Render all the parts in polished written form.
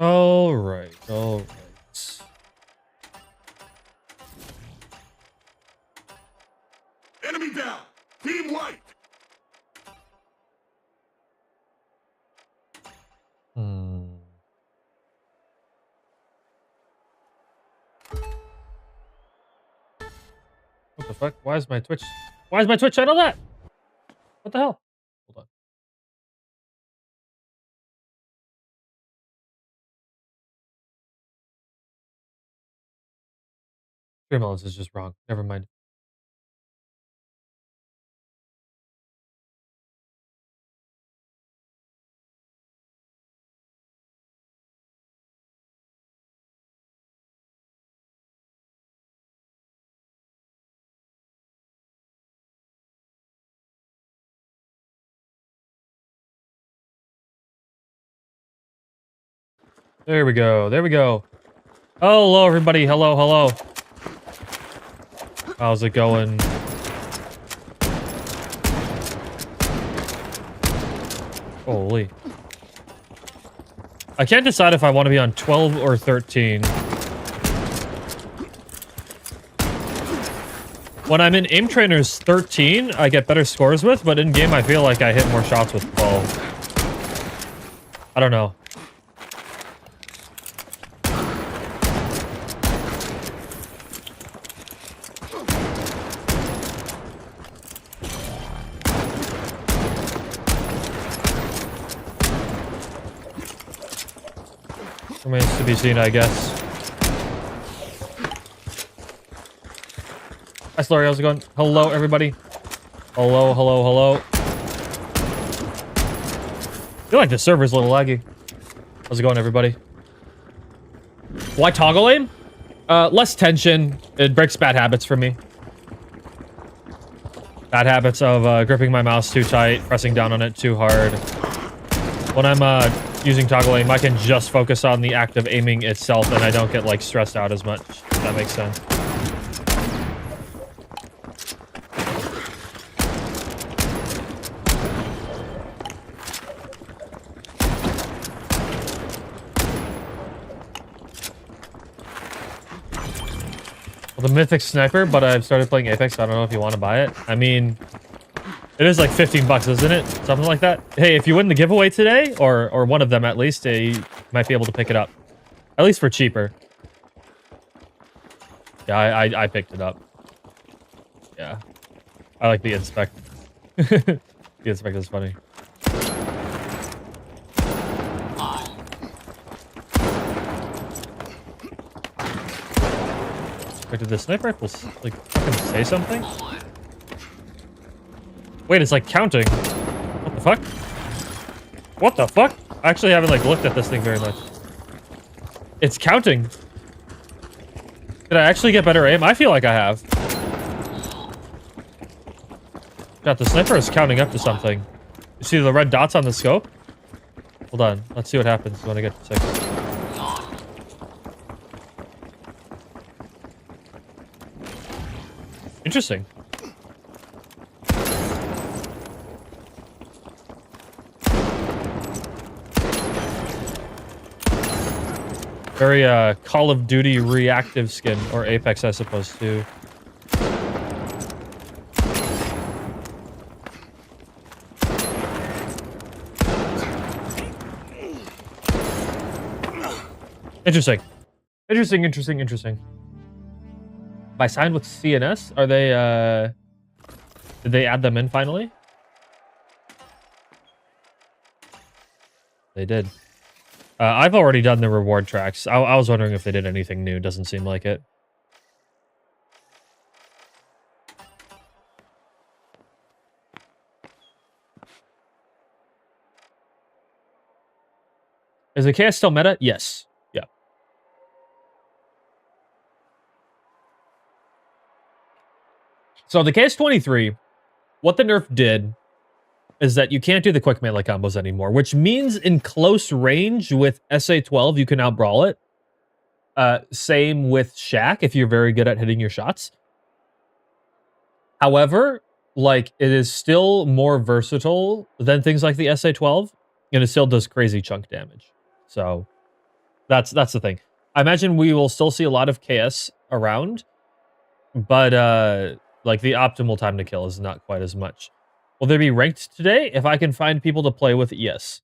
All right. All right. Enemy down. Team white. What the fuck? Why is my Twitch? Why is my Twitch channel that? What the hell? Hold on. Streamlabs is just wrong. Never mind. There we go. There we go. Hello, everybody. Hello, hello. How's it going? Holy. I can't decide if I want to be on 12 or 13. When I'm in Aim Trainers 13, I get better scores with, but in game I feel like I hit more shots with 12. I don't know. Remains to be seen, I guess. Hi, Slurry. How's it going? Hello, everybody. Hello, hello, hello. I feel like the server's a little laggy. How's it going, everybody? Why toggle aim? Less tension. It breaks bad habits for me. Bad habits of gripping my mouse too tight, pressing down on it too hard. When I'm using toggle aim, I can just focus on the act of aiming itself, and I don't get like stressed out as much. If that makes sense. Well, the Mythic Sniper, but I've started playing Apex, so I don't know if you want to buy it. I mean, it is like 15 bucks, isn't it? Something like that. Hey, if you win the giveaway today, or one of them at least, you might be able to pick it up. At least for cheaper. Yeah, I picked it up. Yeah. I like the Inspect. The Inspect is funny. Wait, did the sniper rifle like fucking say something? Wait, it's like counting. What the fuck? What the fuck? I actually haven't like looked at this thing very much. It's counting. Did I actually get better aim? I feel like I have. God, the sniper is counting up to something. You see the red dots on the scope? Hold on. Let's see what happens when I get to 6. Interesting. Very Call of Duty reactive skin, or Apex, I suppose, too. Interesting. Interesting. By signed with CNS, are they, did they add them in finally? They did. I've already done the reward tracks. I was wondering if they did anything new. Doesn't seem like it. Is the KS still meta? Yes. Yeah. So the KS-23, what the nerf did is that you can't do the quick melee combos anymore, which means in close range with SA-12, you can outbrawl it. Same with Shaq, if you're very good at hitting your shots. However, like, it is still more versatile than things like the SA-12, and it still does crazy chunk damage. So, That's the thing. I imagine we will still see a lot of KS around, but like the optimal time to kill is not quite as much. Will they be ranked today? If I can find people to play with, yes.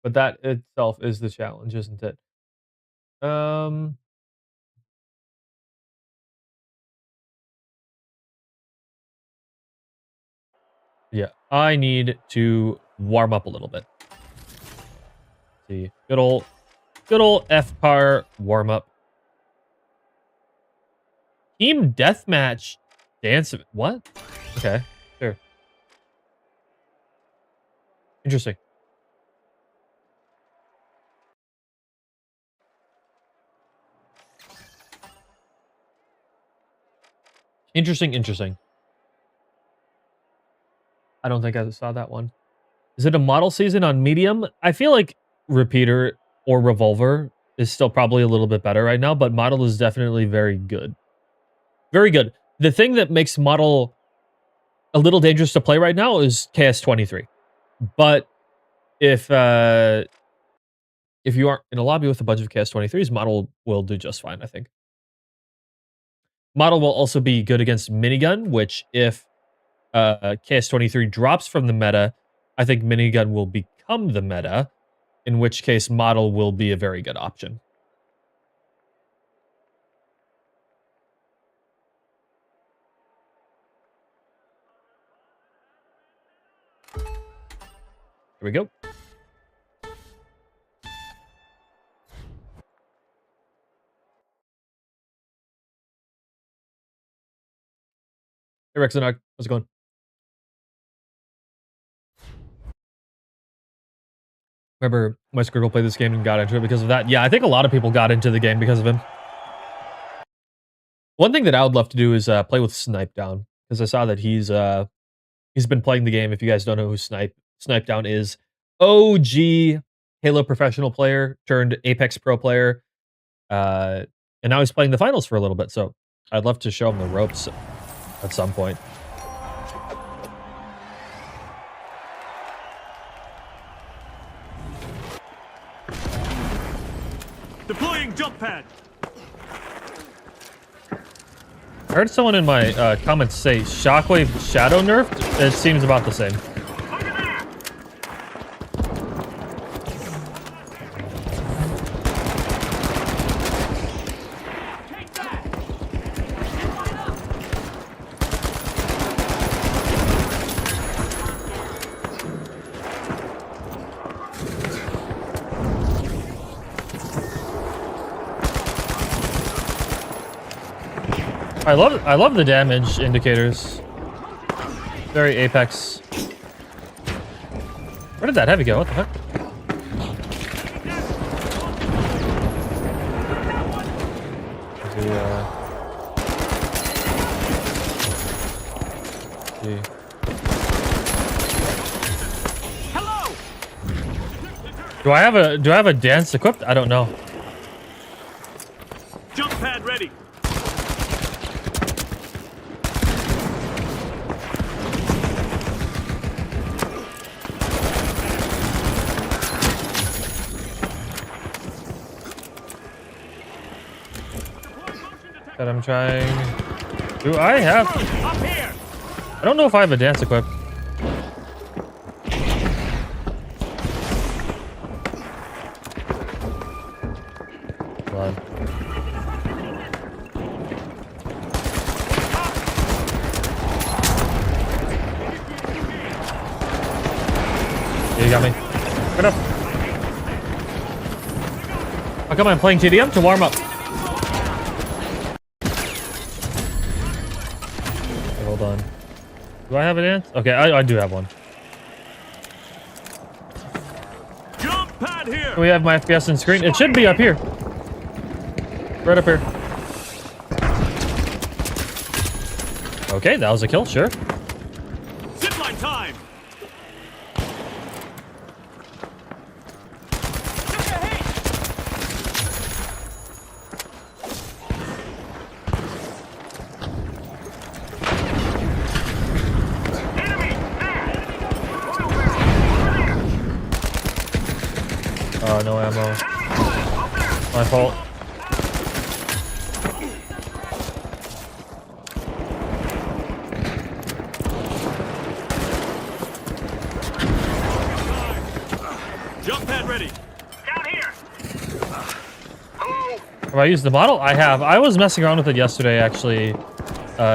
But that itself is the challenge, isn't it? Yeah, I need to warm up a little bit. See, good old F-car warm up. Team deathmatch dance. What? Okay, sure. Interesting. Interesting. I don't think I saw that one. Is it a model season on medium? I feel like repeater or revolver is still probably a little bit better right now, but model is definitely very good. Very good. The thing that makes model a little dangerous to play right now is KS23. But if you aren't in a lobby with a bunch of KS23s, model will do just fine, I think. Model will also be good against minigun, which if KS23 drops from the meta, I think minigun will become the meta, in which case model will be a very good option. Here we go. Hey, Rexanark. How's it going? Remember, my Squirtle played this game and got into it because of that. Yeah, I think a lot of people got into the game because of him. One thing that I would love to do is play with Snipe Down, because I saw that he's been playing the game. If you guys don't know who Snipe Down is, OG Halo professional player turned Apex Pro player, and now he's playing the finals for a little bit. So I'd love to show him the ropes at some point. Deploying jump pad. I heard someone in my comments say Shockwave Shadow nerfed. It seems about the same. I love the damage indicators. Very Apex. Where did that heavy go? What the heck? Hello. Do I have a dance equipped? I don't know. Jump pad ready. That I'm trying. Do I have? Up here. I don't know if I have a dance equipped. Blood. Yeah, you got me. Right up. How come I'm playing TDM to warm up? Hold on. Do I have a dance? Okay, I do have one. Jump pad here. We have my FPS on screen. It should be up here. Right up here. Okay, that was a kill, sure. Zipline time. Oh, no ammo. My fault. Jump pad ready. Down here. Hello. Have I used the model? I have. I was messing around with it yesterday, actually,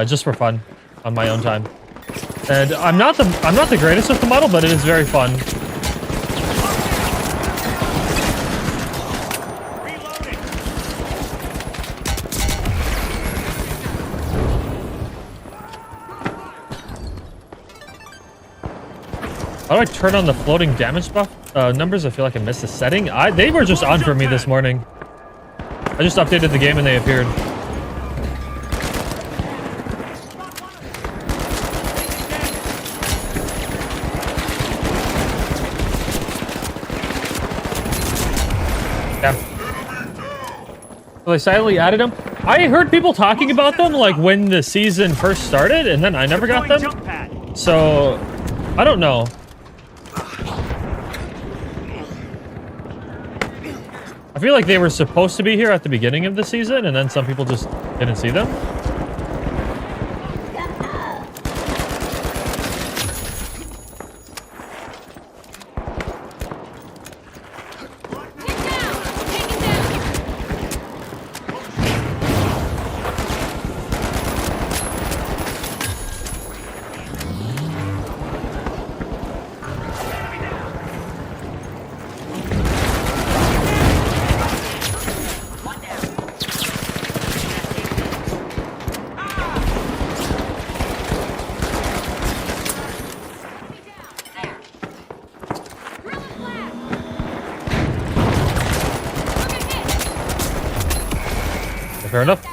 just for fun, on my own time. And I'm not the greatest with the model, but it is very fun. Reloading. How do I turn on the floating damage buff numbers? I feel like I missed a setting. They were just on for me this morning. I just updated the game and they appeared. Yeah. So they silently added them. I heard people talking about them like when the season first started, and then I never got them. Jump pad. So I don't know. I feel like they were supposed to be here at the beginning of the season, and then some people just didn't see them. Fair enough. I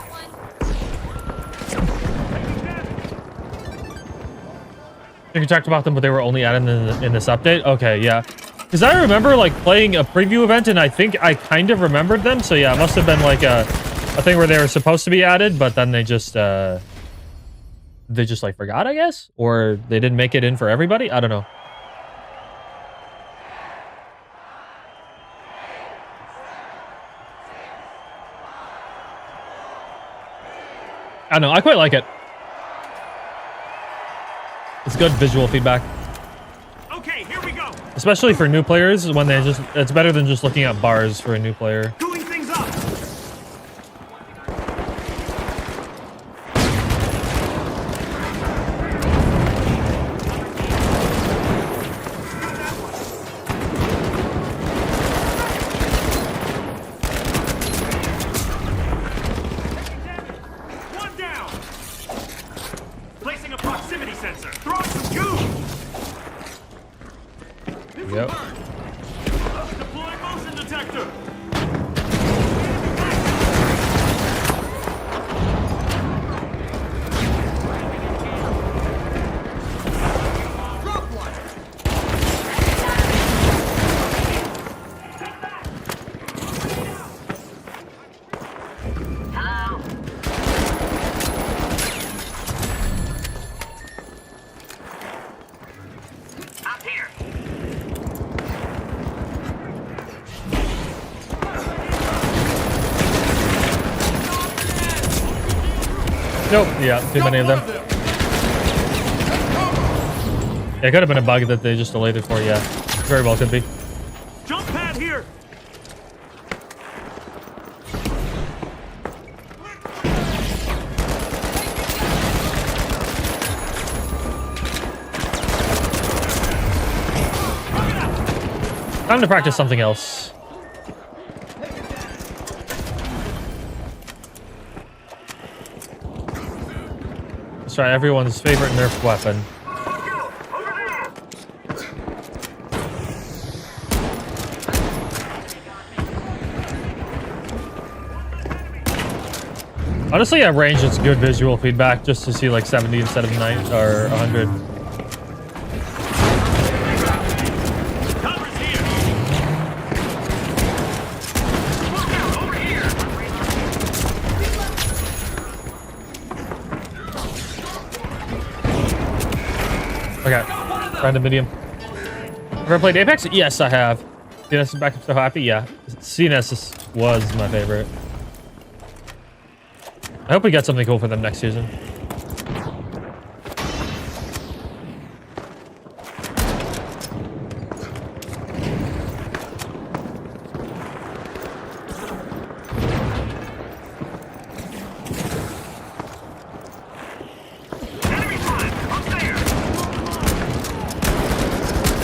think you talked about them, but they were only added in this update. Okay, yeah. Because I remember like playing a preview event, and I think I kind of remembered them. So yeah, it must have been like a thing where they were supposed to be added, but then they just like forgot, I guess, or they didn't make it in for everybody. I don't know. I don't know. I quite like it. It's good visual feedback. Okay, here we go. Especially for new players, when they just... It's better than just looking at bars for a new player. Doing things up. One down. Placing a proximity sensor. Throwing some goo. Yep. Deploying motion detector. Drop one. Hello. Up here. Nope. Yeah, too many of them. Yeah, it could have been a bug that they just delayed it for, yeah. Very well could be. Jump pad here. Time to practice something else. Let's try everyone's favorite nerf weapon. Honestly, at range, it's good visual feedback just to see like 70 instead of 9 or 100. Cover's here. Look out, over here. Okay, random medium. Ever played Apex? Yes, I have. CNS is back. I'm so happy. Yeah, was my favorite. I hope we get something cool for them next season.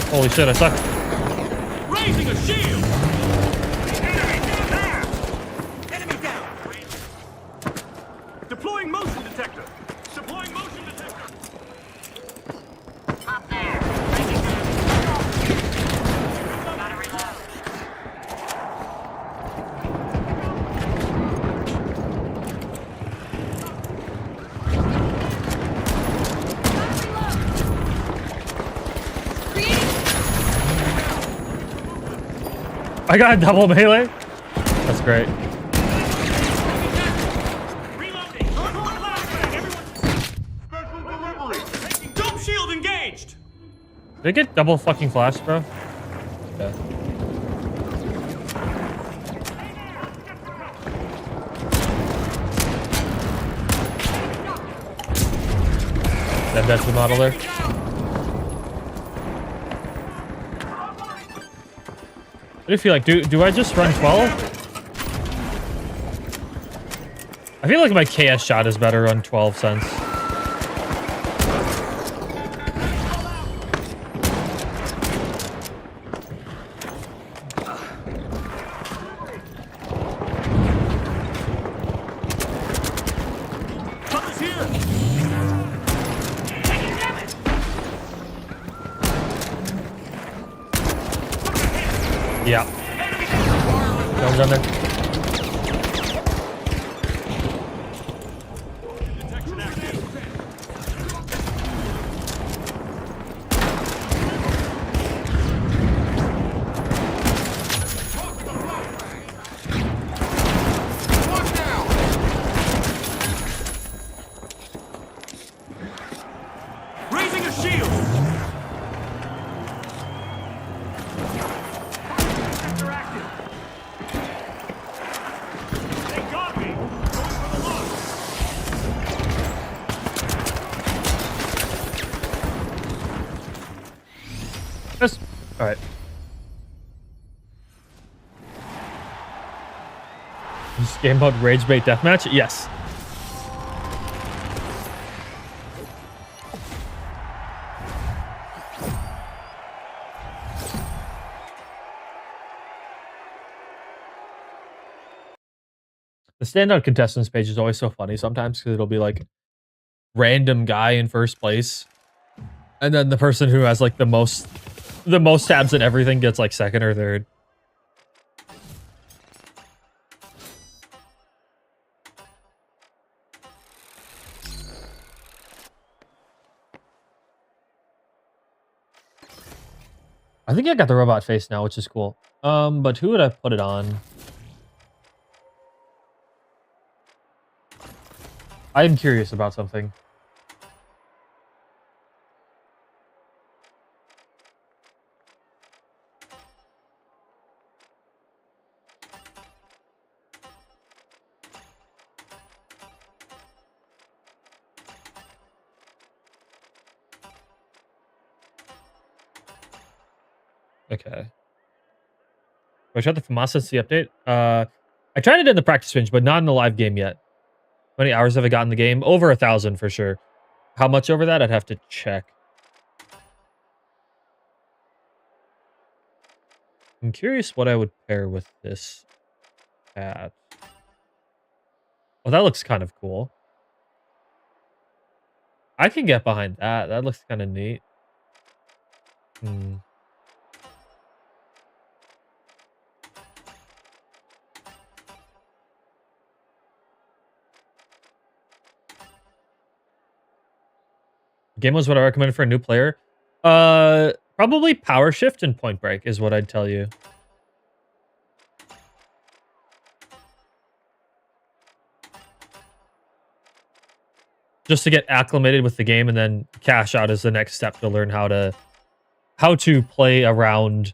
Holy shit, I suck. Raising a shield! Enemy down! Deploying motion detector! Deploying motion detector! Up there! Gotta reload. I got a double melee. That's great. Reloading! Special delivery! Dome shield engaged! Did I get double fucking flash, bro? Yeah. That's the model there. What do you feel like? Do I just run 12? I feel like my KS shot is better on 12 cents. Cover's here! Yeah. Going down there. Detection active. Raising a shield! Detector active. They got me! Going for the launch! Just, all right. This game mode Rage Bait Deathmatch? Yes. The standout contestants page is always so funny sometimes because it'll be like random guy in first place, and then the person who has like the most tabs and everything gets like second or third. I think I got the robot face now, which is cool. But who would I put it on? I am curious about something. Okay. I tried the Famasasi update. I tried it in the practice bench, but not in the live game yet. How many hours have I got in the game? Over 1,000 for sure. How much over that? I'd have to check. I'm curious what I would pair with this at. Well, that looks kind of cool. I can get behind that. That looks kind of neat. Game was what I recommend for a new player. Probably Power Shift and Point Break is what I'd tell you. Just to get acclimated with the game, and then cash out is the next step to learn how to play around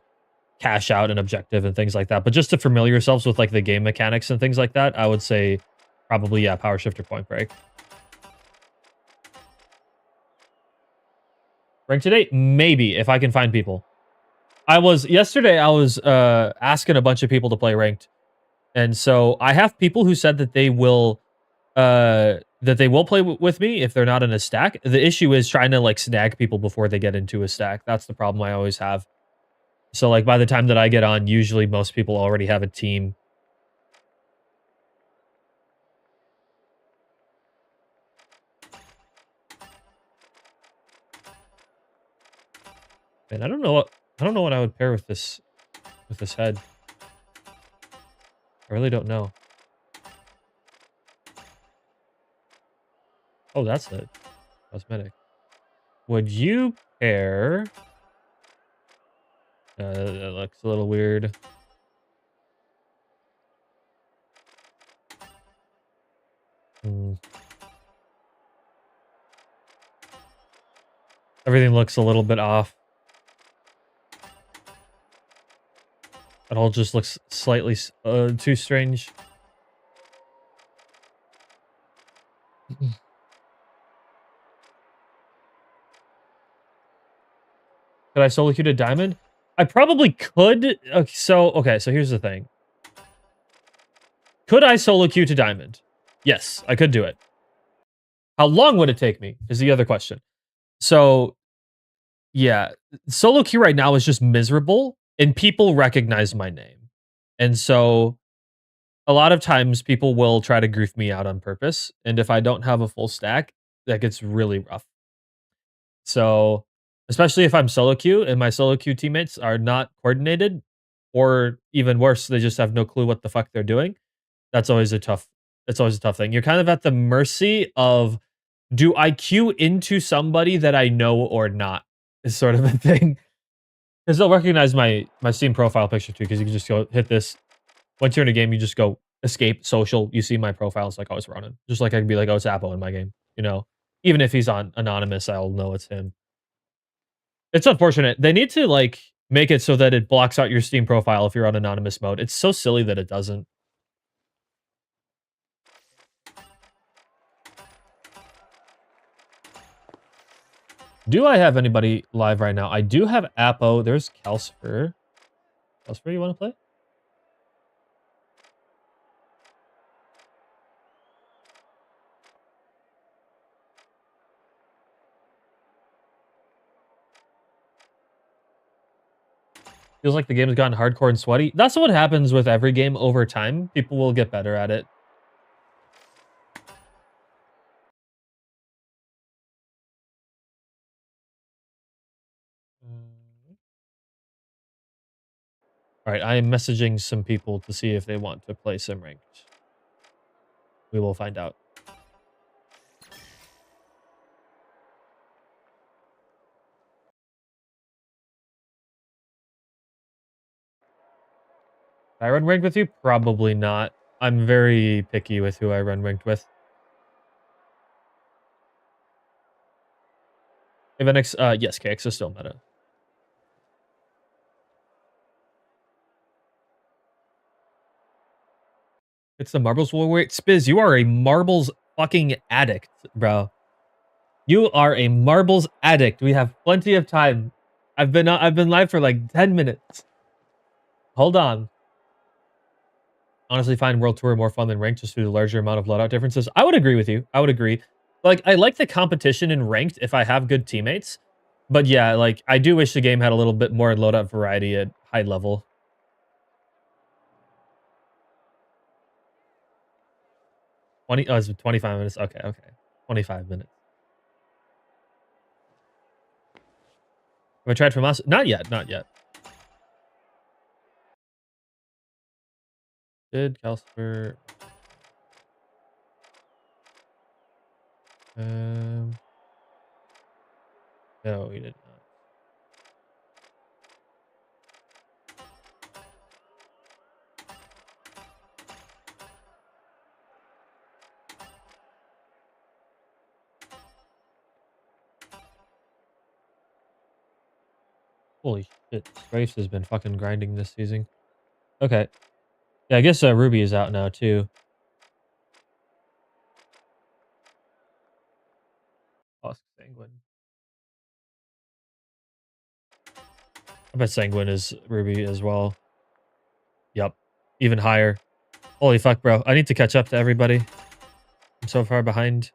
cash out an objective and things like that. But just to familiar yourselves with like the game mechanics and things like that, I would say probably yeah, power shift or point break. Rank today, maybe if I can find people. Yesterday I was asking a bunch of people to play ranked. And so I have people who said that they will play with me if they're not in a stack. The issue is trying to like snag people before they get into a stack. That's the problem I always have. So like by the time that I get on, usually most people already have a team. And I don't know what I would pair with this head. I really don't know. Oh, that's it. Cosmetic. Would you pair? That looks a little weird. Hmm. Everything looks a little bit off. It all just looks slightly too strange. Could I solo queue to diamond? I probably could. Okay, so here's the thing. Could I solo queue to diamond? Yes, I could do it. How long would it take me is the other question. So, yeah, solo queue right now is just miserable and people recognize my name. And so a lot of times people will try to goof me out on purpose. And if I don't have a full stack, that gets really rough. So, especially if I'm solo queue and my solo queue teammates are not coordinated, or even worse, they just have no clue what the fuck they're doing. That's always a tough. It's always a tough thing. You're kind of at the mercy of, do I queue into somebody that I know or not? Is sort of a thing. Because they'll recognize my Steam profile picture too. Because you can just go hit this. Once you're in a game, you just go escape social. You see my profile. It's like, oh, it's Ronan. Just like I can be like, oh, it's Apple in my game. You know, even if he's on anonymous, I'll know it's him. It's unfortunate. They need to like make it so that it blocks out your Steam profile if you're on anonymous mode. It's so silly that it doesn't. Do I have anybody live right now? I do have Apo. There's Calcifer. Calcifer, you want to play? Feels like the game has gotten hardcore and sweaty. That's what happens with every game over time. People will get better at it. All right, I am messaging some people to see if they want to play some ranked. We will find out. Did I run ranked with you? Probably not. I'm very picky with who I run ranked with. Evenix, yes, KX is still meta. It's the marbles war. Wait, Spiz, you are a marbles fucking addict, bro. You are a marbles addict. We have plenty of time. I've been live for like 10 minutes. Hold on. Honestly, find World Tour more fun than ranked just due to the larger amount of loadout differences. I would agree with you. I would agree. Like, I like the competition in ranked if I have good teammates. But yeah, like, I do wish the game had a little bit more loadout variety at high level. 20, oh, it's 25 minutes. Okay, okay. 25 minutes. Have I tried from us? Not yet, not yet. Did Calcifer... No, he did not. Holy Shit, Strafes has been fucking grinding this season. Okay. Yeah, I guess Ruby is out now too. Lost Sanguine. I bet Sanguine is Ruby as well. Yup. Even higher. Holy fuck, bro. I need to catch up to everybody. I'm so far behind.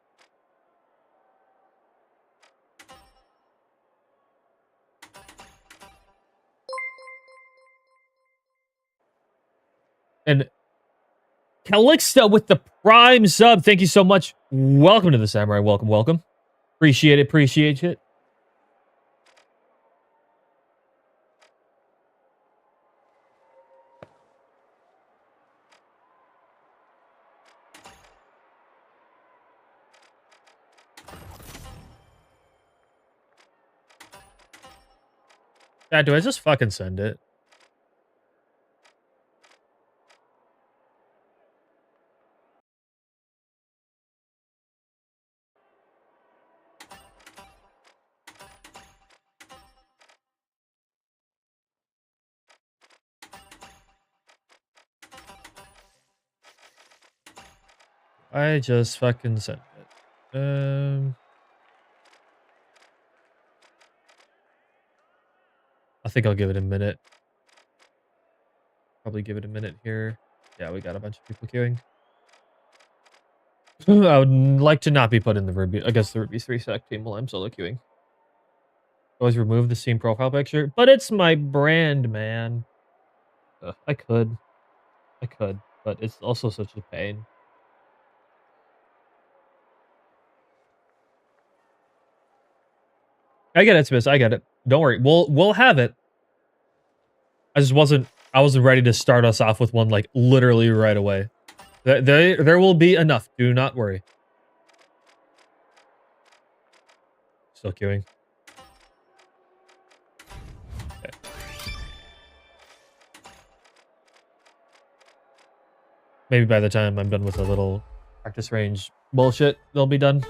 And Calixto with the prime sub. Thank you so much. Welcome to the Samurai. Welcome, welcome. Appreciate it, appreciate it. Yeah, do I just fucking send it? I just fucking sent it. I think I'll give it a minute. Probably give it a minute here. Yeah, we got a bunch of people queuing. I would like to not be put in the Ruby against the Ruby 3 sec team while I'm solo queuing. Always remove the Steam profile picture, but it's my brand, man. I could, but it's also such a pain. I get it, Smith. I get it. Don't worry. We'll have it. I wasn't ready to start us off with one like literally right away. There will be enough. Do not worry. Still queuing. Okay. Maybe by the time I'm done with a little practice range bullshit, they'll be done.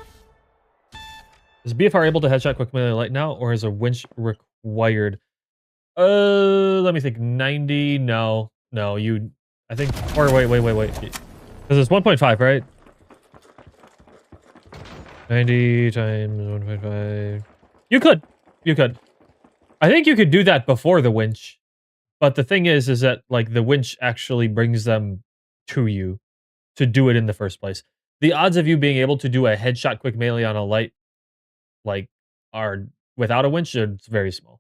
Is BFR able to headshot quick melee light now, or is a winch required? Let me think. 90? No. No, you... I think... Or wait. Because it's 1.5, right? 90 times 1.5. You could. You could. I think you could do that before the winch. But the thing is that, like, the winch actually brings them to you to do it in the first place. The odds of you being able to do a headshot quick melee on a light, like, are without a winch, it's very small.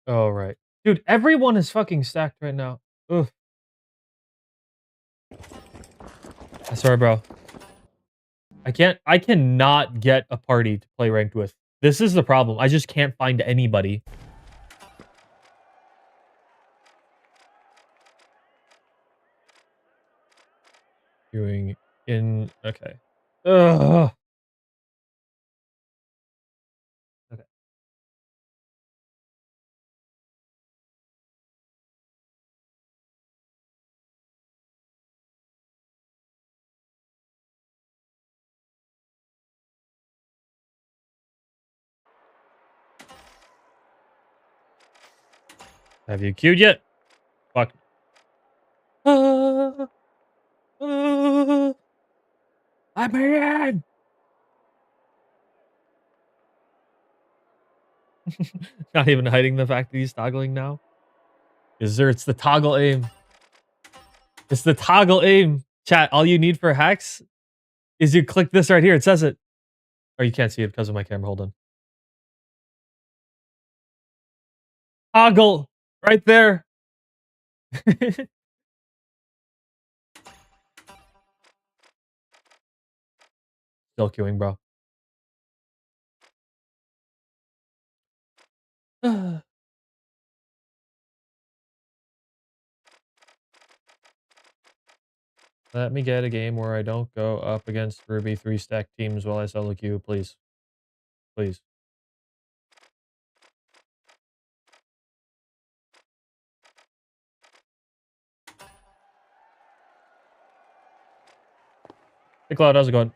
Oh, right. Dude, everyone is fucking stacked right now. Ugh. Sorry, bro. I cannot get a party to play ranked with. This is the problem. I just can't find anybody. Doing in... Okay. Ugh. Okay. Have you queued yet? Fuck. I'm in! Not even hiding the fact that he's toggling now. It's the toggle aim. It's the toggle aim. Chat, all you need for hacks is you click this right here. It says it. Or you can't see it because of my camera. Hold on. Hoggle right there. Still queuing, bro. Let me get a game where I don't go up against Ruby 3-stack teams while I solo queue, please. Please. Hey, Cloud, how's it going?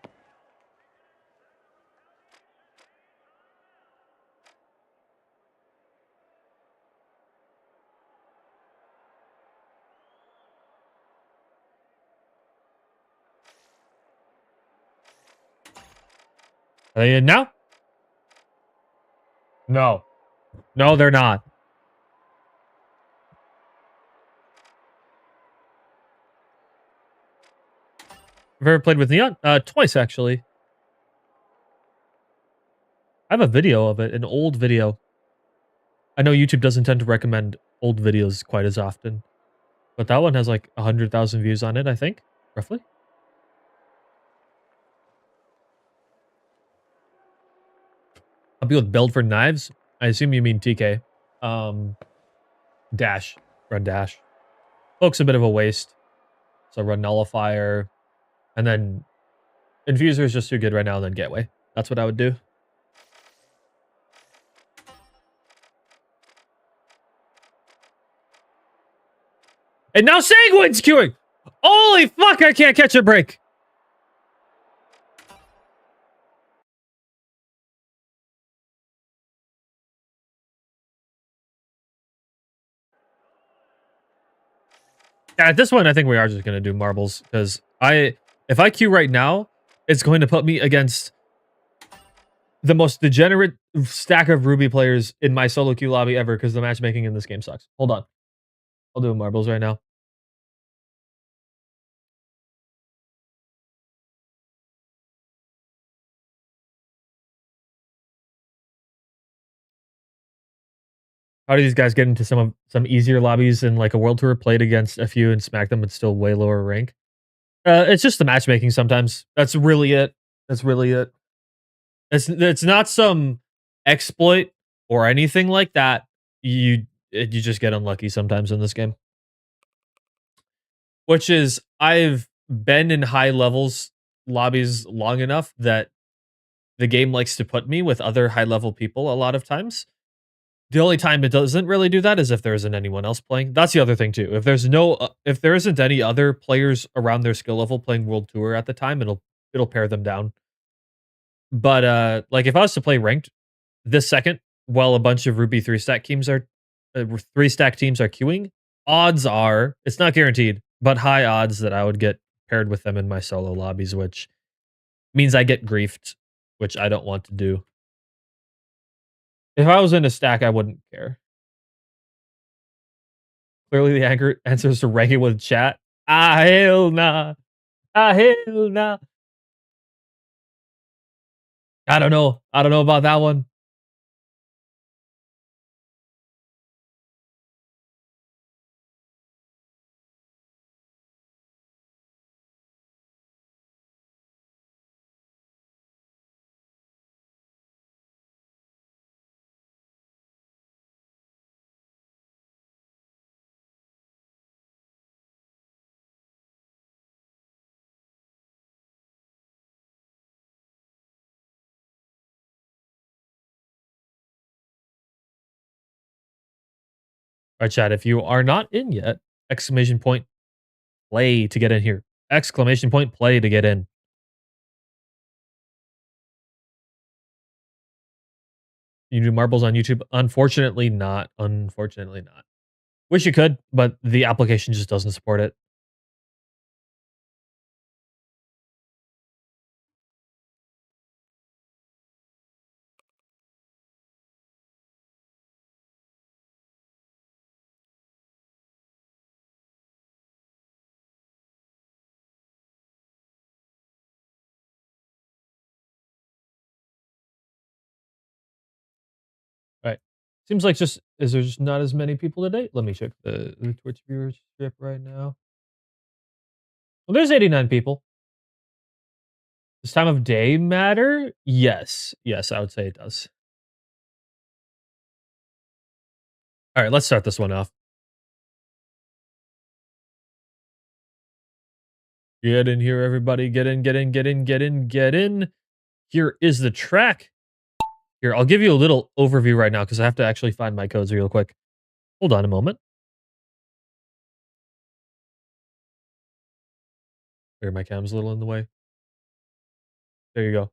Are they in now? No. No, they're not. I've ever played with Neon? Twice, actually. I have a video of it, an old video. I know YouTube doesn't tend to recommend old videos quite as often, but that one has like 100,000 views on it, I think, roughly. I'll be with build for knives. I assume you mean TK. Dash. Run dash. Poke's a bit of a waste. So run nullifier. And then infuser is just too good right now, and then gateway. That's what I would do. And now Sanguine's queuing! Holy fuck, I can't catch a break! Yeah, at this point, I think we are just going to do marbles, because if I queue right now, it's going to put me against the most degenerate stack of Ruby players in my solo queue lobby ever, because the matchmaking in this game sucks. Hold on. I'll do marbles right now. How do these guys get into some easier lobbies in like a world tour, played against a few and smack them, but still way lower rank? It's just the matchmaking sometimes. That's really it. That's really it. It's not some exploit or anything like that. You just get unlucky sometimes in this game. Which is, I've been in high levels lobbies long enough that the game likes to put me with other high level people a lot of times. The only time it doesn't really do that is if there isn't anyone else playing. That's the other thing too. If there isn't any other players around their skill level playing World Tour at the time, it'll pare them down. But like if I was to play ranked this second, while a bunch of Ruby 3-stack teams are queuing, odds are, it's not guaranteed, but high odds that I would get paired with them in my solo lobbies, which means I get griefed, which I don't want to do. If I was in a stack, I wouldn't care. Clearly, the answer is to rank it with chat. Ah, hell nah. Ah, hell nah. I don't know. I don't know about that one. All right, chat. If you are not in yet, exclamation point play to get in here. Exclamation point play to get in. You do marbles on YouTube? Unfortunately not. Unfortunately not. Wish you could, but the application just doesn't support it. Right. Seems like just Is there just not as many people today? Let me check the Twitch viewership right now. Well, there's 89 people. Does time of day matter? Yes. Yes, I would say it does. All right, let's start this one off. Get in here, everybody. Get in, get in, get in, get in, get in. Here is the track. Here, I'll give you a little overview right now because I have to actually find my codes real quick. Hold on a moment. There, my cam's a little in the way. There you go.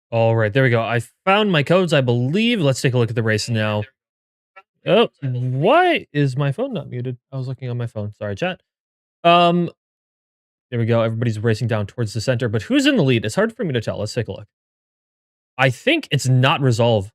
All right, there we go. I found my codes, I believe. Let's take a look at the race now. Oh, why is my phone not muted? I was looking on my phone. Sorry, chat. There we go. Everybody's racing down towards the center, but who's in the lead? It's hard for me to tell. Let's take a look. I think it's not Resolve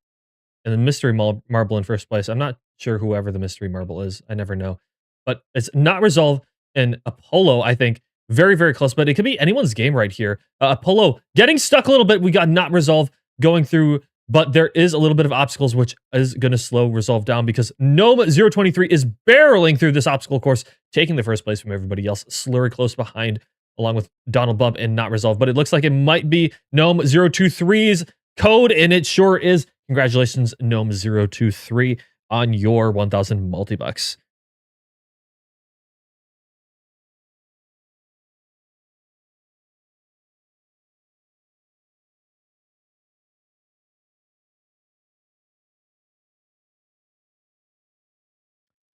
and the mystery marble in first place. I'm not sure whoever the mystery marble is. I never know. But it's not Resolve and Apollo, I think. Very, very close. But it could be anyone's game right here. Apollo getting stuck a little bit. We got not Resolve going through. But there is a little bit of obstacles, which is going to slow Resolve down because Gnome 023 is barreling through this obstacle course, taking the first place from everybody else. Slurry close behind, along with Donald Bump and not Resolve. But it looks like it might be Gnome 023's code, and it sure is. Congratulations, Gnome 023, on your 1,000 multi-bucks.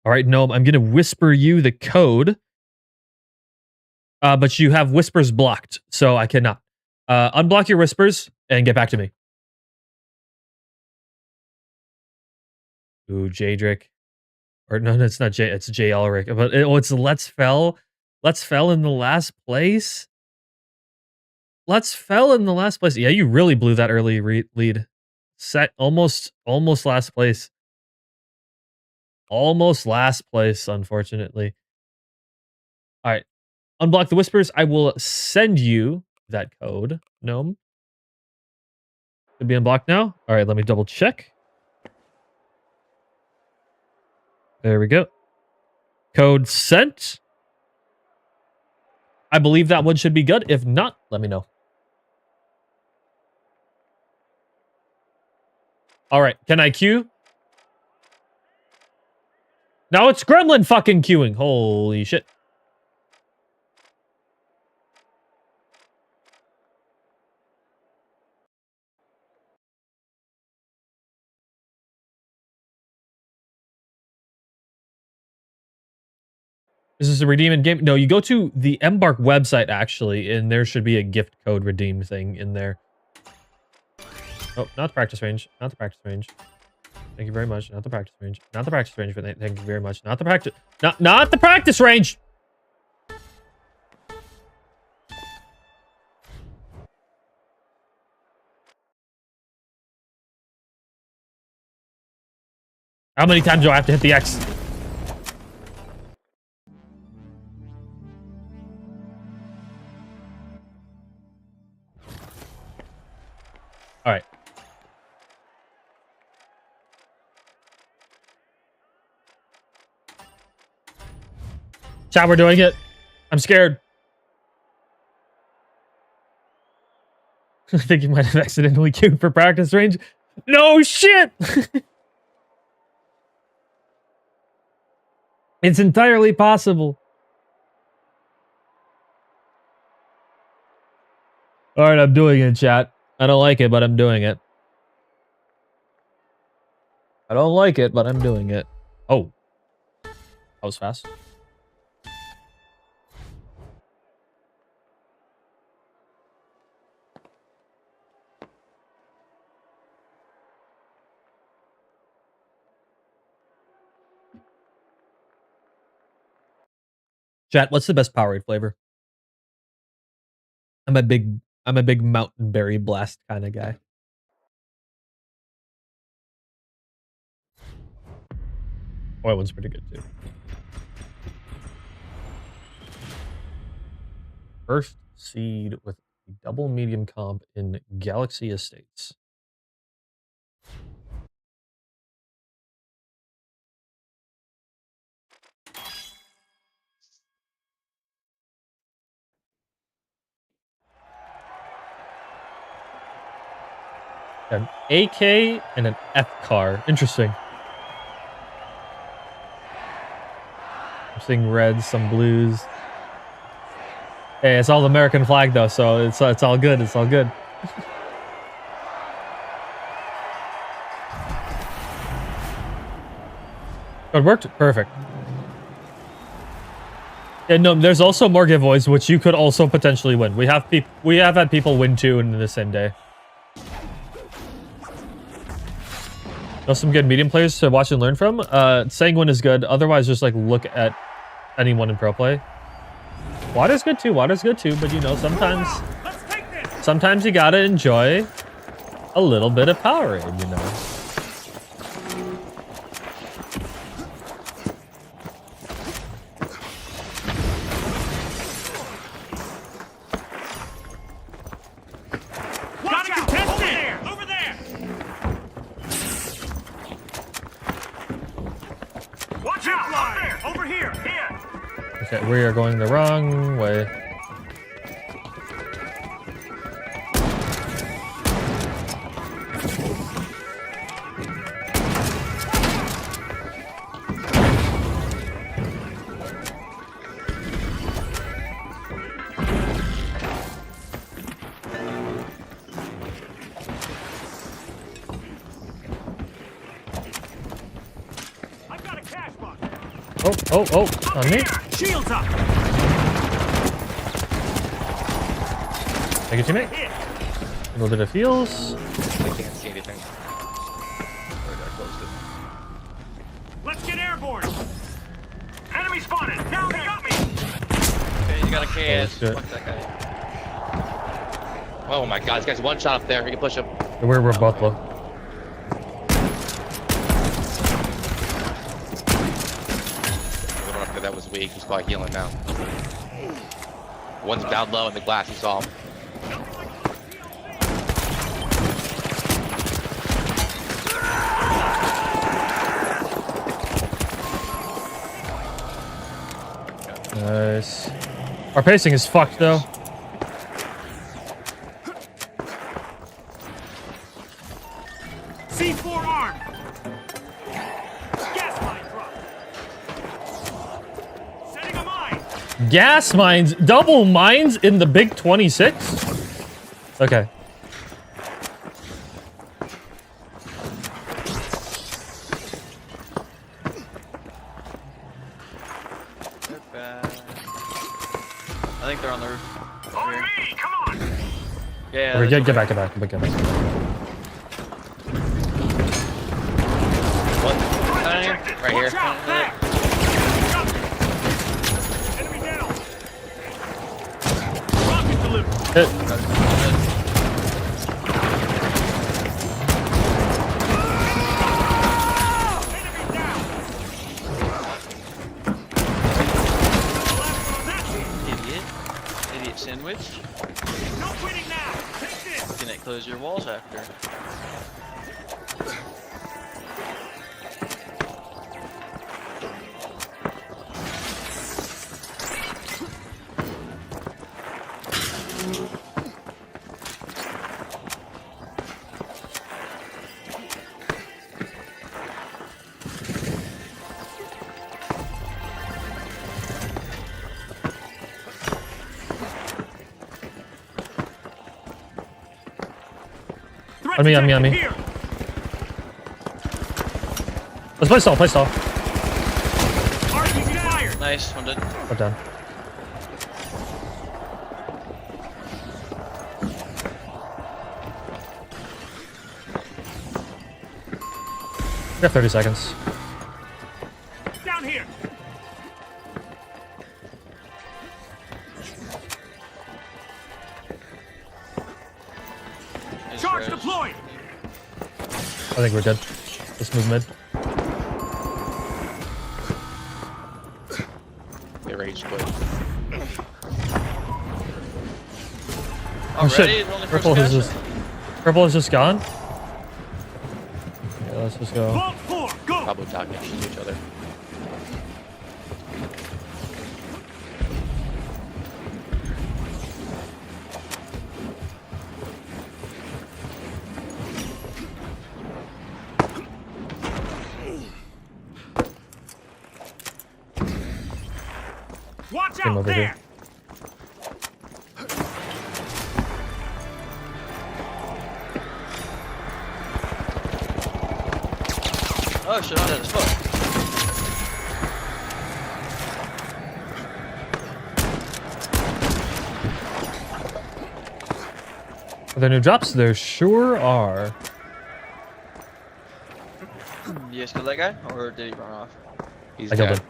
All right, Gnome, I'm going to whisper you the code, but you have whispers blocked, so I cannot. Unblock your whispers and get back to me. Ooh, Jadrick. Or no, it's not J. It's J. Elric. But it's Let's Fell. Let's Fell in the last place. Let's Fell in the last place. Yeah, you really blew that early lead. Set almost last place. Almost last place, unfortunately. All right, unblock the whispers. I will send you that code. Gnome. Should be unblocked now. All right, let me double check. There we go. Code sent. I believe that one should be good. If not, let me know. All right, can I queue? Now it's Gremlin fucking queuing. Holy shit. Is this a redeem in game? No, you go to the Embark website, actually, and there should be a gift code redeem thing in there. Oh, not the practice range. Not the practice range. Thank you very much. Not the practice range. Not the practice range, but thank you very much. Not the practice... Not the practice range! How many times do I have to hit the X? All right. Chat, we're doing it. I'm scared. I think you might have accidentally queued for practice range. No shit! It's entirely possible. All right, I'm doing it, chat. I don't like it, but I'm doing it. I don't like it, but I'm doing it. Oh. That was fast. Chat, what's the best Powerade flavor? I'm a big mountain berry blast kind of guy. Oh, that one's pretty good too. First seed with a double medium comp in Galaxy Estates. An AK and an F car. Interesting. I'm seeing reds, some blues. Hey, it's all the American flag though, so it's all good. It's all good. It worked perfect. And no, there's also more giveaways which you could also potentially win. We have had people win 2 in the same day. Know some good medium players to watch and learn from. Sanguine is good. Otherwise, just like look at anyone in pro play. Water's good too. Water's good too. But you know, sometimes you gotta enjoy a little bit of Powerade. You know. Okay, we are going the wrong way. Oh, on me. Shields up. Thank you, teammate. A little bit of heals. I can't see anything. Let's get airborne. Enemy spotted. Now they got me. Okay, you got a KS. Oh, Fuck that guy. Oh my god, this guy's one shot up there. You can push him. We're both low. That was weak. He's probably healing now. One's down low in the glass. You saw him. Nice. Our pacing is fucked though. C4 armed. Gas mine drop. Setting a mine. Gas mines, double mines in the big 26? Okay. I think they're on the roof. On me, come on. Yeah. Okay, get back. What? Right here. Watch out, back. Enemy down. Rocket delivered. Hit. Enemy down. Idiot sandwich. No quitting now. Take this. Can it close your walls after? On me. Here. Let's play stall. RPG Nice, one did. Put down. We have 30 seconds. Down here. Nice Charge res. deployed. I think we're good. Let's move mid. They rage quit. Oh shit! Already? Only first Purple is catch? just. Purple is just gone. Yeah, let's just go. Vault 4, go. Probably talking to each other. Watch Came out over there. here. Oh shit, I'm dead as fuck. Are there new drops? There sure are. You guys killed that guy? Or did he run off? I killed him.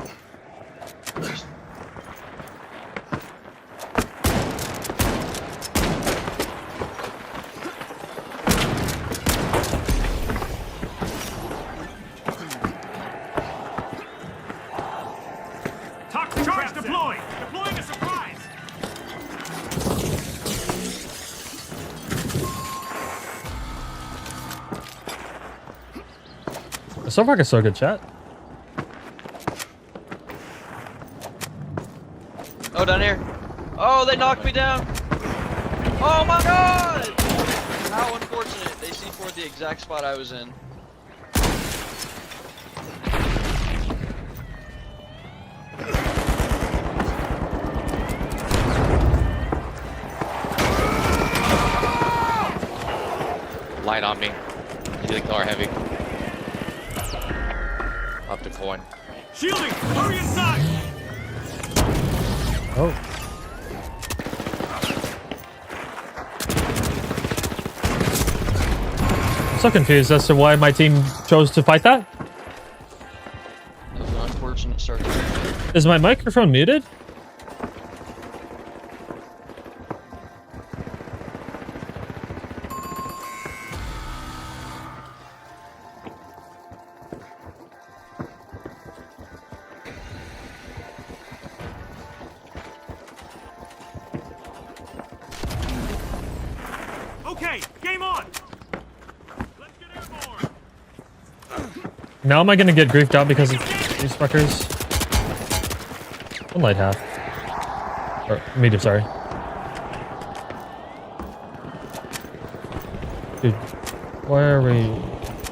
Toxic charge deployed. Deploying a surprise. So far, it's so good chat. Oh, down here. Oh, they knocked me down. Oh my god! How unfortunate. They C4'd the exact spot I was in. Light on me. You think they are heavy? Up to coin. Shielding. Hurry inside. Oh. I'm so confused as to why my team chose to fight that. That was an unfortunate start. Is my microphone muted? Okay, game on. Let's get airborne. Now am I gonna get griefed out because of these fuckers? One light half. Or medium, sorry. Dude, where are we?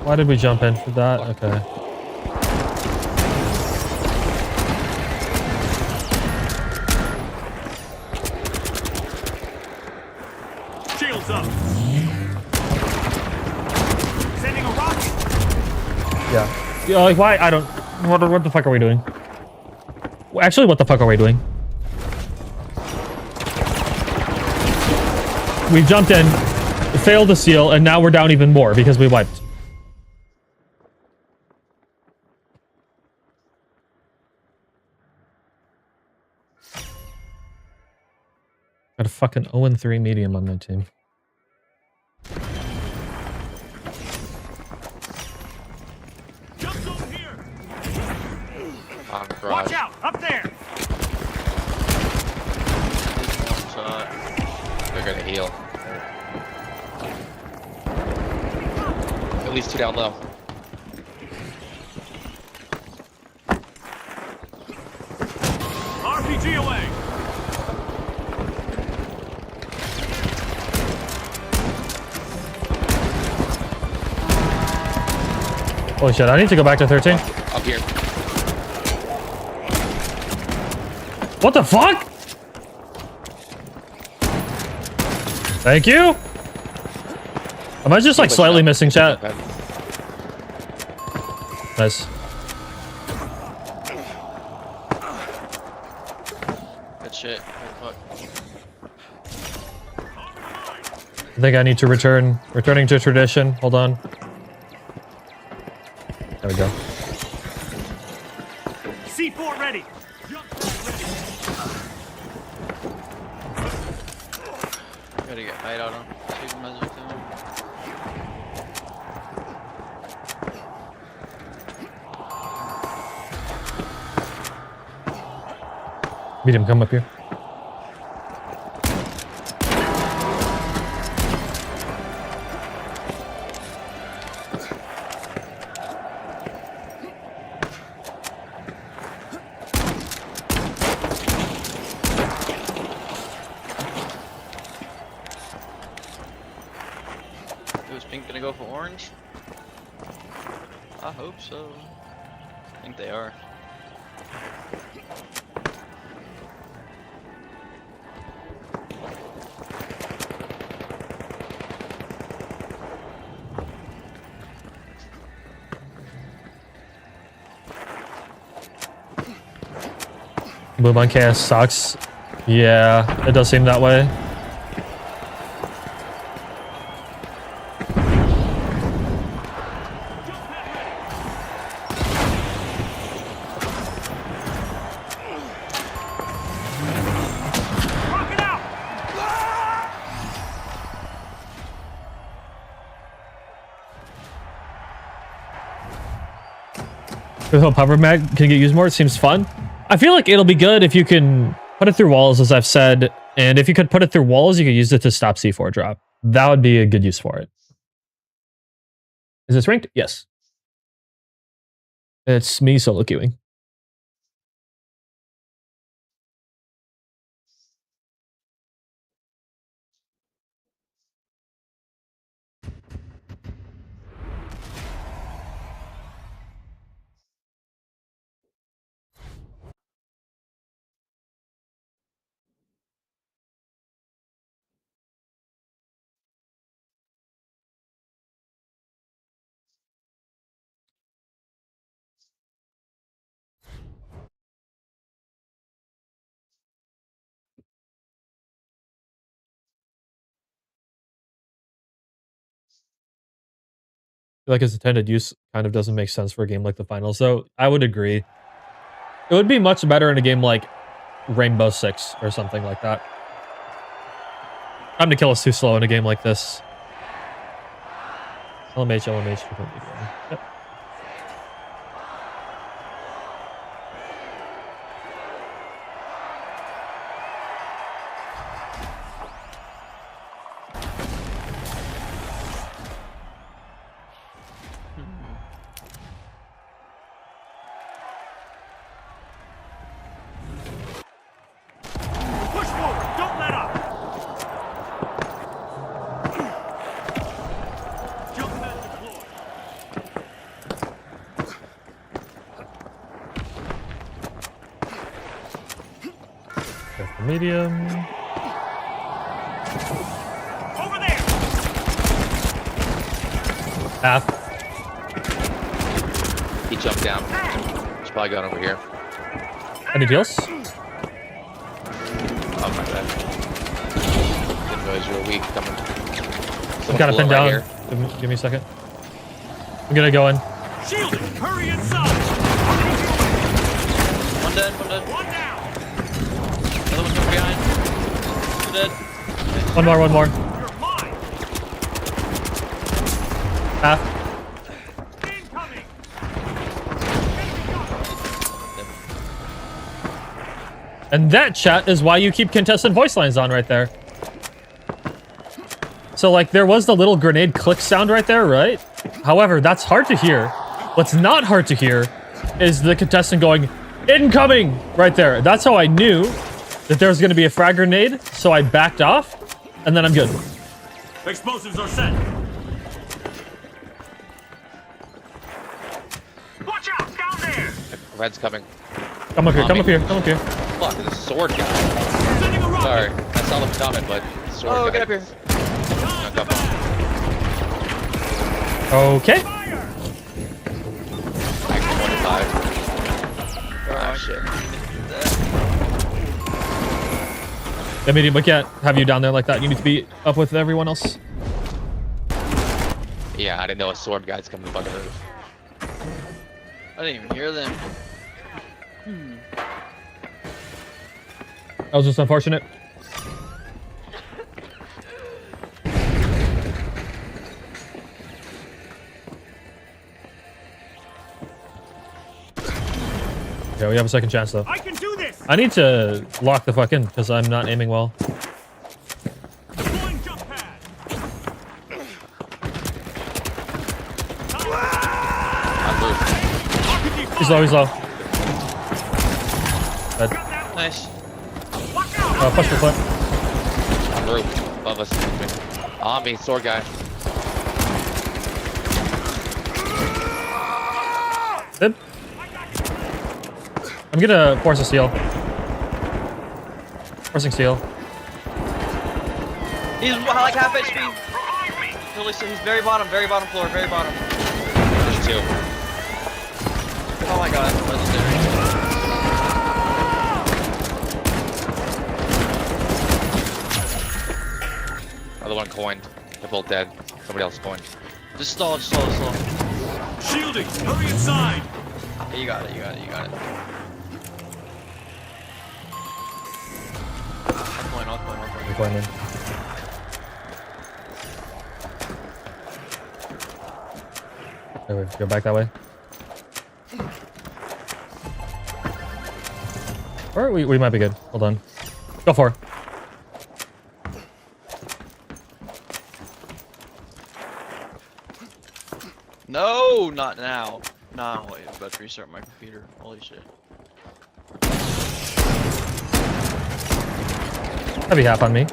Why did we jump in for that? Okay. Shields up. Sending a rocket. Yeah. Yeah, like why? I don't. What the fuck are we doing? Well, actually, what the fuck are we doing? We jumped in, failed to seal, and now we're down even more because we wiped. Got a fucking 0-3 medium on my team. Jump zone here. On garage. Watch out. Up there. Shot. They're gonna heal. At least two down low. RPG away. Holy shit, I need to go back to 13. Up here. What the fuck? Thank you. Am I just like slightly missing chat? Nice. shit. Fuck. I think I need to returning to tradition. Hold on. There we go. C4 ready. Gotta get made out on. Shoot him as we can. Medium, come up here. Is Pink gonna go for orange? I hope so. I think they are. Move on chaos sucks. Yeah, it does seem that way. Rock it out. With a power mag can get used more, it seems fun. I feel like it'll be good if you can put it through walls, as I've said, and if you could put it through walls, you could use it to stop C4 drop. That would be a good use for it. Is this ranked? Yes. It's me solo queuing. I feel like its intended use kind of doesn't make sense for a game like the finals, though. I would agree. It would be much better in a game like Rainbow Six or something like that. Time to kill is too slow in a game like this. LMH. Yep. Push forward. Don't let up. Jump pad deployed. Careful medium. Over there. Half. He jumped down. He's probably gone over here. Any deals? Oh my bad. Didn't realize you were weak coming. I got to pin down. Here. Give me a second. I'm gonna go in. Shield it. Hurry inside. One dead, one dead. One down. Another one's coming behind. Two dead. One more. You're mine. Half. Incoming. And that, chat, is why you keep contested voice lines on right there. So, like, there was the little grenade click sound right there, right? However, that's hard to hear. What's not hard to hear is the contestant going, incoming, right there. That's how I knew that there was going to be a frag grenade, so I backed off, and then I'm good. Explosives are set. Watch out. Down there. Red's coming. Come up here, come up here, come up here. Fuck, there's a sword guy. Sending a rocket. Sorry, I saw them coming, but sword Oh, guy. get up here. Snuck up on him. Okay. Fire. Like 25. Ah, shit. I mean, we can't have you down there like that. You need to be up with everyone else. Yeah, I didn't know a sword guy's coming to fucking roof. I didn't even hear them. That was just unfortunate. Yeah, we have a second chance though. I can do this. I need to lock the fuck in because I'm not aiming well. Deploying jump pad. On roof. RPG He's low, he's low. Dead. Got that. Nice. Watch out. Push the clip. On roof. Above us. On me, sword guy. Dead. I'm gonna force a steal. Forcing steal. He's like half HP. Revive me. Totally, so he's very bottom floor, very bottom. There's two. Oh my god, legendary. Other one coined. They're both dead. Somebody else coined. Just stall, just stall, just stall. Shielding. Hurry inside. Yeah, you got it, you got it, you got it. I'll coin. I'm going in. Okay, go back that way. Or we might be good. Hold on. Go for it. No, not now. Nah, wait, I'm about to restart my computer. Holy shit. Heavy half on me.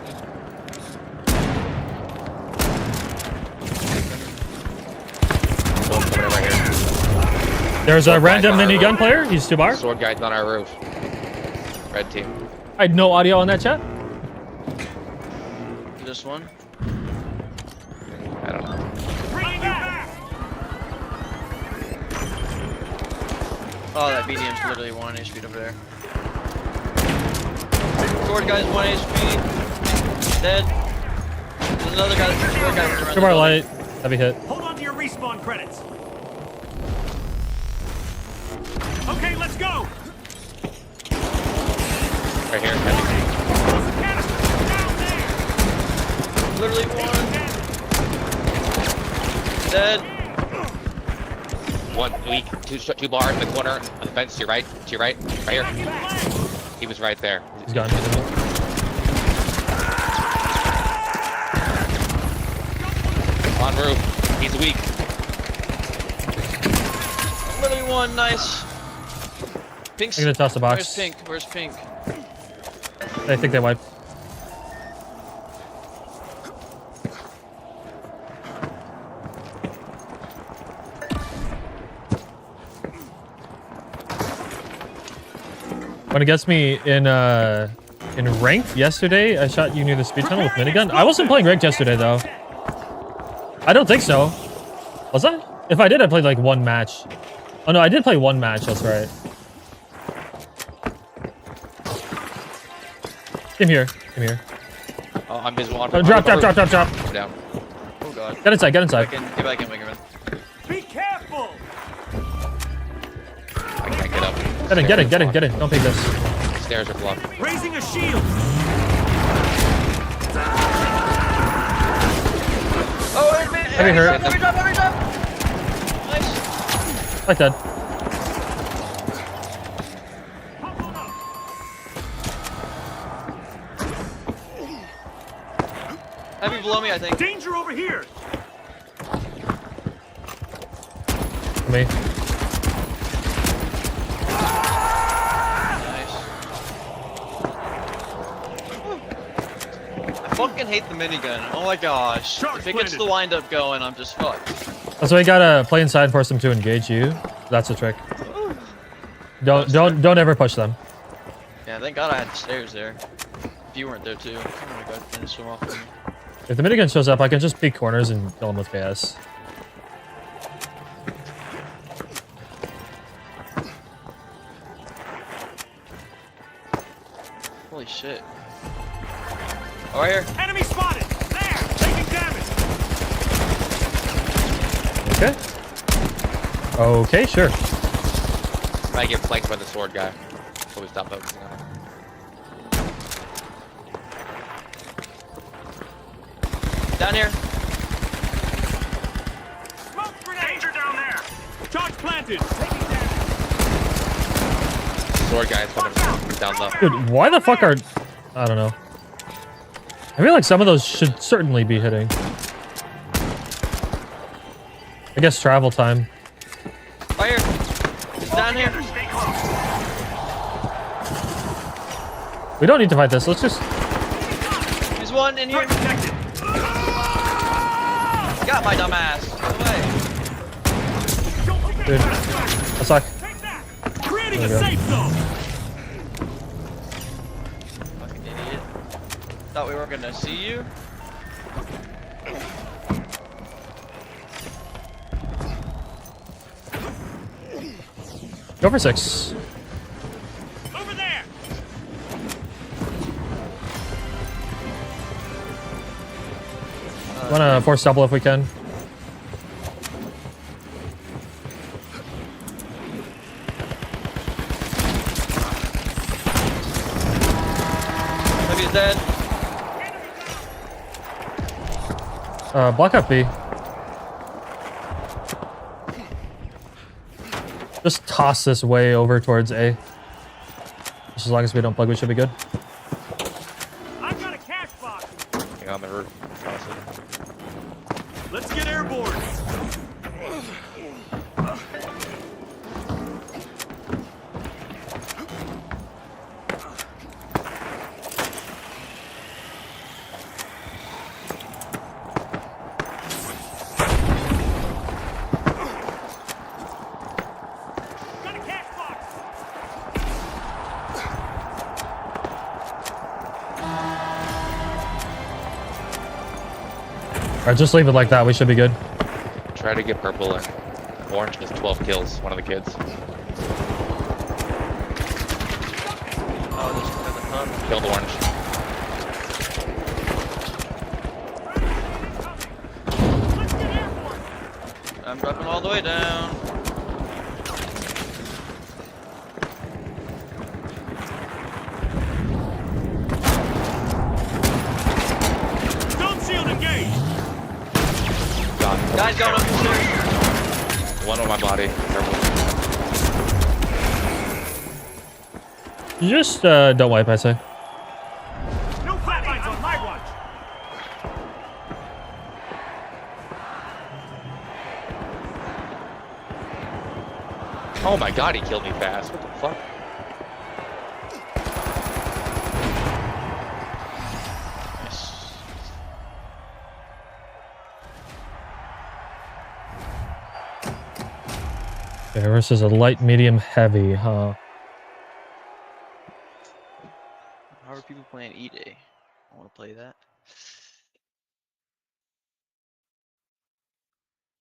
Both coming in right here. There's a random minigun player. He's 2 bar. Sword guy's on our roof. Red team. I had no audio on that chat. This one? I don't know. Bringing you back. Oh, that BDM's literally 1 HP over there. Sword guy's 1 HP. Dead. There's another guy that's sword guy running around. 2 bar light. Heavy hit. Hold on to your respawn credits. Okay, let's go. Right here. Toss the canister. Down there. Literally 1. Dead. One weak. Two bar in the corner on the fence to your right. To your right. Right here. He was right there. He's gone. On roof. He's weak. Literally 1. Nice. Pink's. I'm gonna toss the box. Where's Pink? Where's Pink? I think they wiped. When it gets me in ranked yesterday, I shot you near the speed tunnel with minigun. I wasn't playing ranked yesterday though. I don't think so. Was I? If I did, I played like 1 match. Oh no, I did play 1 match. That's right. Come here. Come here. Oh, I'm visible. Oh, drop. I'm down. Oh god. Get inside. Get inside. Get back in, Be careful. I can't get up. Get in. Don't peek this. Stairs are blocked. Raising a shield. Oh, wait a minute. Heavy hurt. Every drop. Nice. Like that. Heavy below me, I think. Danger over here. Me. Nice. I fucking hate the minigun. Oh my gosh. Charge If it gets planted. the wind up going, I'm just fucked. That's why you gotta play inside and force them to engage you. That's the trick. Don't ever push them. Yeah, thank god I had the stairs there. If you weren't there too. Oh my god, finish them off. If the minigun shows up, I can just peek corners and kill him with KS. Holy shit. Oh, right here. Enemy spotted! There! Taking damage! Okay. Okay, sure. Might get flanked by the sword guy. So we stop focusing on him. Down here. Smoke grenade! Danger down there! Charge planted! Taking damage! Sword guy is coming down low. Dude, why the fuck are... I don't know. I feel like some of those should certainly be hitting. I guess travel time. Right here. He's down here. Stay close! We don't need to fight this. Let's just... There's one in here. Protected! Got my dumb ass. Get away. Dude, I suck. Take that! Creating There a we go. safe zone! Fucking idiot. Thought we weren't gonna see you. Go for 6. Over there! Wanna force double if we can. Maybe he's dead. Block up B. Just toss this way over towards A. Just as long as we don't bug, we should be good. I've got a cash box! Hang on the roof. Let's get airborne! Got a cash box! Alright, just leave it like that. We should be good. Try to get purple and orange has 12 kills. One of the kids. Oh, this is the hunt. Killed orange. Let's get airborne! I'm dropping all the way down. Don't shield engaged! Gone. Guys going up the stairs. One on my body. Purple. You just don't wipe, I say. No flatlines on my watch! Oh my god, he killed me fast. What the fuck? Okay, versus a light, medium, heavy, huh? How are people playing E-Day? I want to play that.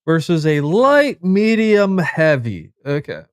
Versus a light, medium, heavy. Okay.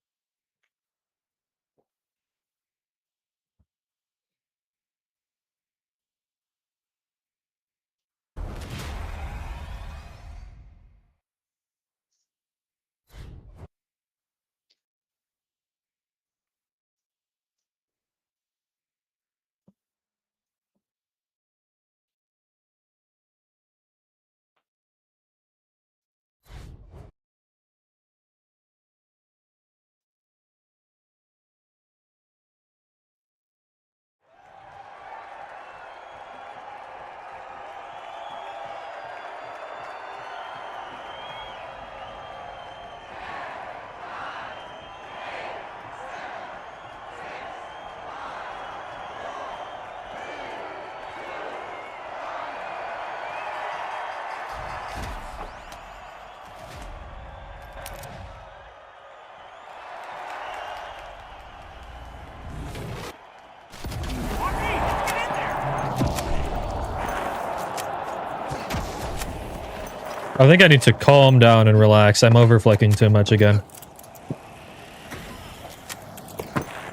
I think I need to calm down and relax. I'm over flicking too much again.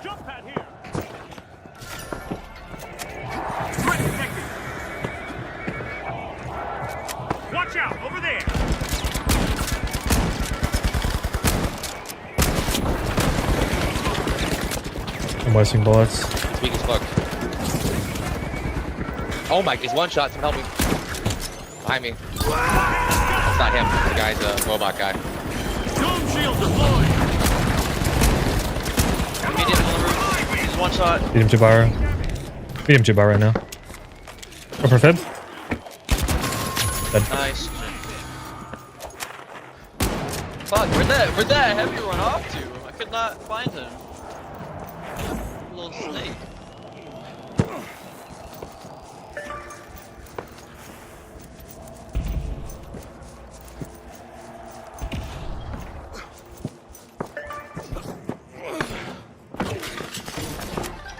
Jump pad here! Threat detected! I'm wasting bullets. It's weak as fuck. Oh my, he's one shot. Someone help me. Behind me. That's not him. The guy's a robot guy. Dome shield deployed. Immediate on the roof. He's one shot. Beat him to bar. Beat him to bar right now. Go for fib. Dead. Nice. Fuck, where'd that heavy run off to? I could not find him. Little snake.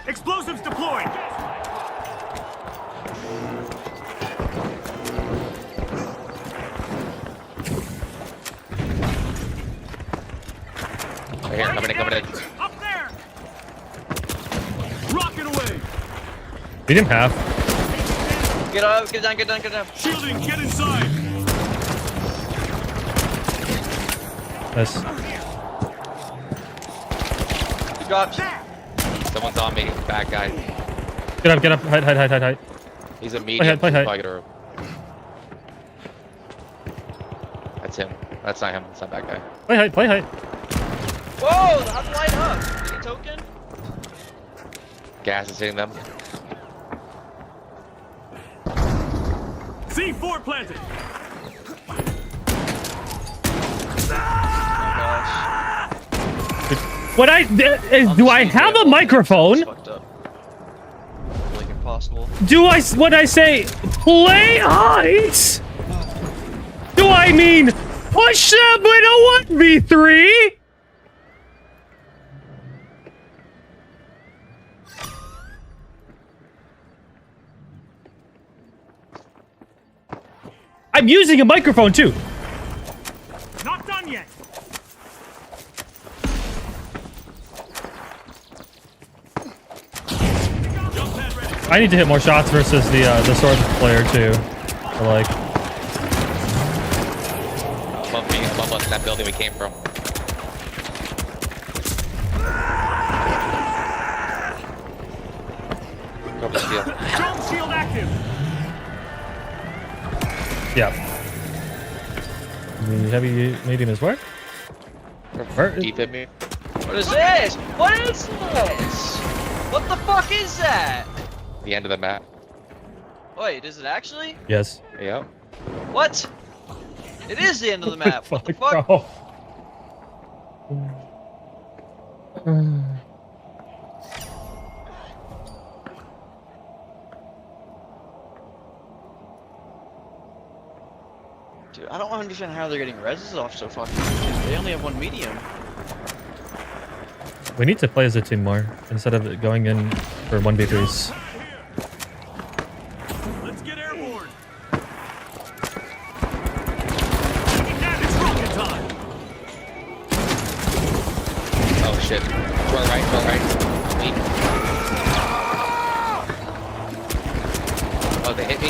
Explosives deployed. Right here, coming in, coming in. Up there. Rocket away. Beat him half. Get up, get down, get down, get down. Shielding, get inside. Nice. He dropped. Someone's on me. Bad guy. Get up, get up. Hide, hide, hide, hide, hide. He's a medium. Play hide. That's him. That's not him. That's not that guy. Play hide, play hide. Whoa, how'd it light up? Any token? Gas is hitting them. C4 planted. Oh What do I have a microphone? fucked up. Like impossible. When I say play heights? Do I mean push them with a 1v3? I'm using a microphone too. Not done yet. I need to hit more shots versus the sword player too. I like. Above us, that building we came from. Go for the shield. Dome shield active. Yeah. The heavy medium is where? Where? Deep hit me. What is this? What is this? What the fuck is that? The end of the map. Wait, is it actually? Yes. Yep. What? It is the end of the map. What the fuck? Bro. Dude, I don't understand how they're getting reses off so fucking quick. They only have one medium. We need to play as a team more instead of going in for 1v3s. Let's get airborne. It's rocket time. Oh shit. To our right, to our right. Weak. Oh, they hit me?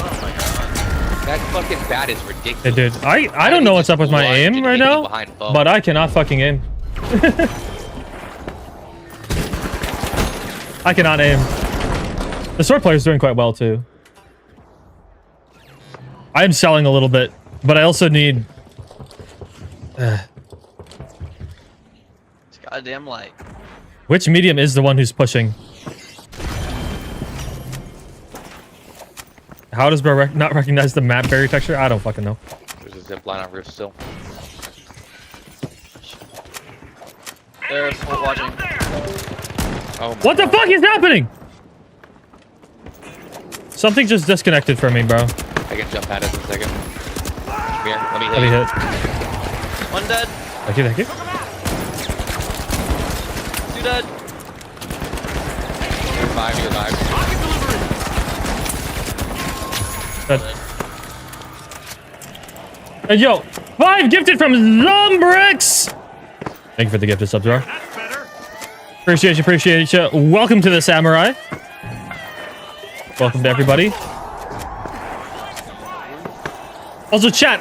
That fucking bat is ridiculous. Hey, dude, I don't know what's up with my aim right now, but I cannot fucking aim. I cannot aim. The sword player is doing quite well too. I am selling a little bit, but I also need. It's goddamn light. Which medium is the one who's pushing? How does bro not recognize the map barrier texture? I don't fucking know. There's a zip line on roof still. They're watching. Oh, What the fuck is happening? Something just disconnected from me, bro. I can jump at it in a second. Come here, let me hit Let me you. hit. One dead. Thank you, thank you. Two dead. You're alive, you're alive. Dead. And yo, 5 gifted from Zombrix! Thank you for the gifted subs, bro. That's better. Appreciate you. Welcome to the Samurai. Welcome to everybody. Also, chat,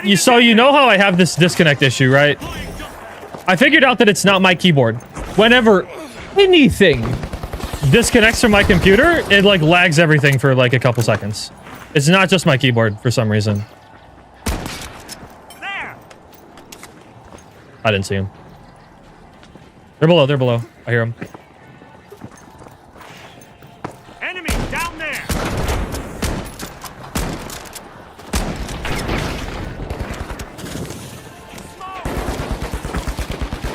you know how I have this disconnect issue, right? I figured out that it's not my keyboard. Whenever anything disconnects from my computer, it like lags everything for like a couple seconds. It's not just my keyboard for some reason. There! I didn't see him. They're below. They're below. I hear them. Enemy down there!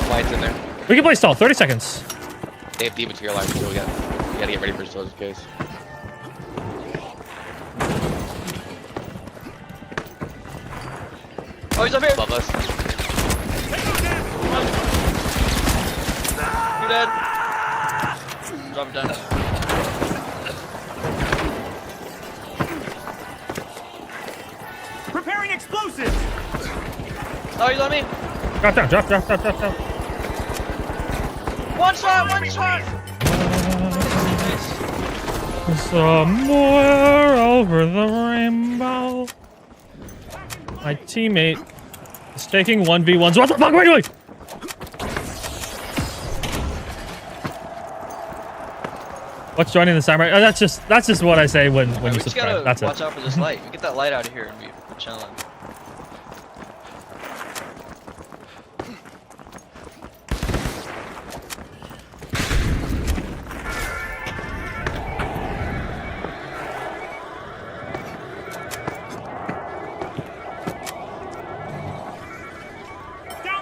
Lights in there. We can play stall. 30 seconds. They have dematerialized, so we gotta get ready for just in case. Oh, he's up here. Above us. You're dead. Drop it down. Preparing explosives! Oh, he's on me. Drop down. Drop down. One shot. Nice. Somewhere over the rainbow. My teammate is taking 1v1s. What the fuck are we doing? What's joining the samurai? Oh, that's just what I say when We you just subscribe. gotta That's watch it. out for this light. We get that light out of here and we're chilling.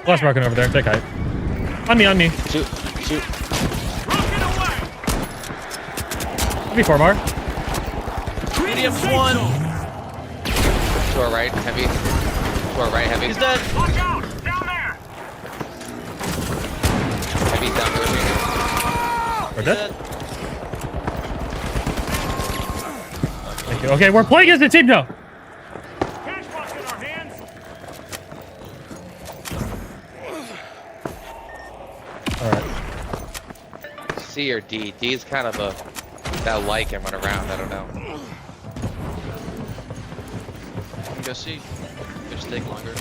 Glass broken over there. Take height. On me. Shoot. Rocket away! B4 bar. Medium one. To our right, heavy. To our right, heavy. He's dead. Watch out! Down there! Heavy's down there. We're Dead. dead. Thank you. Okay, we're playing as a team now. Cash box in our hands! All right. C or D. D is kind of that light can run around. I don't know. You can go see. It'll just take longer.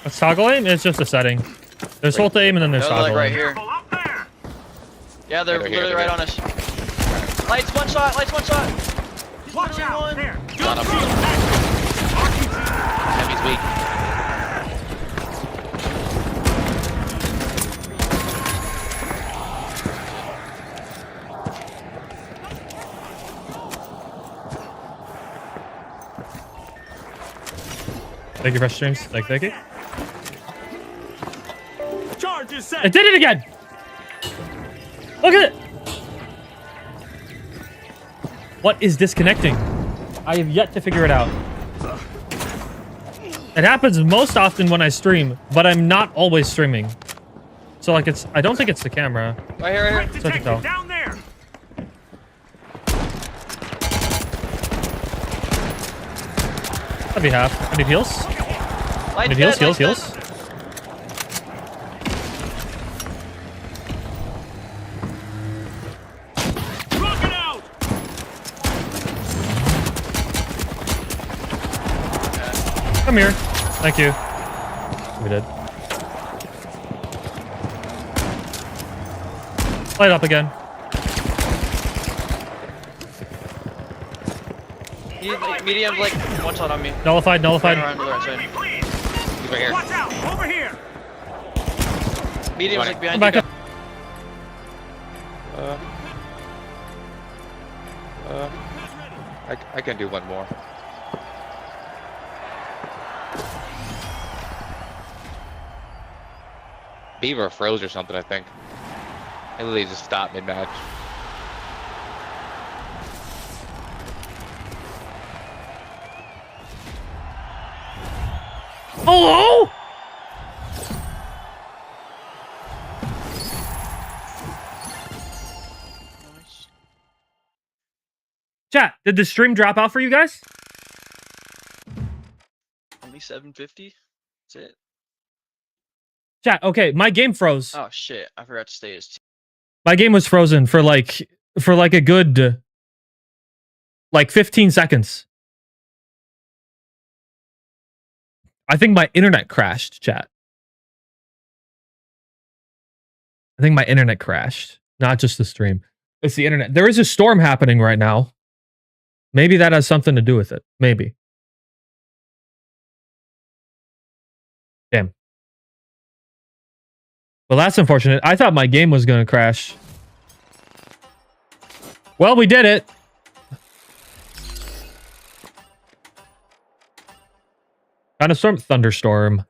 Let's toggle aim. It's just a setting. There's hold to aim and then there's They're toggle like right aim. here. Careful up there! Yeah, they're They're here, literally they're right on us. Lights one shot. He's Watch literally out! one. There! Got him. Heavy's weak. Thank you for streams. Thank you. Charge is set! It did it again. Look at it. What is disconnecting? I have yet to figure it out. It happens most often when I stream, but I'm not always streaming. So like I don't think it's the camera. Right here. Threat Such a detected tell. down there! That'd be half. I need heals. I Lights need heals, dead, heals, lights heals. dead. Rocket out! Come here. Thank you. We did. Light up again. Medium's like one shot on me. Nullified. Turn around to the right Enemy, side. please! He's right here. Watch out! Over here! Medium's like Come behind back you. up. I can do one more. Beaver froze or something, I think. It literally just stopped mid-match. Hello? Nice. Chat, did the stream drop out for you guys? Only 750? That's it. Chat, okay, my game froze. Oh shit, I forgot to stay as team. My game was frozen for like a good like 15 seconds. I think my internet crashed, chat. I think my internet crashed. Not just the stream. It's the internet. There is a storm happening right now. Maybe that has something to do with it. Maybe. Damn. Well, that's unfortunate. I thought my game was going to crash. Well, we did it. Kind of storm, thunderstorm.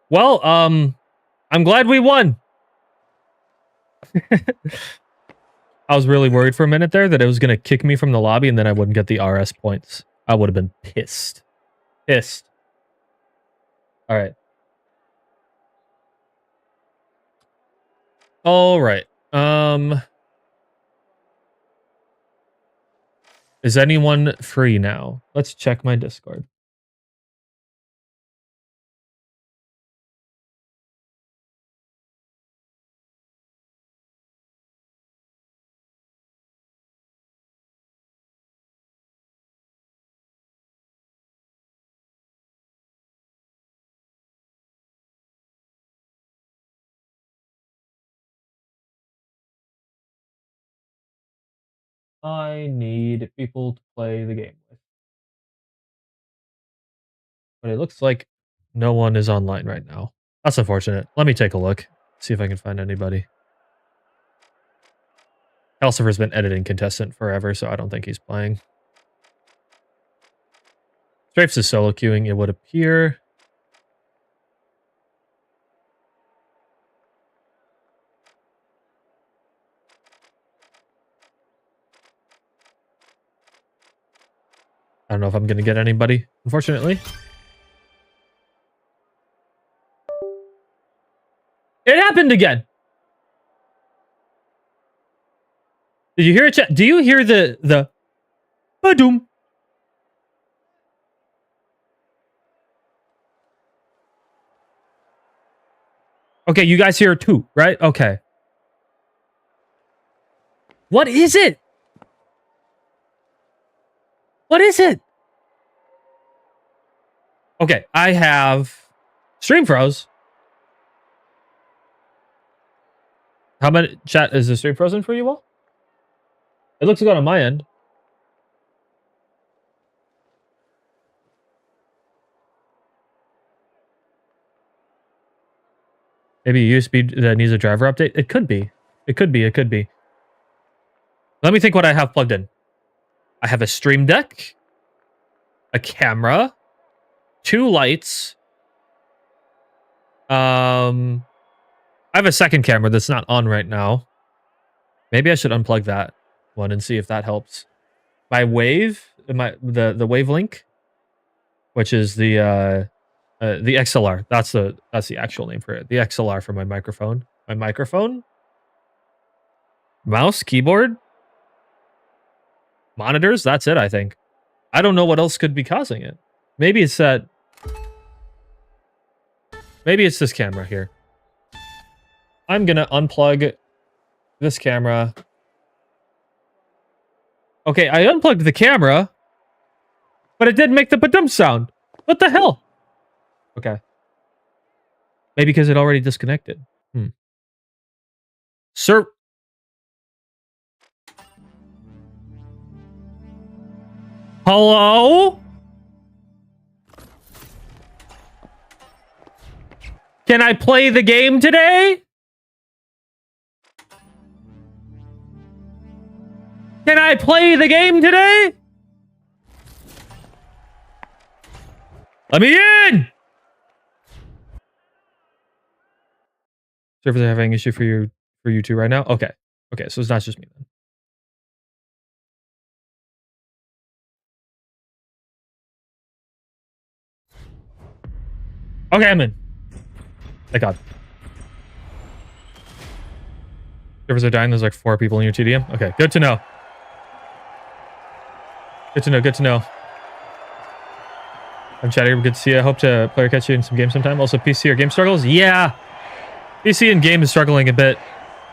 Well, I'm glad we won. I was really worried for a minute there that it was going to kick me from the lobby and then I wouldn't get the RS points. I would have been pissed. Pissed. All right. All right. Is anyone free now? Let's check my Discord. I need people to play the game with. But it looks like no one is online right now. That's unfortunate. Let me take a look. See if I can find anybody. Elsifer's been editing contestant forever, so I don't think he's playing. Strafes is solo queuing, it would appear. I don't know if I'm going to get anybody, unfortunately. It happened again. Did you hear it? Do you hear the ba-doom? Okay, you guys hear it too, right? Okay. What is it? What is it? Okay, I have stream froze. How many chat is the stream frozen for you all? It looks good on my end. Maybe a USB that needs a driver update. It could be. It could be. It could be. Let me think what I have plugged in. I have a stream deck, a camera, 2 lights. I have a second camera that's not on right now. Maybe I should unplug that one and see if that helps. My wave, the wave link, which is the XLR. That's the actual name for it. The XLR for my microphone. My microphone, mouse, keyboard, monitors. That's it. I think. I don't know what else could be causing it. Maybe it's that. Maybe it's this camera here. I'm gonna unplug this camera. Okay, I unplugged the camera, but it didn't make the ba-dum sound. What the hell? Okay. Maybe because it already disconnected. Sir. Hello? Can I play the game today? Can I play the game today? Let me in! Servers are having an issue for you two right now? Okay. Okay, so it's not just me then. Okay, I'm in. Thank God. Servers are dying. There's like 4 people in your TDM. Okay, good to know. Good to know. Good to know. I'm chatting. Good to see you. I hope to player catch you in some games sometime. Also, PC or game struggles? Yeah. PC and game is struggling a bit.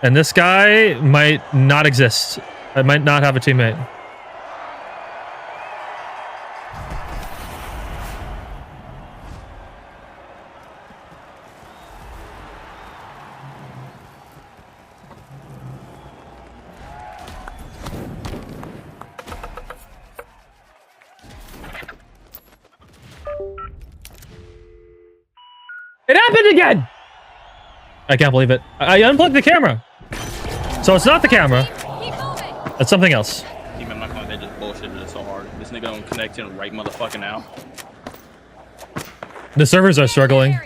And this guy might not exist. I might not have a teammate. It happened again! I can't believe it. I unplugged the camera. So it's not the camera. It's something else. Team, I'm not gonna they just bullshitted it so hard. This nigga don't connect in right motherfucking now. The servers are struggling.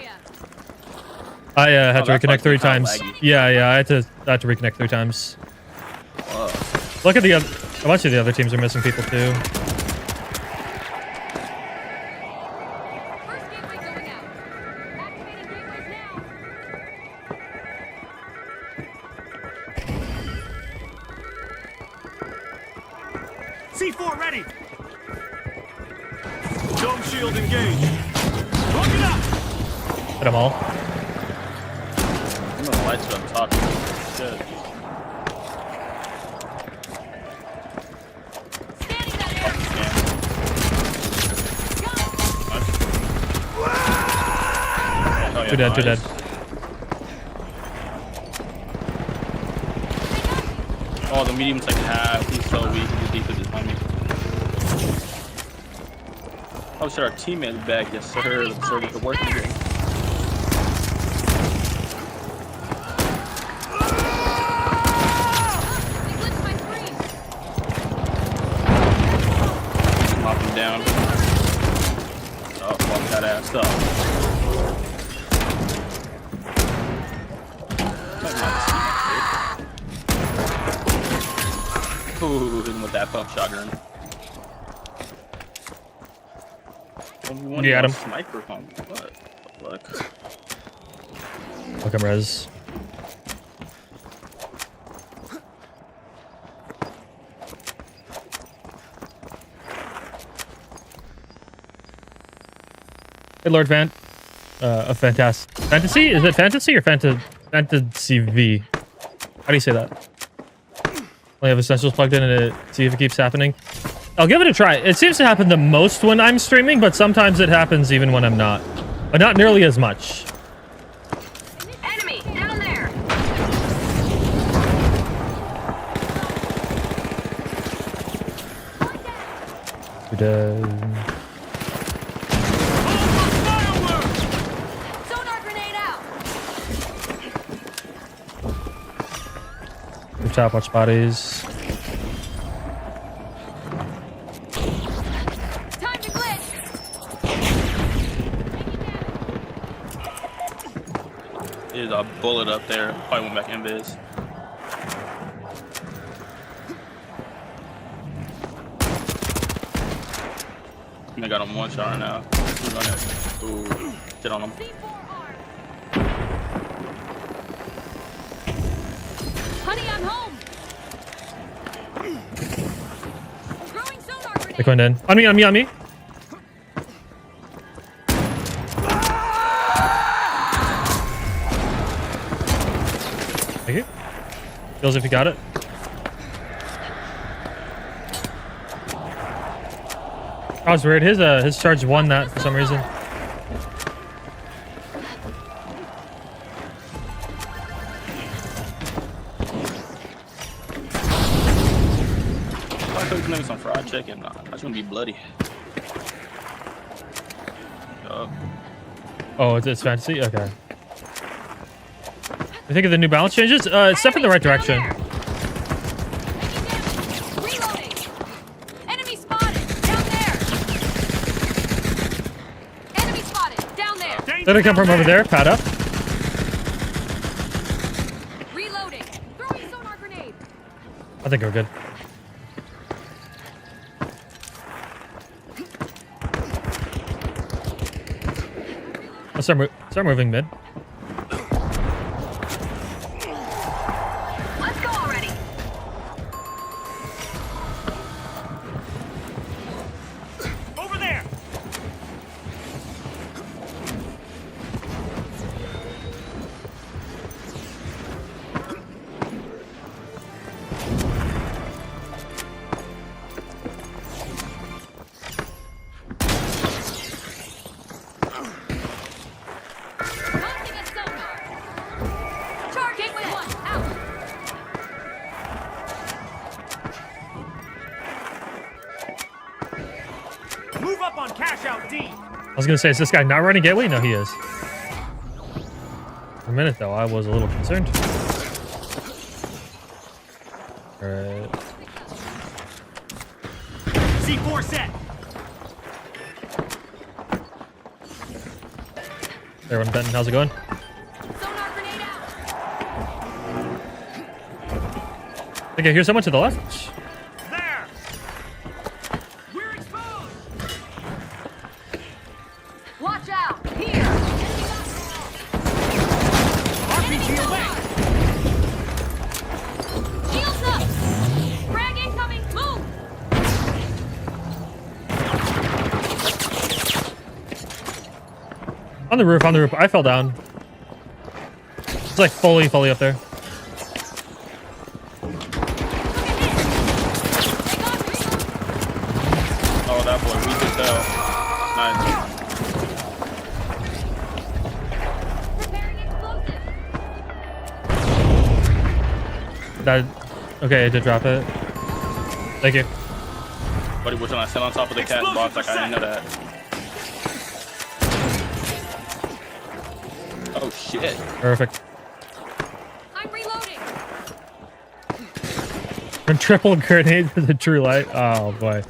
I had to that's reconnect like 3 kinda times. laggy. Yeah, I had to reconnect 3 times. Look at the other. A bunch of the other teams are missing people too. C4 ready. Dome shield engaged. Look it up. Hit them all. I'm gonna lights up top. Shit. Oh, Two dead, 2 dead. Oh, the medium's like half. He's so weak. He's deep with his homie. Oh shit, our teammate is back. Yes, sir. The servers are working here. Knock him down. Oh, fuck that ass up. Ooh, hit him with that pump shotgun. You got him. Sniper pump. What the fuck? Look him res. Hey, Lord Van. A fantastic fantasy? Is it fantasy or fantasy V? How do you say that? I have essentials plugged in and see if it keeps happening. I'll give it a try. It seems to happen the most when I'm streaming, but sometimes it happens even when I'm not. But not nearly as much. Enemy down there. Sonar grenade out. Good top watch bodies. Time to glitch. There's a bullet up there. Probably went back in biz. I got him one shot right now. He's on it. Ooh, get on him. Honey, I'm home. Throwing sonar grenade. They're going in. On me, on me, on me. Thank you. Feels if you got it. Oh, it's weird. His charge won that for some reason. I could make some fried chicken. Nah, that's gonna be bloody. Oh, it's fantasy? Okay. You think of the New Balance changes? It's step in the right direction. Reloading. Enemy spotted. Down there. Enemy spotted. Down there. They're gonna come from over there. Pad up. Reloading. Throwing sonar grenade. I think we're good. Let's start moving mid. Let's go already. Over there. Launching a sonar. Charge gateway 1 out. Move up on cash out D. I was gonna say, is this guy not running gateway? No, he is. For a minute though, I was a little concerned. Alright. C4 set. Everyone, Benton, how's it going? Sonar grenade out. I think I hear someone to the left. There. We're exposed. Watch out. Here. RPG away. Shields up. Frag incoming. Move. On the roof, on the roof. I fell down. It's like fully up there. Oh, that boy, we could tell. Nice. Preparing explosive. That. Okay, I did drop it. Thank you. Buddy was trying to sit on top of the cat box like I didn't know that. Oh shit. Perfect. I'm reloading. And triple grenade for the true light. Oh boy.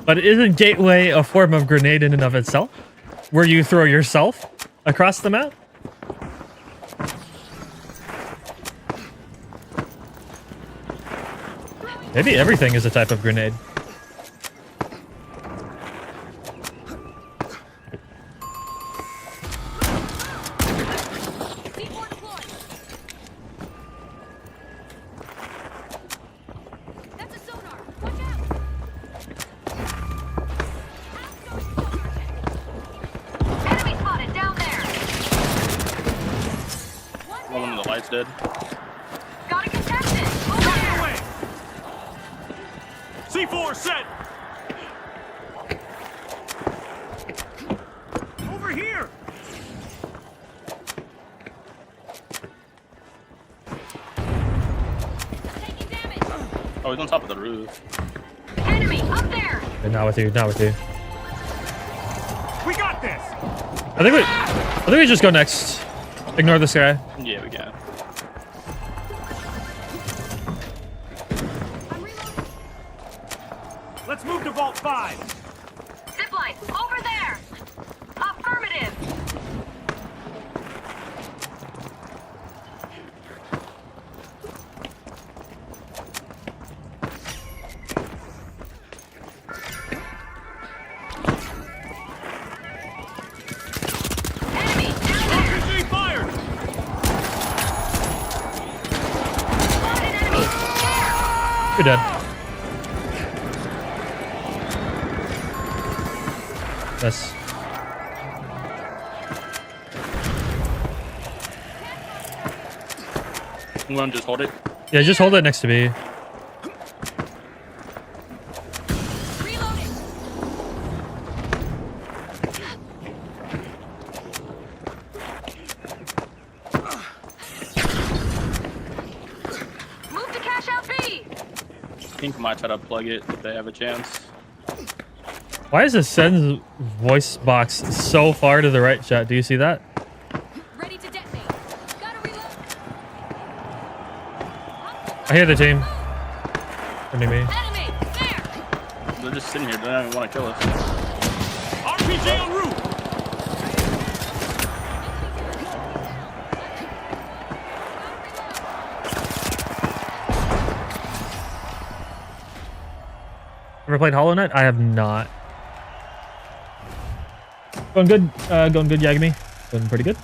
But isn't gateway a form of grenade in and of itself? Where you throw yourself across the map? Maybe everything is a type of grenade. C4 deployed. That's a sonar. Watch out. Enemy spotted down there. One of the lights dead. Got a contestant. Over Get there. away. C4 set. Over here. Taking damage. Oh, he's on top of the roof. Enemy up there. Okay, not with you, not with you. We got this. I think we just go next. Ignore this guy. Yeah, we can. I'm reloading. Let's move to Vault 5. Zipline over there. Affirmative. Enemy down there. RPG fired. Spotted enemy. There. You're dead. Yes. I'm gonna just hold it. Yeah, just hold it next to me. Reloading. Move to cash out B. Pink might try to plug it if they have a chance. Why is the Sen's voice box so far to the right, chat? Do you see that? Ready to detonate. Gotta reload. I hear the team. Under me. Enemy. There. They're just sitting here. They don't even want to kill us. RPG en route. Ever played Hollow Knight? I have not. Going good, Yagami. Doing pretty good.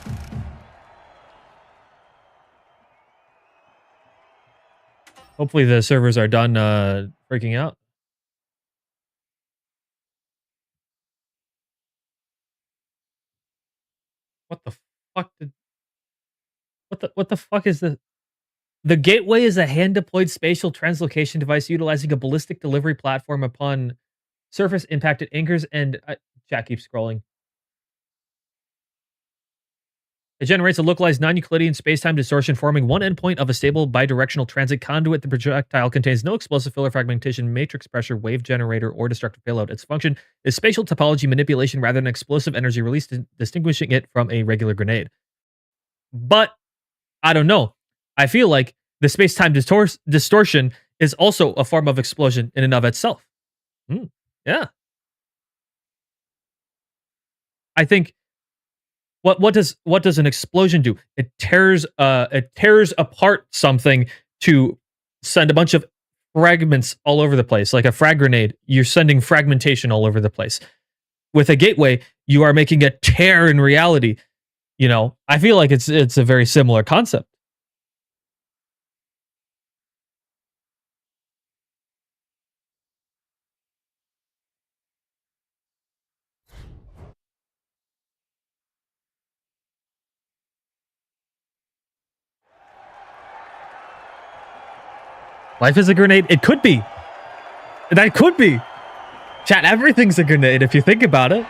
Hopefully the servers are done freaking out. What the fuck did... What the fuck is this? The gateway is a hand-deployed spatial translocation device utilizing a ballistic delivery platform upon surface impact. It anchors and... chat keeps scrolling. It generates a localized non-Euclidean space-time distortion, forming one endpoint of a stable bidirectional transit conduit. The projectile contains no explosive filler fragmentation, matrix pressure, wave generator, or destructive payload. Its function is spatial topology manipulation rather than explosive energy release, distinguishing it from a regular grenade. But, I don't know. I feel like the space-time distortion is also a form of explosion in and of itself. Yeah. I think... What does an explosion do? It tears apart something to send a bunch of fragments all over the place, like a frag grenade. You're sending fragmentation all over the place. With a gateway, you are making a tear in reality. You know, I feel like it's a very similar concept. Life is a grenade. It could be. That could be. Chat, everything's a grenade if you think about it.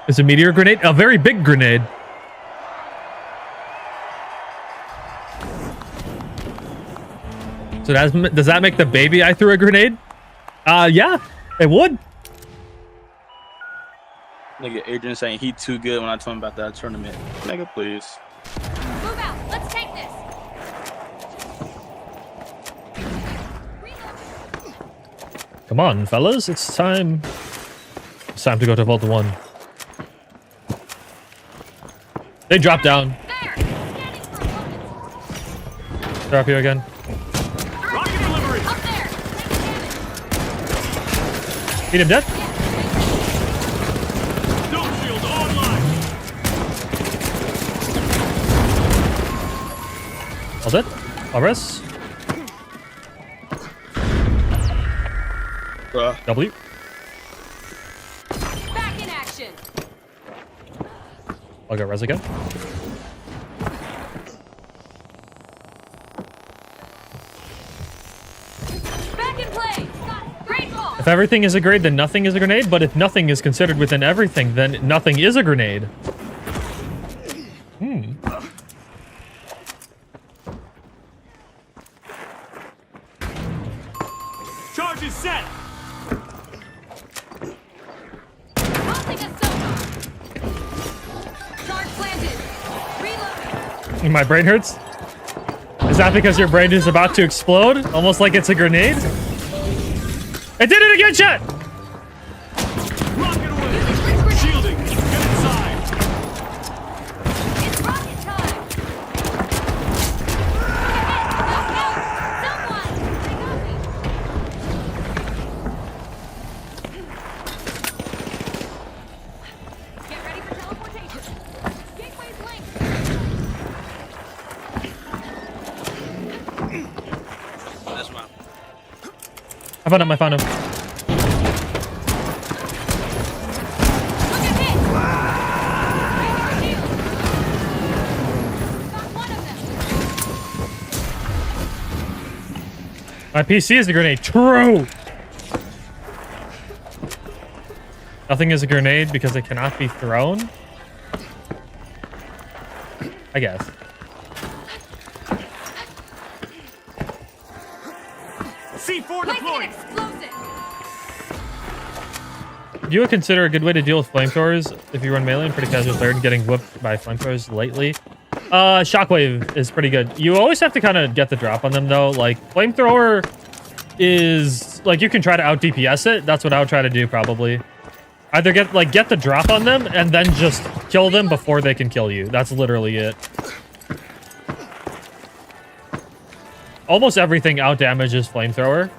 Is a meteor grenade? A very big grenade. So does that make the baby I threw a grenade? Yeah, it would. Nigga, Adrian saying he too good when I told him about that tournament. Nigga, please. Move out. Let's take this. Come on, fellas. It's time. It's time to go to Vault 1. They drop down. There. Scanning for opponents. They're up here again. Rocket delivery. Up there. Take damage. Beat him dead. Dome shield online. All dead. All res. W. Back in action. I'll go res again. Back in play. Great ball. If everything is a grenade, then nothing is a grenade. But if nothing is considered within everything, then nothing is a grenade. Charge is set. Tossing a sonar. Charge planted. Reloading. My brain hurts. Is that because your brain is about to explode? Almost like it's a grenade? It did it again, chat! Rocket away. Shielding. Get inside. It's rocket time. Look out. Someone. They got me. Get ready for teleportation. Gateway's linked. This one. I found him, I found him. Look at this. Raising shield. Got one of them. My PC is a grenade. True! Nothing is a grenade because it cannot be thrown? I guess. C4 Placing an deployed. explosive. You would consider a good way to deal with flamethrowers if you run melee and pretty casual third and getting whipped by flamethrowers lately. Shockwave is pretty good. You always have to kind of get the drop on them though. Like flamethrower is like you can try to out DPS it. That's what I would try to do probably. Either get the drop on them and then just kill them before they can kill you. That's literally it. Almost everything out damages flamethrower.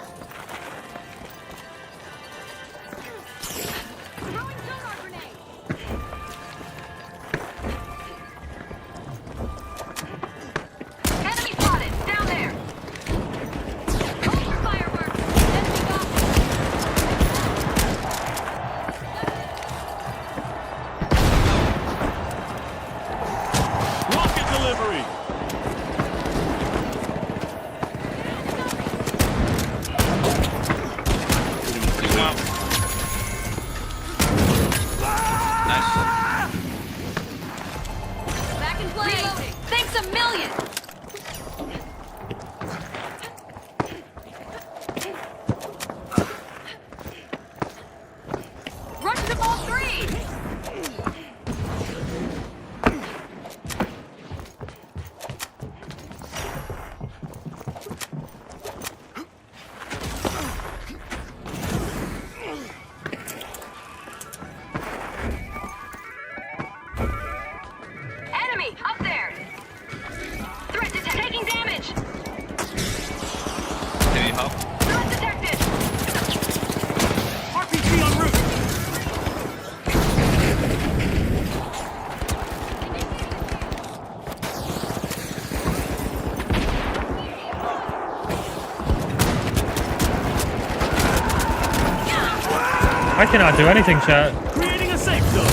I cannot do anything, chat. Creating a safe zone.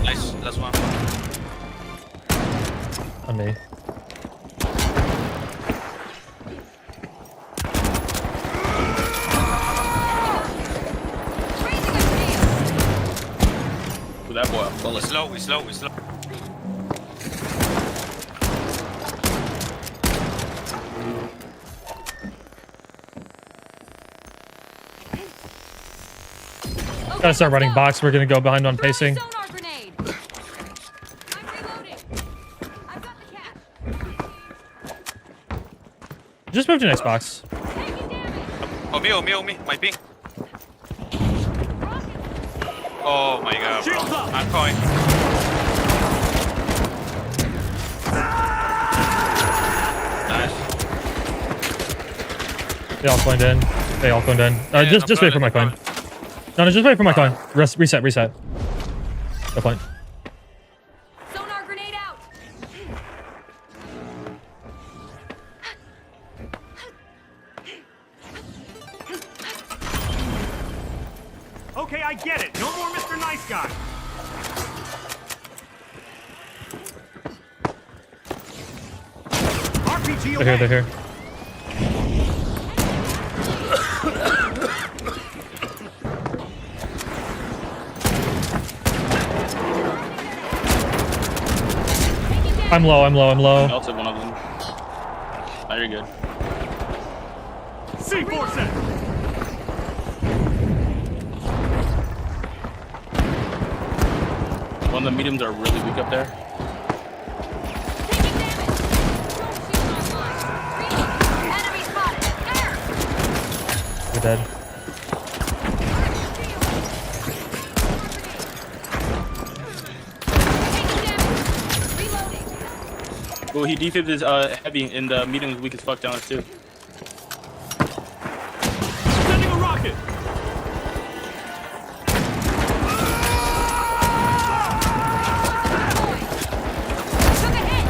Nice, last one. On me. With that boy, a We bullet. slow, we slow, we slow. Gotta start running box. We're gonna go behind on pacing. Sonar grenade. I'm reloading. I've got the cash. Just move to next box. Taking damage. Oh me, my ping. Oh my god, bro. Shields up. I'm going. Nice. They all coined in. They all coined in. Yeah, Just wait for my coin. No, just wait for my coin. Reset. No point. Sonar grenade out. Okay, I get it. No more Mr. Nice Guy. RPG away. They're here. I'm low. Melted one of them. Oh, you're good. C4 set. One of the mediums are really weak up there. Taking damage. Shield online. Enemy spotted. There. We're dead. Taking damage. Reloading. Oh, he defibbed his heavy, and the medium is weak as fuck down too. Sending a rocket. Took a hit.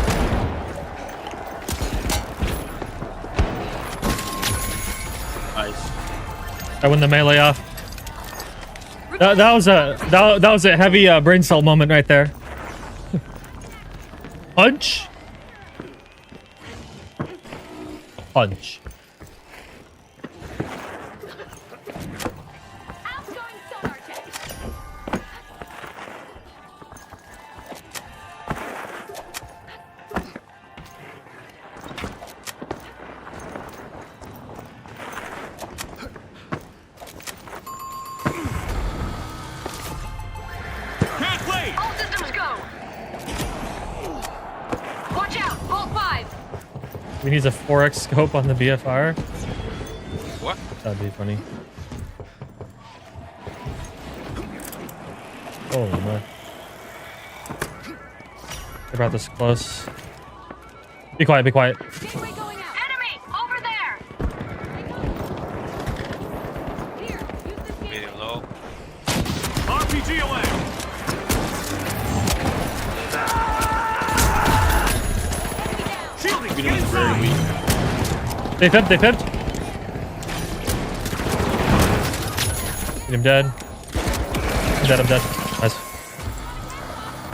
Nice. I win the melee off. That was a heavy brain cell moment right there. Punch. Punch. Outgoing sonar check. Can't wait. All systems go. Watch out. Bolt 5. We need a 4x scope on the BFR. What? That'd be funny. Holy my. I brought this close. Be quiet, be quiet. Gateway going out. Enemy over there. Here, use this gateway. Medium low. RPG away. Enemy down. Shielding. Get Medium is very inside. weak. They pipped. Get him dead. I'm dead. Nice.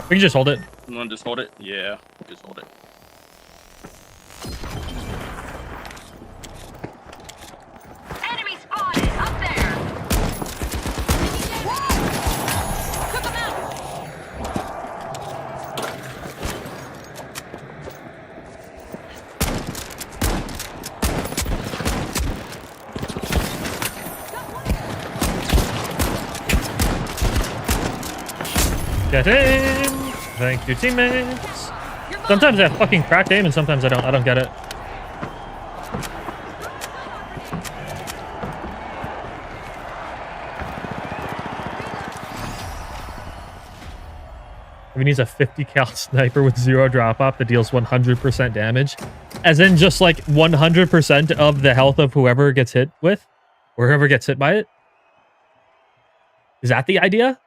We can just hold it. You want to just hold it? Yeah, just hold it. Enemy spotted up there. Took him out. Get in. Thank you, teammates. Sometimes I have fucking cracked aim and sometimes I don't. I don't get it. If he needs a 50 cal sniper with 0 drop off that deals 100% damage, as in just like 100% of the health of whoever gets hit with, or whoever gets hit by it. Is that the idea?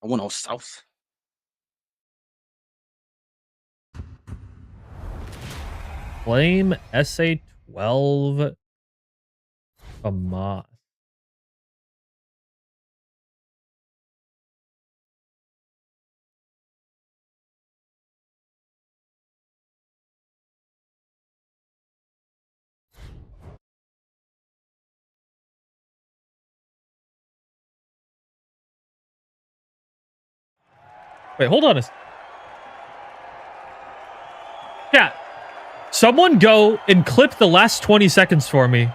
I went on south. Flame SA-12 FAMAS. Wait, hold on. Chat. Someone go and clip the last 20 seconds for me.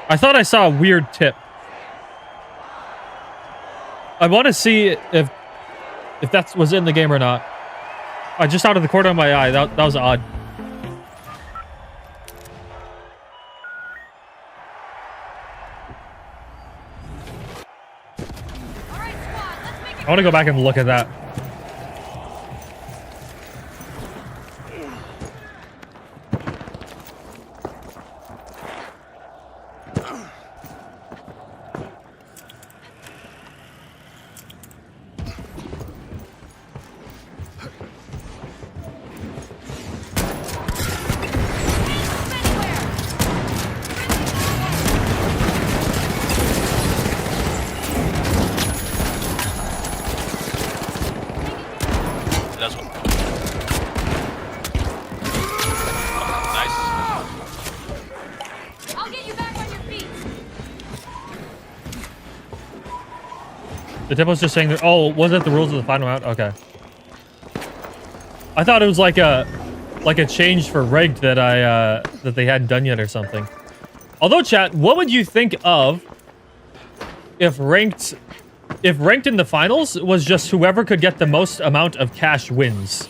I thought I saw a weird tip. I want to see if that was in the game or not. I just out of the corner of my eye. That was odd. All right, squad, let's make it. I want to go back and look at that. That's one. Nice. I'll get you back on your feet. The tip was just saying that. Oh, was it the rules of the final round? Okay. I thought it was like a change for rigged that that they hadn't done yet or something. Although, chat, what would you think of if ranked in the finals was just whoever could get the most amount of cash wins?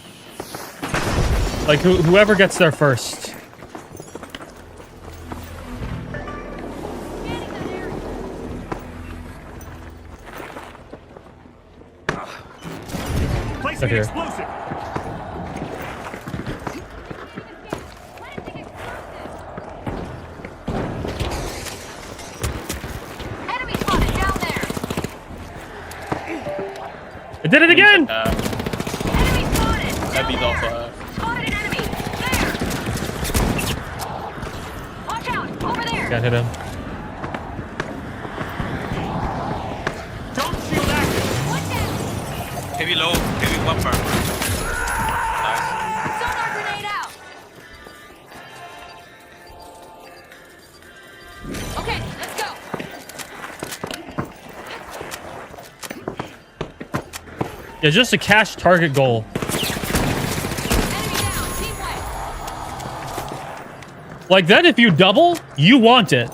Like whoever gets there first. Scanning that area. Placing Up here. an explosive. Enemy spotted down there. It did it again! Enemy spotted. Heavy Down off. there. Spotted an enemy. There. Watch out. Over there. Can't hit him. Don't shield active. One down. Heavy low, heavy bumper. Nice. Sonar grenade out. Okay, let's go. Yeah, just a cash target goal. Enemy down. Team white. Like then if you double, you want it.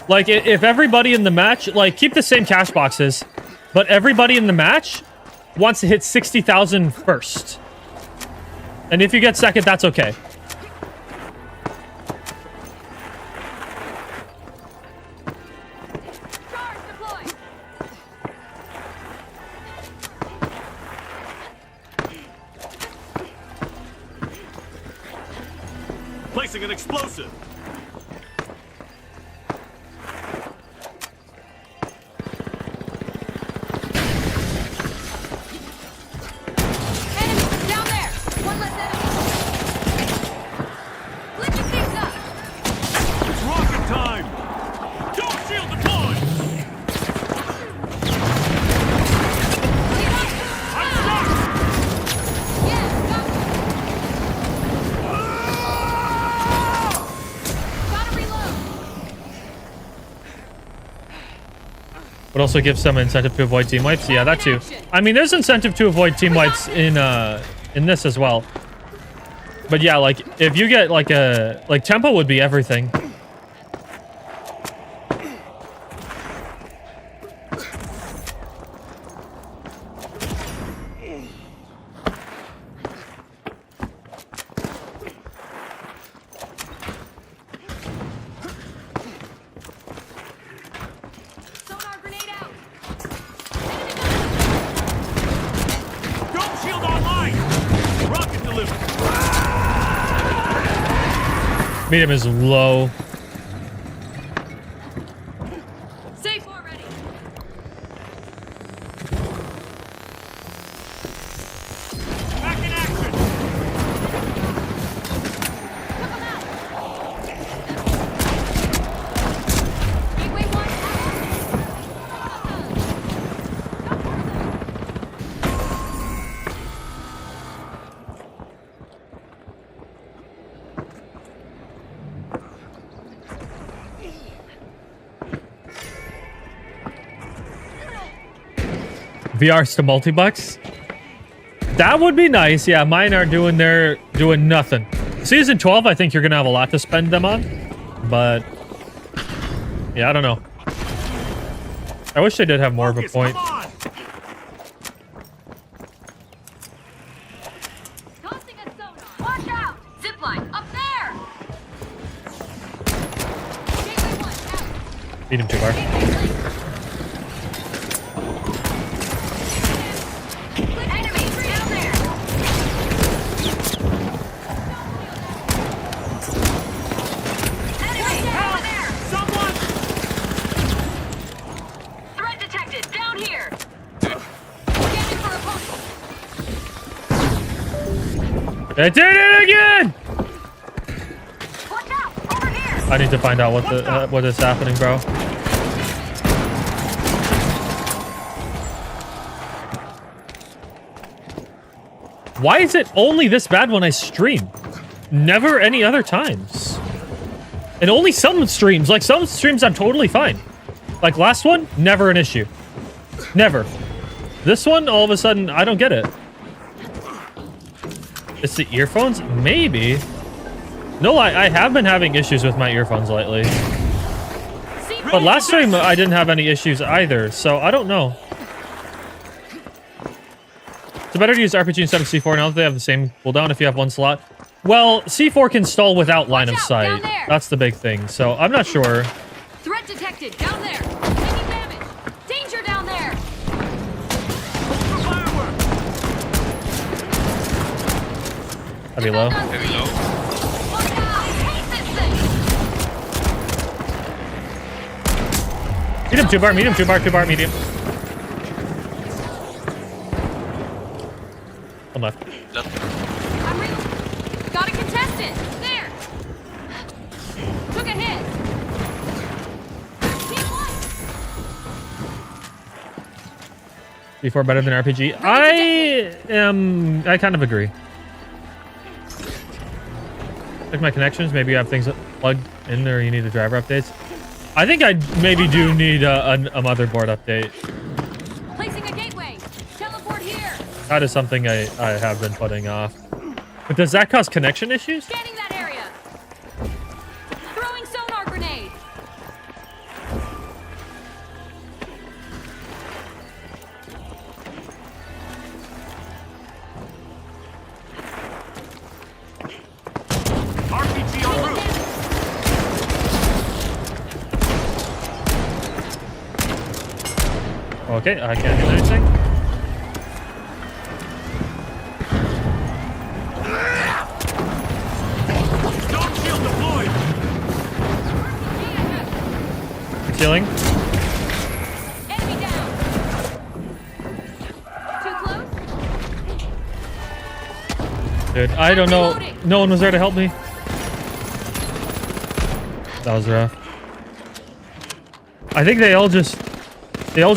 Like if everybody in the match, like keep the same cash boxes, but everybody in the match wants to hit 60,000 first. And if you get second, that's okay. Charge deployed. Placing an explosive. Enemy down there. One less enemy. Flicking things up. It's rocket time. Dome shield deployed. Lead up. I'm stuck. Yeah, got you. Gotta reload. But also give some incentive to avoid team wipes. Yeah, that too. I mean, there's incentive to avoid team wipes in this as well. But yeah, like if you get like tempo would be everything. Sonar grenade out. Dome shield online. Rocket delivered. Medium is low. Safe already. VRs to multi-bucks. That would be nice. Yeah, mine are doing nothing. Season 12, I think you're gonna have a lot to spend them on, but yeah, I don't know. I wish they did have more of a Focus, point. come on. Tossing a sonar. Watch out! Zipline up there. Gateway 1 out. Beat him too far. Enemy down there. Enemy down there. Someone! Threat detected down here. Scanning for a postal. I did it again! Watch out! Over here. I need to find out what is happening, bro. Why is it only this bad when I stream? Never any other times. And only some streams. Like, some streams I'm totally fine. Like, last one, never an issue. Never. This one, all of a sudden, I don't get it. It's the earphones? Maybe. No, I have been having issues with my earphones lately. But last stream, I didn't have any issues either, so I don't know. It's better to use RPG instead of C4 now that they have the same cooldown if you have one slot. Well, C4 can stall without line of Watch out, sight. down there. That's the big thing, so I'm not sure. Threat detected down there. Taking damage. Danger down there. Firework! Heavy low. Heavy low. Watch out! I hate this thing. Medium, 2-bar, medium, 2-bar, 2-bar, medium. One left. Left. I'm real. Got a contestant. There. Took a hit. Team 1. C4 better than RPG. I kind of agree. Check my connections. Maybe you have things plugged in there. You need the driver updates. I think I maybe do need a motherboard update. Placing a gateway. Teleport here. That is something I have been putting off. But does that cause connection issues? Scanning that area. Throwing sonar grenade. RPG en route! Okay, I can't do anything. Storm shield deployed! Healing. Enemy down. Too close. Dude, I don't know. No one was there to help me. That was rough. I think they all just left. Got the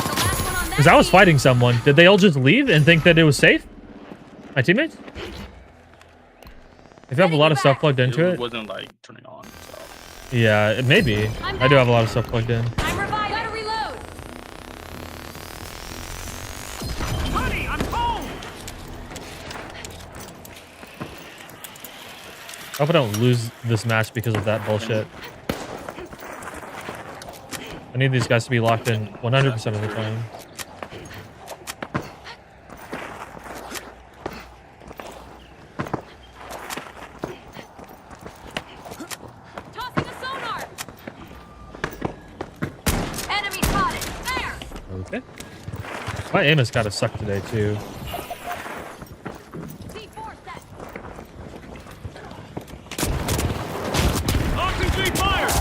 last one on that. Because I was team. fighting someone. Did they all just leave and think that it was safe? My teammates? If you have a lot of stuff plugged into It it, wasn't like turning on. So. yeah, maybe. I do have a lot of stuff plugged in. I'm revived. Gotta reload. Honey, I'm home! I hope I don't lose this match because of that bullshit. I need these guys to be locked in 100% of the time. Tossing a sonar. Enemy spotted. There. Okay. My aim has gotta suck today too. C4 set. RPG fire!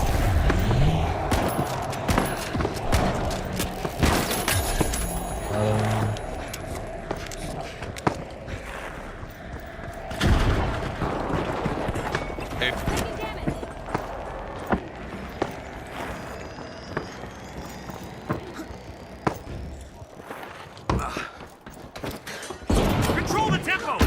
Hey, Taking damage. Control the tempo!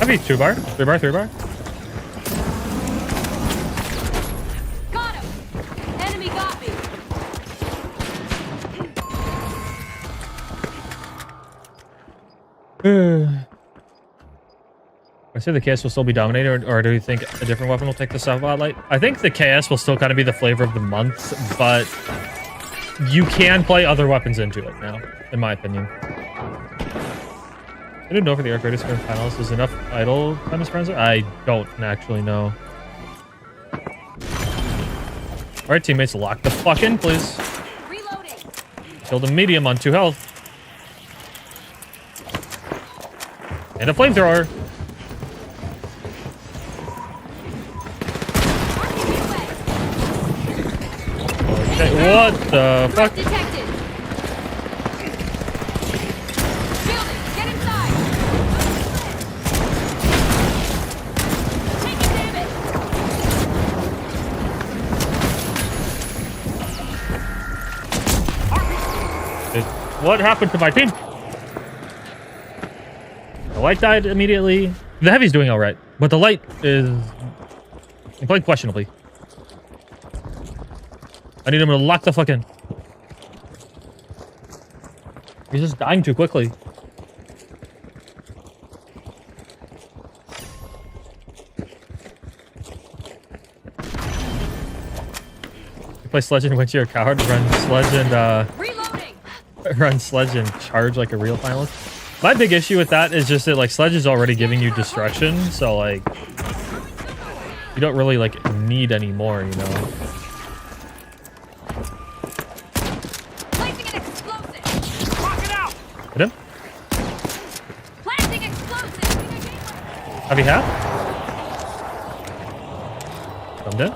Heavy 2-bar, 3-bar, 3-bar. Got him! Enemy got me! I say the KS will still be dominated, or do you think a different weapon will take the spotlight? I think the KS will still kind of be the flavor of the month, but you can play other weapons into it now, in my opinion. I don't know if the air greatest for finals is enough idle time as friends. I don't actually know. All right, teammates, lock the fuck in, please. Reloading! Killed a medium on 2 health. And a flamethrower. Okay, what the fuck? Detected! Shielding! Get inside! Taking damage! What happened to my team? The light died immediately. The heavy's doing all right, but the light is playing questionably. I need him to lock the fuck in. He's just dying too quickly. You play Sledge and when you're a coward, run Sledge and Reloading! run Sledge and charge like a real finalist. My big issue with that is just that like Sledge is already giving you destruction, so like you don't really like need any more, you know. Placing an explosive! Lock it out! Hit him. Planting explosive! Have you half? I'm dead.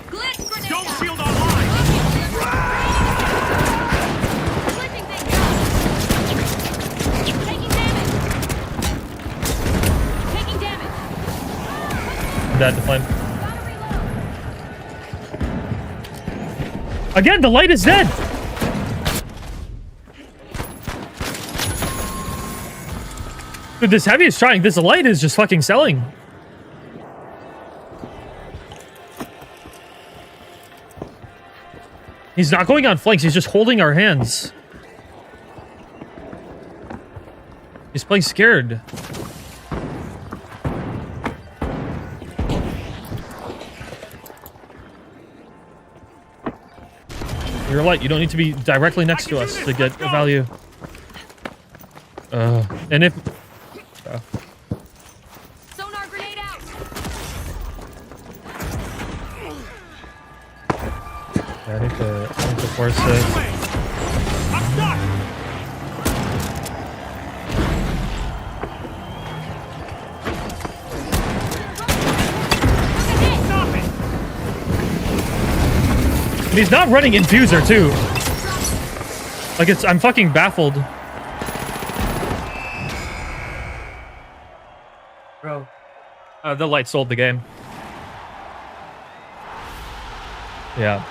Glitch grenade! Dome out. shield online! Flipping things up! Taking damage! Taking damage! I'm dead. The flame. Gotta reload! Again, the light is dead. Dude, this heavy is trying. This light is just fucking selling. He's not going on flanks. He's just holding our hands. He's playing scared. You're light. You don't need to be directly next to us to get value. And if... Sonar grenade out! Yeah, I need to force it. I'm stuck! Stop it! And he's not running Infuser, too. Like, I'm fucking baffled. Bro. The light sold the game. Yeah.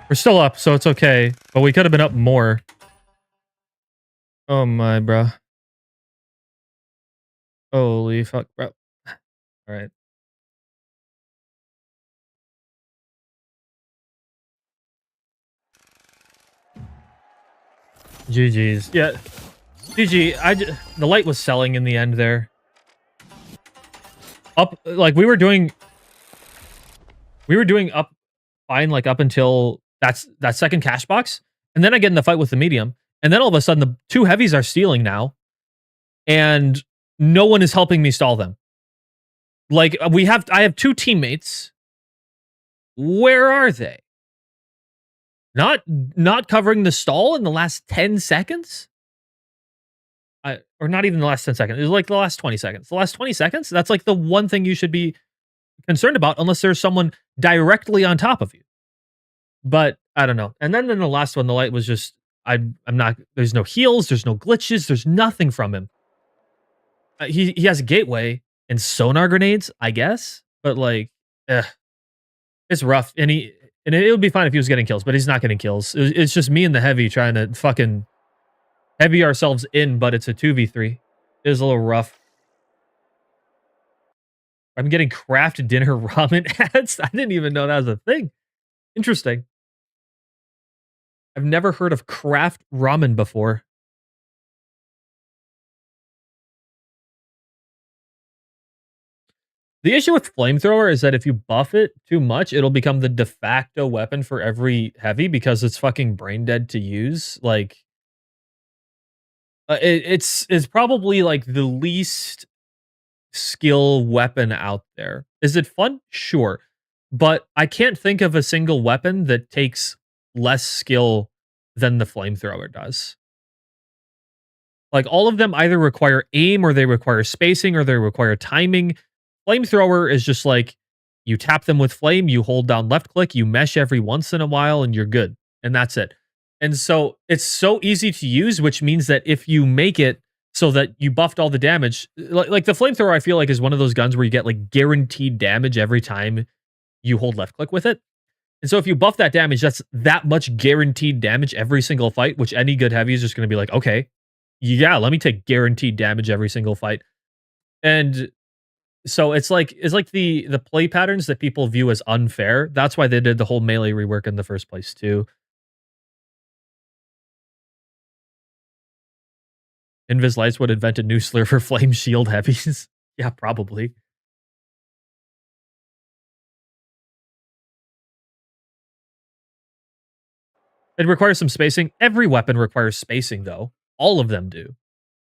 We're still up, so it's okay. But we could have been up more. Oh my, bro. Holy fuck, bro. All right. GG's. Yeah. GG. The light was selling in the end there. Up, like we were doing up fine, like up until that second cash box. And then I get in the fight with the medium. And then all of a sudden the 2 heavies are stealing now. And no one is helping me stall them. Like I have 2 teammates. Where are they? Not covering the stall in the last 10 seconds? Or not even the last 10 seconds. It was like the last 20 seconds. The last 20 seconds? That's like the one thing you should be concerned about unless there's someone directly on top of you. But I don't know. And then in the last one, the light was just, I'm not, there's no heals, there's no glitches, there's nothing from him. He has a gateway and sonar grenades, I guess. But like, It's rough, and it would be fine if he was getting kills, but he's not getting kills. It's just me and the heavy trying to fucking heavy ourselves in, but it's a 2v3. It is a little rough. I'm getting craft dinner ramen ads. I didn't even know that was a thing. Interesting. I've never heard of craft ramen before. The issue with flamethrower is that if you buff it too much, it'll become the de facto weapon for every heavy because it's fucking brain dead to use. Like, it's probably like the least skill weapon out there. Is it fun? Sure. But I can't think of a single weapon that takes less skill than the flamethrower does. Like, all of them either require aim or they require spacing or they require timing. Flamethrower is just like you tap them with flame, you hold down left click, you mesh every once in a while, and you're good. And that's it. And so it's so easy to use, which means that if you make it so that you buffed all the damage, like the flamethrower, I feel like is one of those guns where you get like guaranteed damage every time you hold left click with it. And so if you buff that damage, that's that much guaranteed damage every single fight, which any good heavy is just going to be like, okay, yeah, let me take guaranteed damage every single fight. And so it's like the play patterns that people view as unfair. That's why they did the whole melee rework in the first place too. Invis Lights would invent a new slur for flame shield heavies. Yeah, probably. It requires some spacing. Every weapon requires spacing, though. All of them do.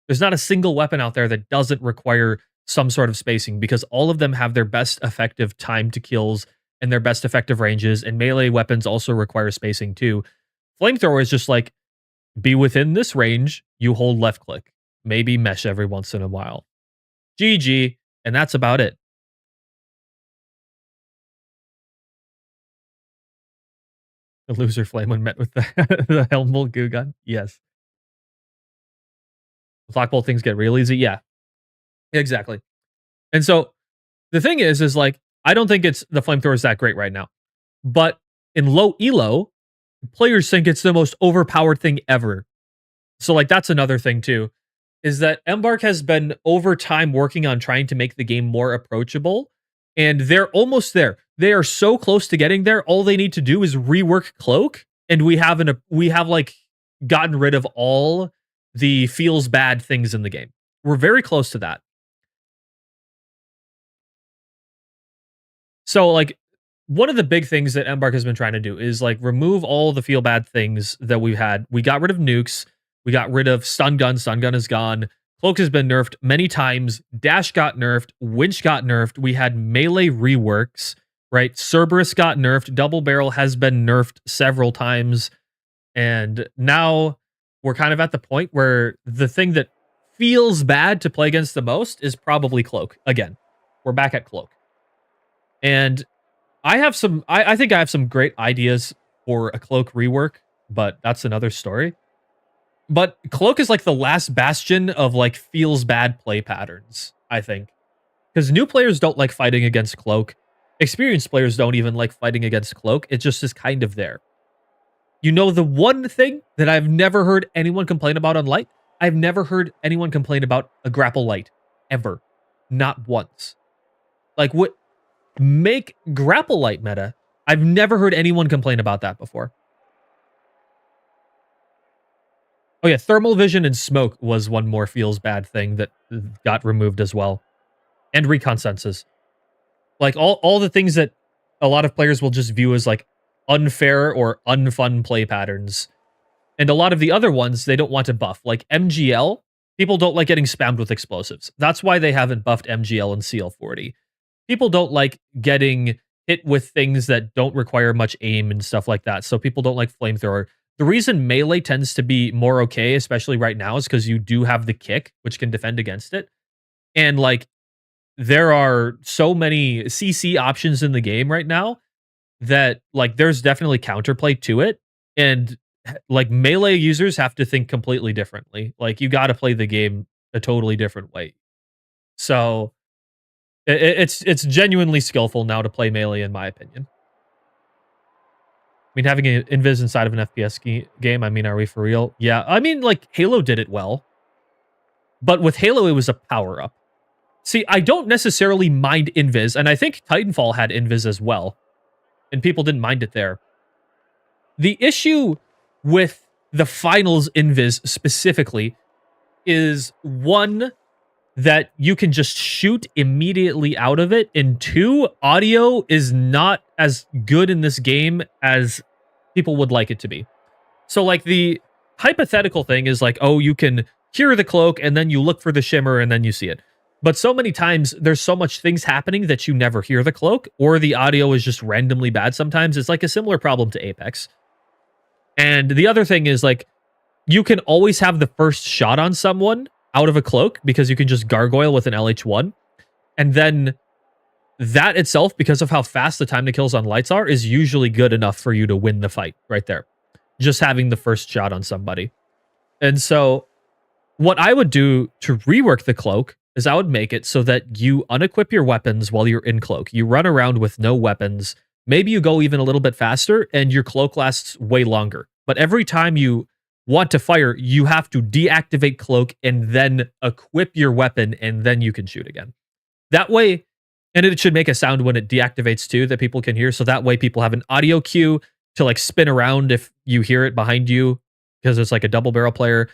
There's not a single weapon out there that doesn't require some sort of spacing because all of them have their best effective time to kills and their best effective ranges, and melee weapons also require spacing too. Flamethrower is just like, be within this range, you hold left click. Maybe mesh every once in a while. GG, and that's about it. The loser flame when met with the, the Helmbolt goo gun. Yes. Blackbolt things get real easy. Yeah, exactly. And so the thing is like, I don't think it's the flamethrower is that great right now. But in low elo, players think it's the most overpowered thing ever. So like that's another thing too, is that Embark has been over time working on trying to make the game more approachable, and they're almost there. They are so close to getting there. All they need to do is rework Cloak, and we have like gotten rid of all the feels bad things in the game. We're very close to that. So like one of the big things that Embark has been trying to do is like remove all the feel bad things that we've had. We got rid of nukes. We got rid of stun gun. Stun gun is gone. Cloak has been nerfed many times. Dash got nerfed. Winch got nerfed. We had melee reworks, right? Cerberus got nerfed. Double barrel has been nerfed several times. And now we're kind of at the point where the thing that feels bad to play against the most is probably Cloak. Again, we're back at Cloak. And I have some, I think I have some great ideas for a Cloak rework, but that's another story. But Cloak is like the last bastion of like feels bad play patterns, I think. Because new players don't like fighting against Cloak. Experienced players don't even like fighting against Cloak. It just is kind of there. You know, the one thing that I've never heard anyone complain about on Light? I've never heard anyone complain about a grapple light. Ever. Not once. Like, what? Make grapple light meta. I've never heard anyone complain about that before. Oh yeah, thermal vision and smoke was one more feels bad thing that got removed as well. And recon senses. Like all the things that a lot of players will just view as like unfair or unfun play patterns. And a lot of the other ones they don't want to buff. Like MGL, people don't like getting spammed with explosives. That's why they haven't buffed MGL and CL40. People don't like getting hit with things that don't require much aim and stuff like that. So people don't like flamethrower. The reason melee tends to be more okay, especially right now, is because you do have the kick, which can defend against it. And like, there are so many CC options in the game right now that like there's definitely counterplay to it. And like melee users have to think completely differently. Like you got to play the game a totally different way. So it's genuinely skillful now to play melee, in my opinion. mean, having an invis inside of an FPS game, I mean, are we for real? Yeah, I mean, like, Halo did it well. But with Halo, it was a power-up. See, I don't necessarily mind invis, and I think Titanfall had invis as well. And people didn't mind it there. The issue with the finals invis specifically is, one, that you can just shoot immediately out of it, and two, audio is not as good in this game as people would like it to be. So, like, the hypothetical thing is like, oh, you can hear the cloak, and then you look for the shimmer, and then you see it. But so many times, there's so much things happening that you never hear the cloak, or the audio is just randomly bad sometimes. It's like a similar problem to Apex. And the other thing is, like, you can always have the first shot on someone out of a cloak because you can just gargoyle with an LH1. And then that itself, because of how fast the time to kills on lights are, is usually good enough for you to win the fight right there. Just having the first shot on somebody. And so what I would do to rework the cloak is I would make it so that you unequip your weapons while you're in cloak. You run around with no weapons. Maybe you go even a little bit faster and your cloak lasts way longer. But every time you want to fire, you have to deactivate cloak and then equip your weapon, and then you can shoot again. That way, and it should make a sound when it deactivates too that people can hear. So that way people have an audio cue to like spin around if you hear it behind you, because it's like a double barrel player,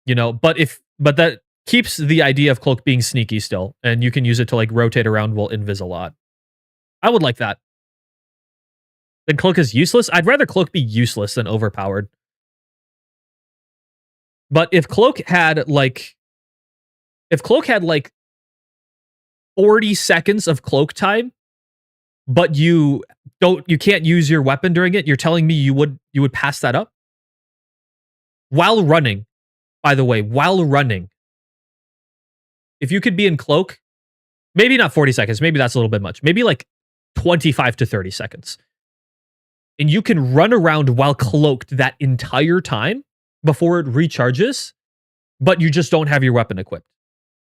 you know. But that keeps the idea of cloak being sneaky still, and you can use it to like rotate around while invis a lot. I would like that. Then cloak is useless. I'd rather cloak be useless than overpowered. But if cloak had like 40 seconds of cloak time, but you can't use your weapon during it, you're telling me you would pass that up? While running, by the way, while running. If you could be in cloak, maybe not 40 seconds, maybe that's a little bit much. Maybe like 25 to 30 seconds. And you can run around while cloaked that entire time before it recharges, but you just don't have your weapon equipped.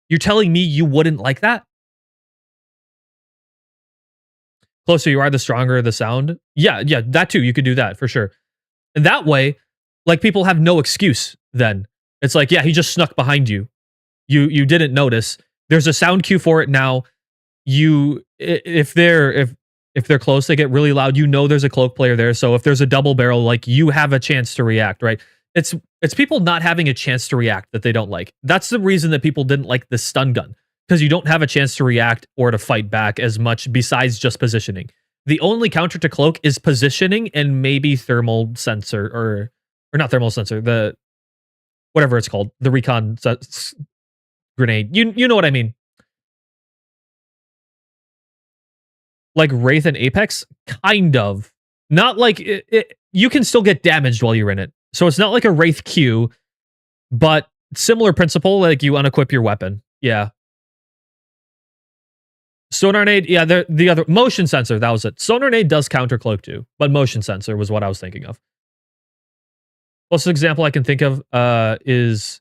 You're telling me you wouldn't like that? Closer you are, the stronger the sound. Yeah, that too. You could do that for sure. And that way, like, people have no excuse then. It's like, yeah, he just snuck behind you. You didn't notice. There's a sound cue for it now. If they're close, they get really loud. You know there's a cloak player there. So if there's a double barrel, like, you have a chance to react, right? It's people not having a chance to react that they don't like. That's the reason that people didn't like the stun gun, because you don't have a chance to react or to fight back as much besides just positioning. The only counter to cloak is positioning and maybe thermal sensor, or not thermal sensor, the whatever it's called, the recon grenade. You know what I mean? Like Wraith and Apex, kind of. Not like you can still get damaged while you're in it. So it's not like a Wraith Q, but similar principle, like you unequip your weapon. Yeah. Sonar Nade, yeah, the other motion sensor, that was it. Sonar Nade does counter cloak too, but motion sensor was what I was thinking of. Closest example I can think of is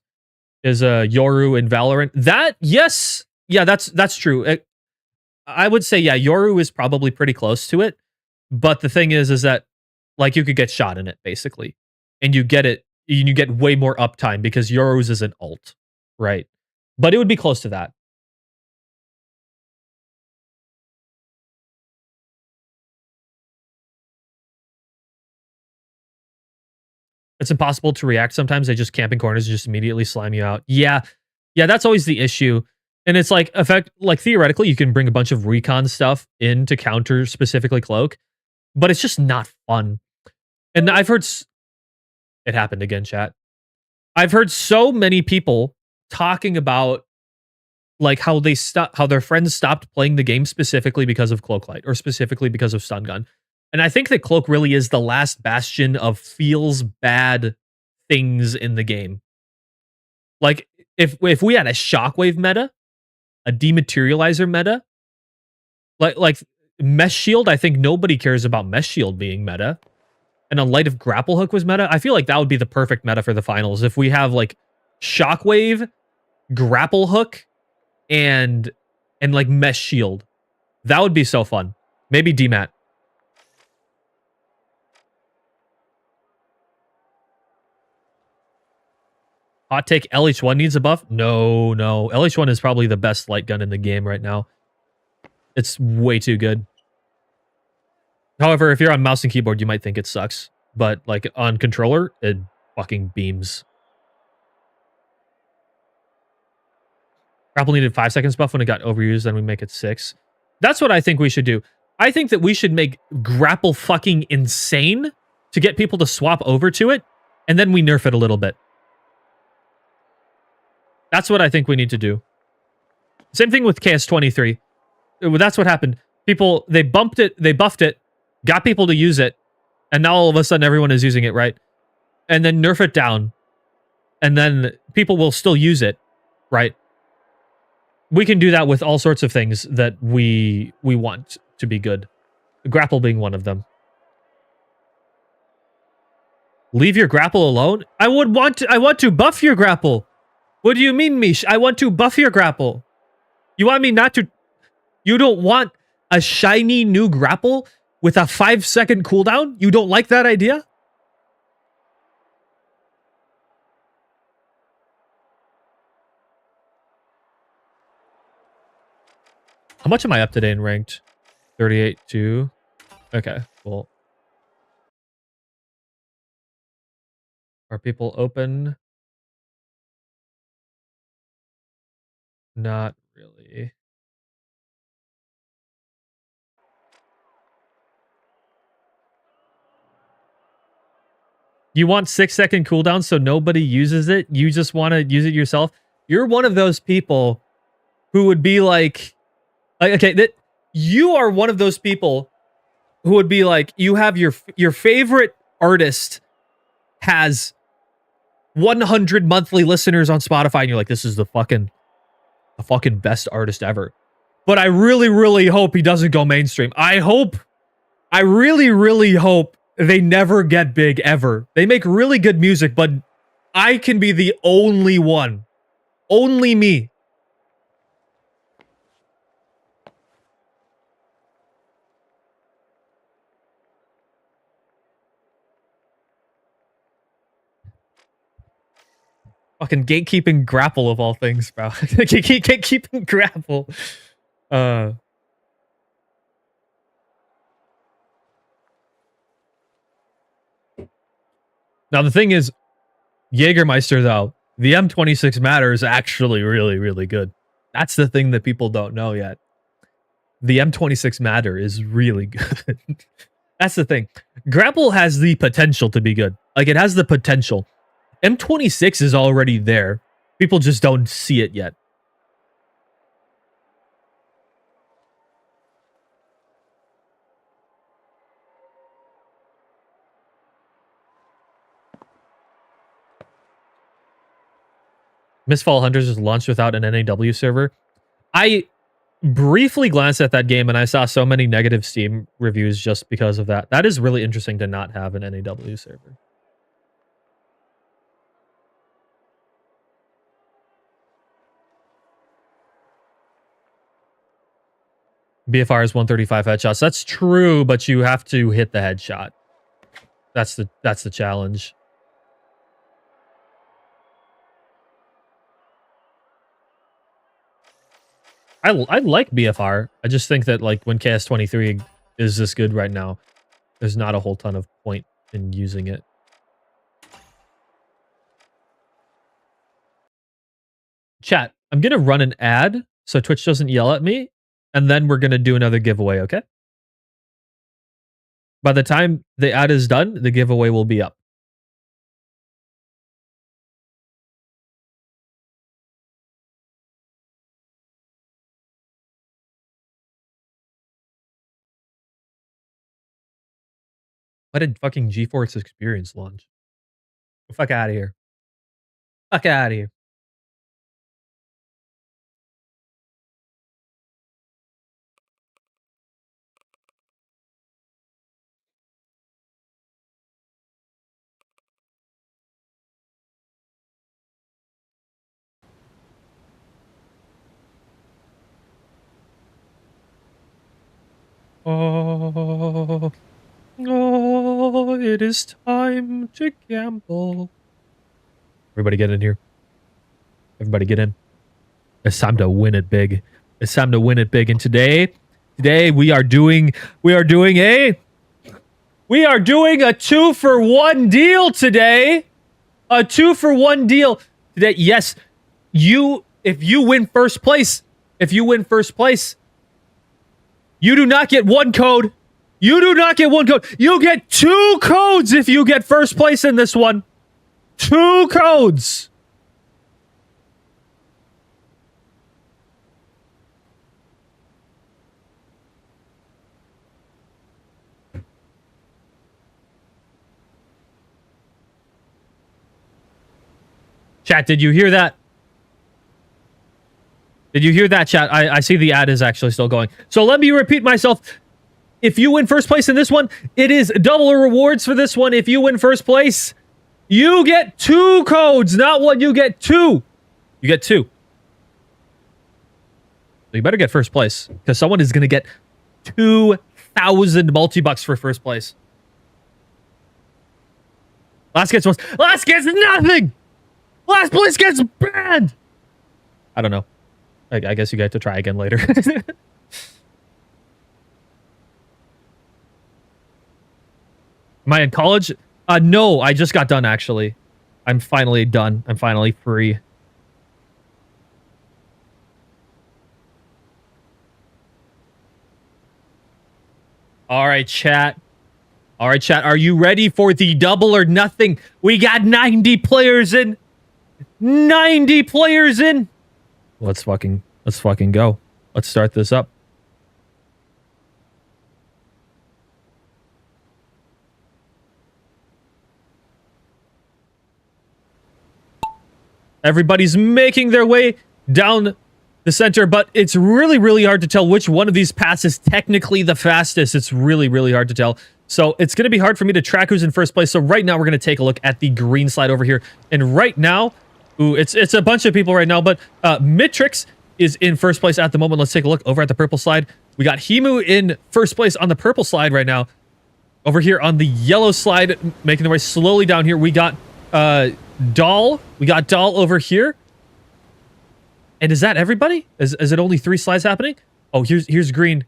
Yoru in Valorant. That, yes, yeah, that's true. I would say, yeah, Yoru is probably pretty close to it, but the thing is that, like, you could get shot in it basically, and you get way more uptime because Yoru's is an ult, right? But it would be close to that. It's impossible to react sometimes. They just camp in corners and just immediately slime you out. Yeah, that's always the issue. And it's like, theoretically, you can bring a bunch of recon stuff in to counter specifically cloak, but it's just not fun. And I've heard it happened again, chat. I've heard so many people talking about like how their friends stopped playing the game specifically because of cloak light or specifically because of stun gun. And I think that cloak really is the last bastion of feels bad things in the game. Like, if we had a shockwave meta, a dematerializer meta, like mesh shield, I think nobody cares about mesh shield being meta. And a light of grapple hook was meta. I feel like that would be the perfect meta for the finals if we have like shockwave, grapple hook, and like mesh shield. That would be so fun. Maybe demat. Hot take, LH1 needs a buff? No, no. LH1 is probably the best light gun in the game right now. It's way too good. However, if you're on mouse and keyboard, you might think it sucks. But like on controller, it fucking beams. Grapple needed 5 seconds buff when it got overused, then we make it 6. That's what I think we should do. I think that we should make grapple fucking insane to get people to swap over to it, and then we nerf it a little bit. That's what I think we need to do. Same thing with KS23. That's what happened. People, they buffed it, got people to use it, and now all of a sudden everyone is using it, right? And then nerf it down, and then people will still use it, right? We can do that with all sorts of things that we want to be good. Grapple being one of them. Leave your grapple alone? I want to buff your grapple. What do you mean, Mish? I want to buff your grapple. You want me not to... You don't want a shiny new grapple with a 5-second cooldown? You don't like that idea? How much am I up today in ranked? 38-2. Okay, cool. Are people open? Not really. You want 6-second cooldown so nobody uses it? You just want to use it yourself? You're one of those people who would be like okay, that you are one of those people who would be like, you have your favorite artist has 100 monthly listeners on Spotify, and you're like, this is the fucking best artist ever. But I really, really hope he doesn't go mainstream. I really, really hope they never get big ever. They make really good music, but I can be the only one. Only me. Fucking gatekeeping grapple of all things, bro. Gatekeeping grapple. Now the thing is, Jägermeister though, the M26 Matter is actually really, really good. That's the thing that people don't know yet. The M26 Matter is really good. That's the thing. Grapple has the potential to be good. Like, it has the potential. M26 is already there. People just don't see it yet. Mistfall Hunters is launched without an NAW server. I briefly glanced at that game and I saw so many negative Steam reviews just because of that. That is really interesting to not have an NAW server. BFR is 135 headshots. That's true, but you have to hit the headshot. That's the challenge. I like BFR. I just think that like when KS23 is this good right now, there's not a whole ton of point in using it. Chat, I'm gonna run an ad so Twitch doesn't yell at me, and then we're gonna do another giveaway, okay? By the time the ad is done, the giveaway will be up. Why did fucking GeForce Experience launch? Fuck out of here. Fuck out of here. Oh, oh, it is time to gamble. Everybody get in here. Everybody get in. It's time to win it big. It's time to win it big. And today we are doing a 2-for-1 deal today. A 2-for-1 deal today. Yes, if you win first place, you do not get one code. You do not get one code. You get 2 codes if you get first place in this one. 2 codes. Chat, did you hear that? Did you hear that, chat? I see the ad is actually still going. So let me repeat myself. If you win first place in this one, it is double rewards for this one. If you win first place, you get 2 codes, not one. You get 2. You get 2. So you better get first place because someone is going to get 2,000 multi-bucks for first place. Last gets nothing. Last place gets banned. I don't know. I guess you get to try again later. Am I in college? No, I just got done, actually. I'm finally done. I'm finally free. All right, chat. All right, chat. Are you ready for the double or nothing? We got 90 players in. 90 players in. Let's fucking go. Let's start this up. Everybody's making their way down the center, but it's really, really hard to tell which one of these paths is technically the fastest. It's really, really hard to tell. So it's going to be hard for me to track who's in first place. So right now we're going to take a look at the green slide over here. And right now, ooh, it's a bunch of people right now, but Mitrix is in first place at the moment. Let's take a look over at the purple slide. We got Himu in first place on the purple slide right now. Over here on the yellow slide, making their way slowly down here, we got Doll. We got Doll over here. And is that everybody? Is it only 3 slides happening? Oh, here's green.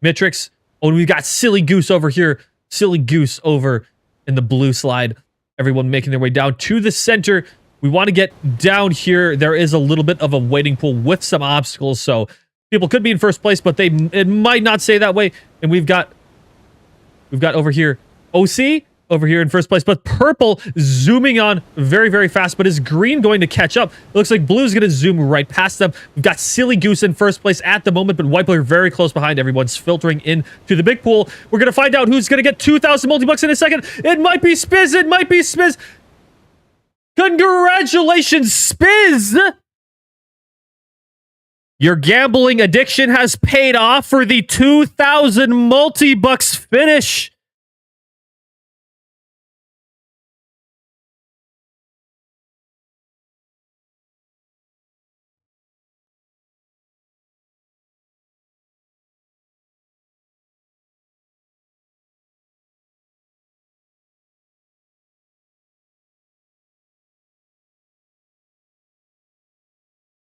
Mitrix. Oh, and we've got Silly Goose over here. Silly Goose over in the blue slide. Everyone making their way down to the center. We want to get down here. There is a little bit of a waiting pool with some obstacles, so people could be in first place, but it might not stay that way. And we've got over here OC over here in first place, but purple zooming on very, very fast. But is green going to catch up? It looks like blue's going to zoom right past them. We've got Silly Goose in first place at the moment, but White Player very close behind. Everyone's filtering in to the big pool. We're going to find out who's going to get 2,000 multi-bucks in a second. It might be Spiz. It might be Spiz. Congratulations, Spiz! Your gambling addiction has paid off for the 2,000 multi-bucks finish.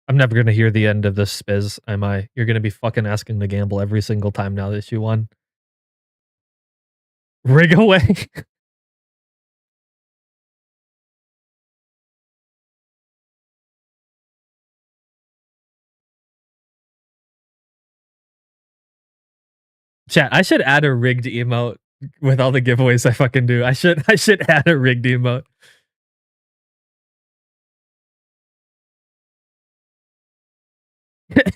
I'm never going to hear the end of this, Spiz, am I? You're going to be fucking asking to gamble every single time now that you won. Rig away. Chat, I should add a rigged emote with all the giveaways I fucking do. I should add a rigged emote.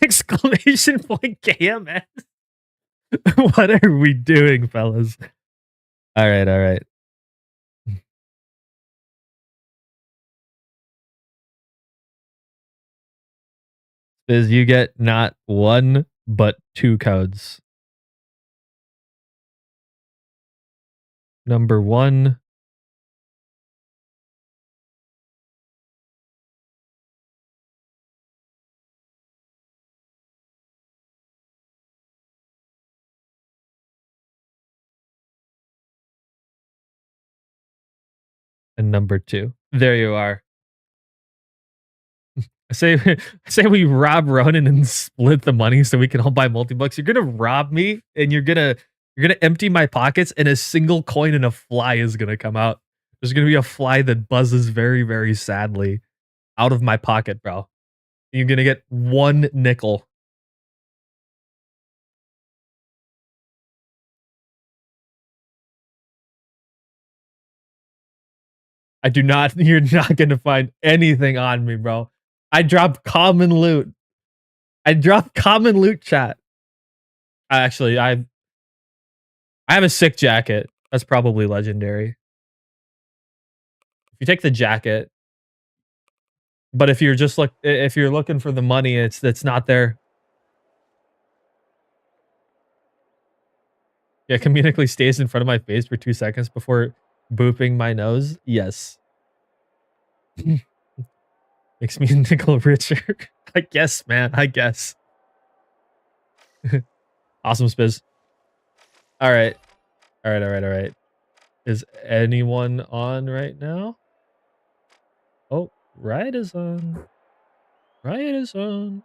Exclamation point KMS. What are we doing, fellas? All right, all right. Spiz, you get not 1, but 2 codes. Number 1. And number 2. There you are. I say, I say we rob Ronan and split the money so we can all buy multi-bucks. You're gonna rob me and you're gonna empty my pockets and a single coin and a fly is gonna come out. There's gonna be a fly that buzzes very, very sadly out of my pocket, bro. You're gonna get 1 nickel. I do not. You're not gonna find anything on me, bro. I dropped common loot. I dropped common loot, chat. Actually, I have a sick jacket. That's probably legendary. If you take the jacket, but if you're just if you're looking for the money, it's not there. Yeah, comedically stays in front of my face for 2 seconds before booping my nose. Yes. Makes me a nickel richer. I guess, man. I guess. Awesome, Spiz. All right. All right. All right. All right. Is anyone on right now? Oh, Riot is on. Riot is on.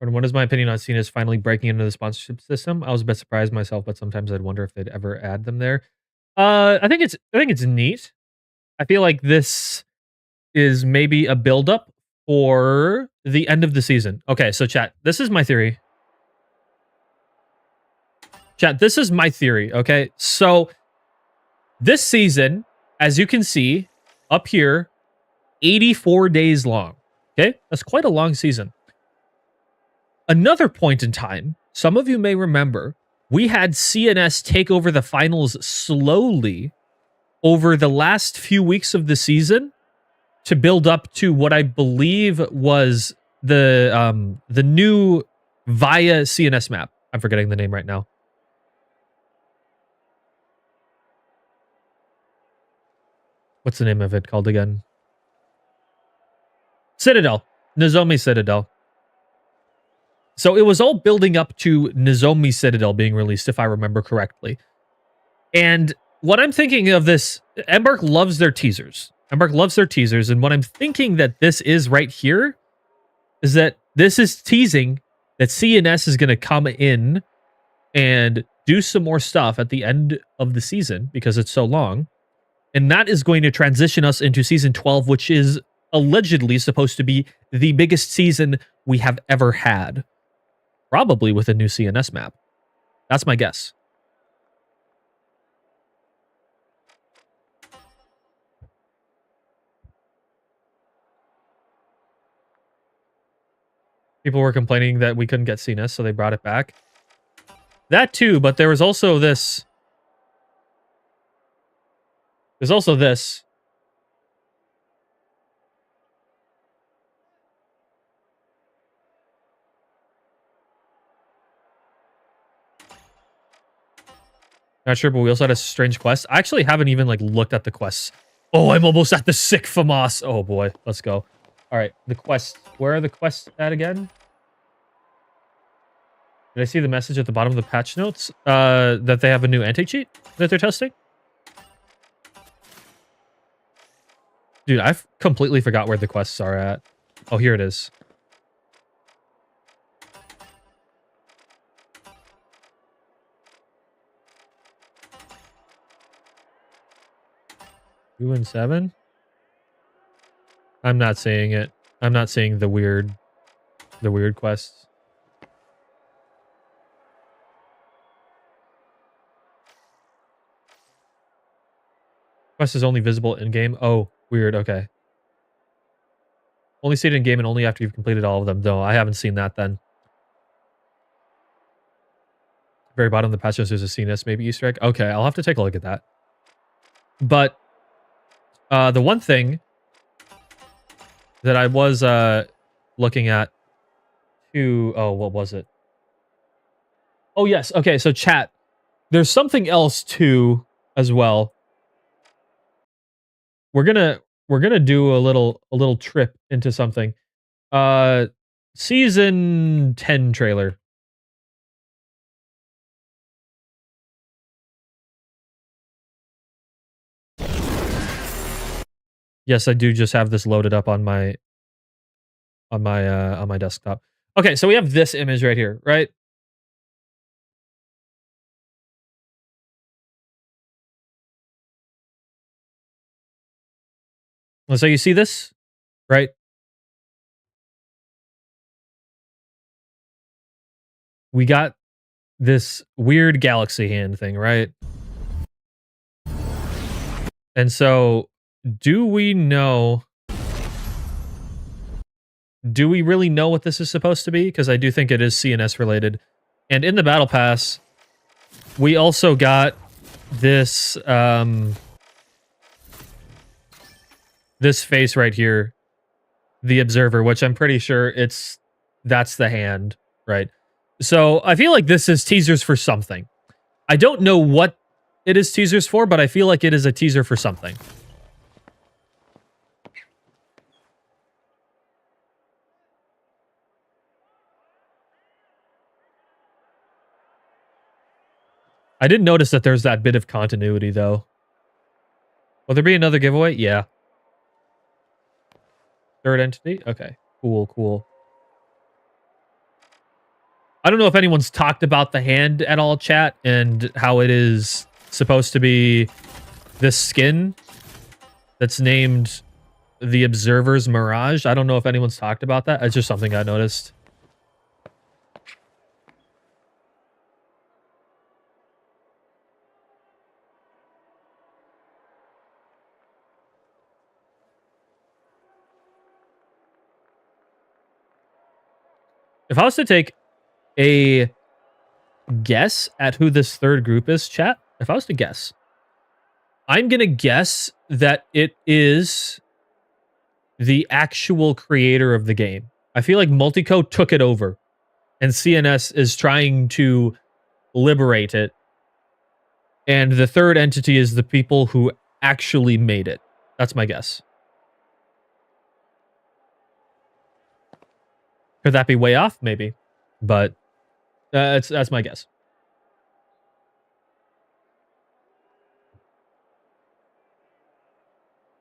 And what is my opinion on Cena's finally breaking into the sponsorship system? I was a bit surprised myself, but sometimes I'd wonder if they'd ever add them there. I think it's neat. I feel like this is maybe a buildup for the end of the season. Okay, so chat, this is my theory. Chat, this is my theory, okay? So this season, as you can see up here, 84 days long. Okay? That's quite a long season. Another point in time, some of you may remember, we had CNS take over the finals slowly over the last few weeks of the season to build up to what I believe was the new Via CNS map. I'm forgetting the name right now. What's the name of it called again? Citadel. Nozomi Citadel. So it was all building up to Nozomi Citadel being released, if I remember correctly. And what I'm thinking of this, Embark loves their teasers. Embark loves their teasers. And what I'm thinking that this is right here is that this is teasing that CNS is going to come in and do some more stuff at the end of the season because it's so long. And that is going to transition us into season 12, which is allegedly supposed to be the biggest season we have ever had. Probably with a new CNS map. That's my guess. People were complaining that we couldn't get CNS, so they brought it back. That too, but there was also this. There's also this. Not sure, but we also had a strange quest. I actually haven't even looked at the quests. Oh, I'm almost at the sick FAMAS. Oh boy, let's go. All right, the quests. Where are the quests at again? Did I see the message at the bottom of the patch notes that they have a new anti-cheat that they're testing? Dude, I've completely forgot where the quests are at. Oh, here it is. Two and 7? I'm not seeing it. I'm not seeing the weird quests. Quest is only visible in game. Oh, weird. Okay. Only see it in game and only after you've completed all of them. No, I haven't seen that then. Very bottom of the patch notes, there's a CNS maybe Easter egg. Okay, I'll have to take a look at that. But the one thing that I was looking at too. Oh, what was it? Oh yes. Okay, so chat. There's something else too as well. We're gonna do a little trip into something. Season 10 trailer. Yes, I do just have this loaded up on my desktop. Okay, so we have this image right here, right? So you see this, right? We got this weird galaxy hand thing, right? And so do we really know what this is supposed to be? Because I do think it is CNS related. And in the battle pass, we also got this this face right here, the observer, which I'm pretty sure that's the hand, right? So I feel like this is teasers for something. I don't know what it is teasers for, but I feel like it is a teaser for something. I did notice that there's that bit of continuity, though. Will there be another giveaway? Yeah. Third entity? Okay. Cool. I don't know if anyone's talked about the hand at all, chat, and how it is supposed to be this skin that's named the Observer's Mirage. I don't know if anyone's talked about that. It's just something I noticed. If I was to take a guess at who this third group is, chat, if I was to guess, I'm going to guess that it is the actual creator of the game. I feel like Multico took it over and CNS is trying to liberate it. And the third entity is the people who actually made it. That's my guess. Could that be way off? Maybe. But that's my guess.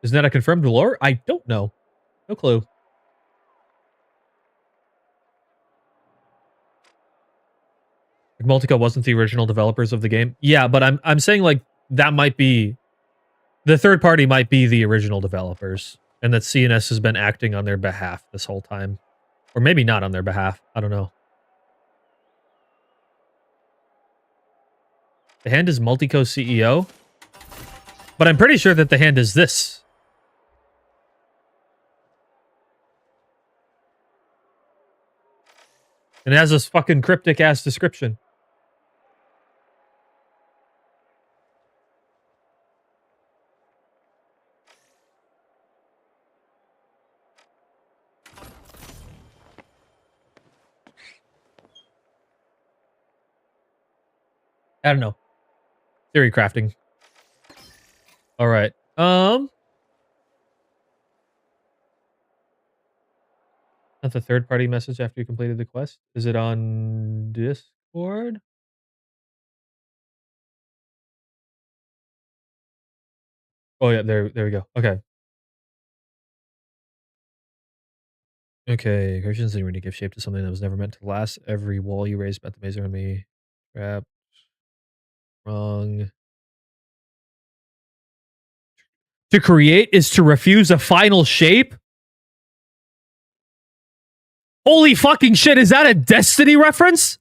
Isn't that a confirmed lore? I don't know. No clue. Multico wasn't the original developers of the game. Yeah, but I'm saying like that might be the third party might be the original developers, and that CNS has been acting on their behalf this whole time. Or maybe not on their behalf. I don't know. The hand is Multico CEO. But I'm pretty sure that the hand is this. And it has this fucking cryptic ass description. I don't know. Theory crafting. All right. Not the third party message after you completed the quest. Is it on Discord? Oh yeah, there we go. Okay. Okay, Christians didn't really give shape to something that was never meant to last. Every wall you raised about the maze around me. Crap. Wrong. To create is to refuse a final shape? Holy fucking shit, is that a Destiny reference?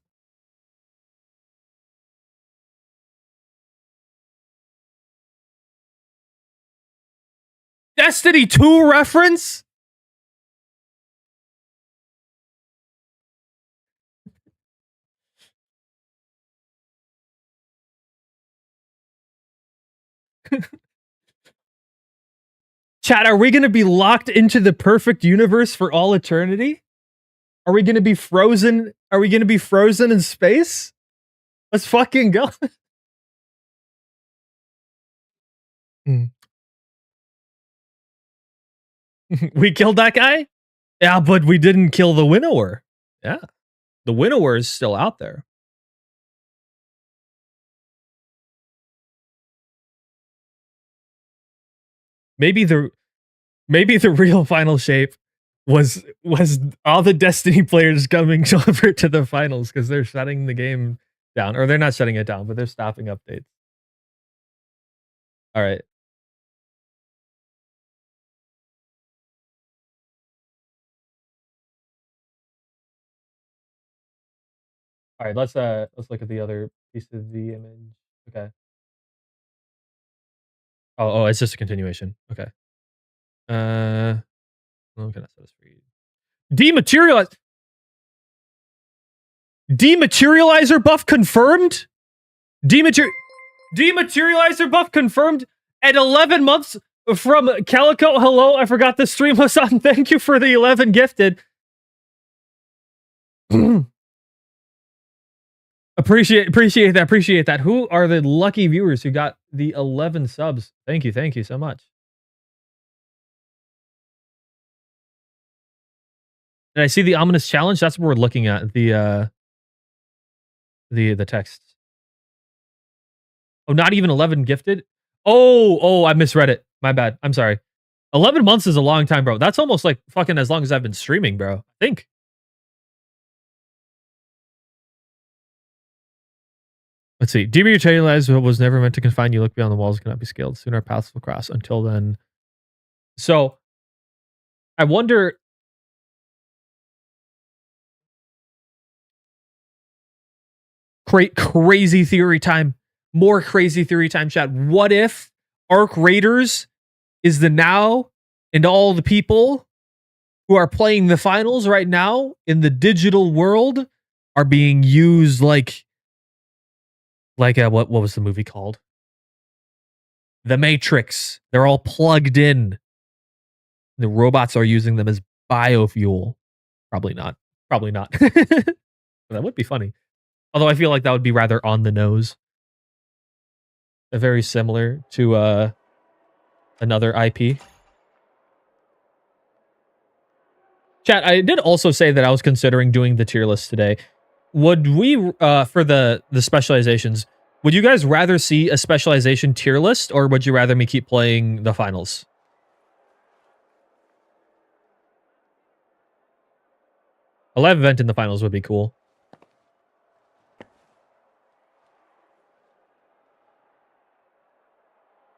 Destiny 2 reference? Chat, are we going to be locked into the perfect universe for all eternity? Are we going to be frozen? Are we going to be frozen in space? Let's fucking go. We killed that guy? Yeah, but we didn't kill the winnower. Yeah. The winnower is still out there. Maybe the real final shape was all the Destiny players coming over to the finals because they're shutting the game down. Or they're not shutting it down, but they're stopping updates. All right. All right, let's look at the other piece of the image. Okay. Oh, it's just a continuation. Okay. What can I set this for you? Dematerializer buff confirmed? Dematerializer buff confirmed at 11 months from Calico. Hello, I forgot the stream was on. Thank you for the 11 gifted. Appreciate that. Who are the lucky viewers who got the 11 subs? Thank you so much. Did I see the ominous challenge? That's what we're looking at. The text. Oh, not even 11 gifted? Oh, I misread it. My bad. I'm sorry. 11 months is a long time, bro. That's almost like fucking as long as I've been streaming, bro. I think. Let's see. Dematerialize was never meant to confine you. Look beyond the walls, cannot be scaled. Soon our paths will cross. Until then. So, I wonder. Crazy theory time. More crazy theory time, chat. What if Arc Raiders is the now and all the people who are playing the finals right now in the digital world are being used like what was the movie called? The Matrix. They're all plugged in. The robots are using them as biofuel. Probably not. That would be funny. Although I feel like that would be rather on the nose. Very similar to another IP. Chat, I did also say that I was considering doing the tier list today. Would we, for the specializations, would you guys rather see a specialization tier list, or would you rather me keep playing the finals? A live event in the finals would be cool.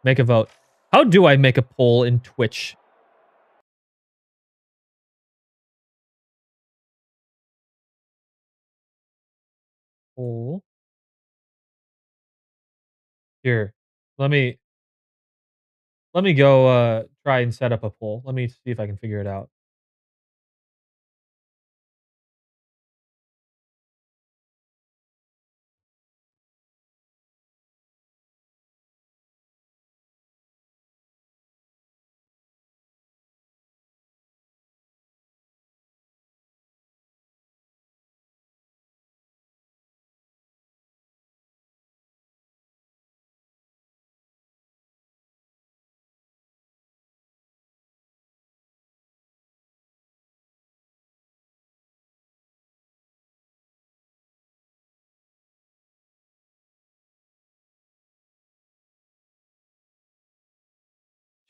Make a vote. How do I make a poll in Twitch? Poll. Here. Let me go try and set up a poll. Let me see if I can figure it out.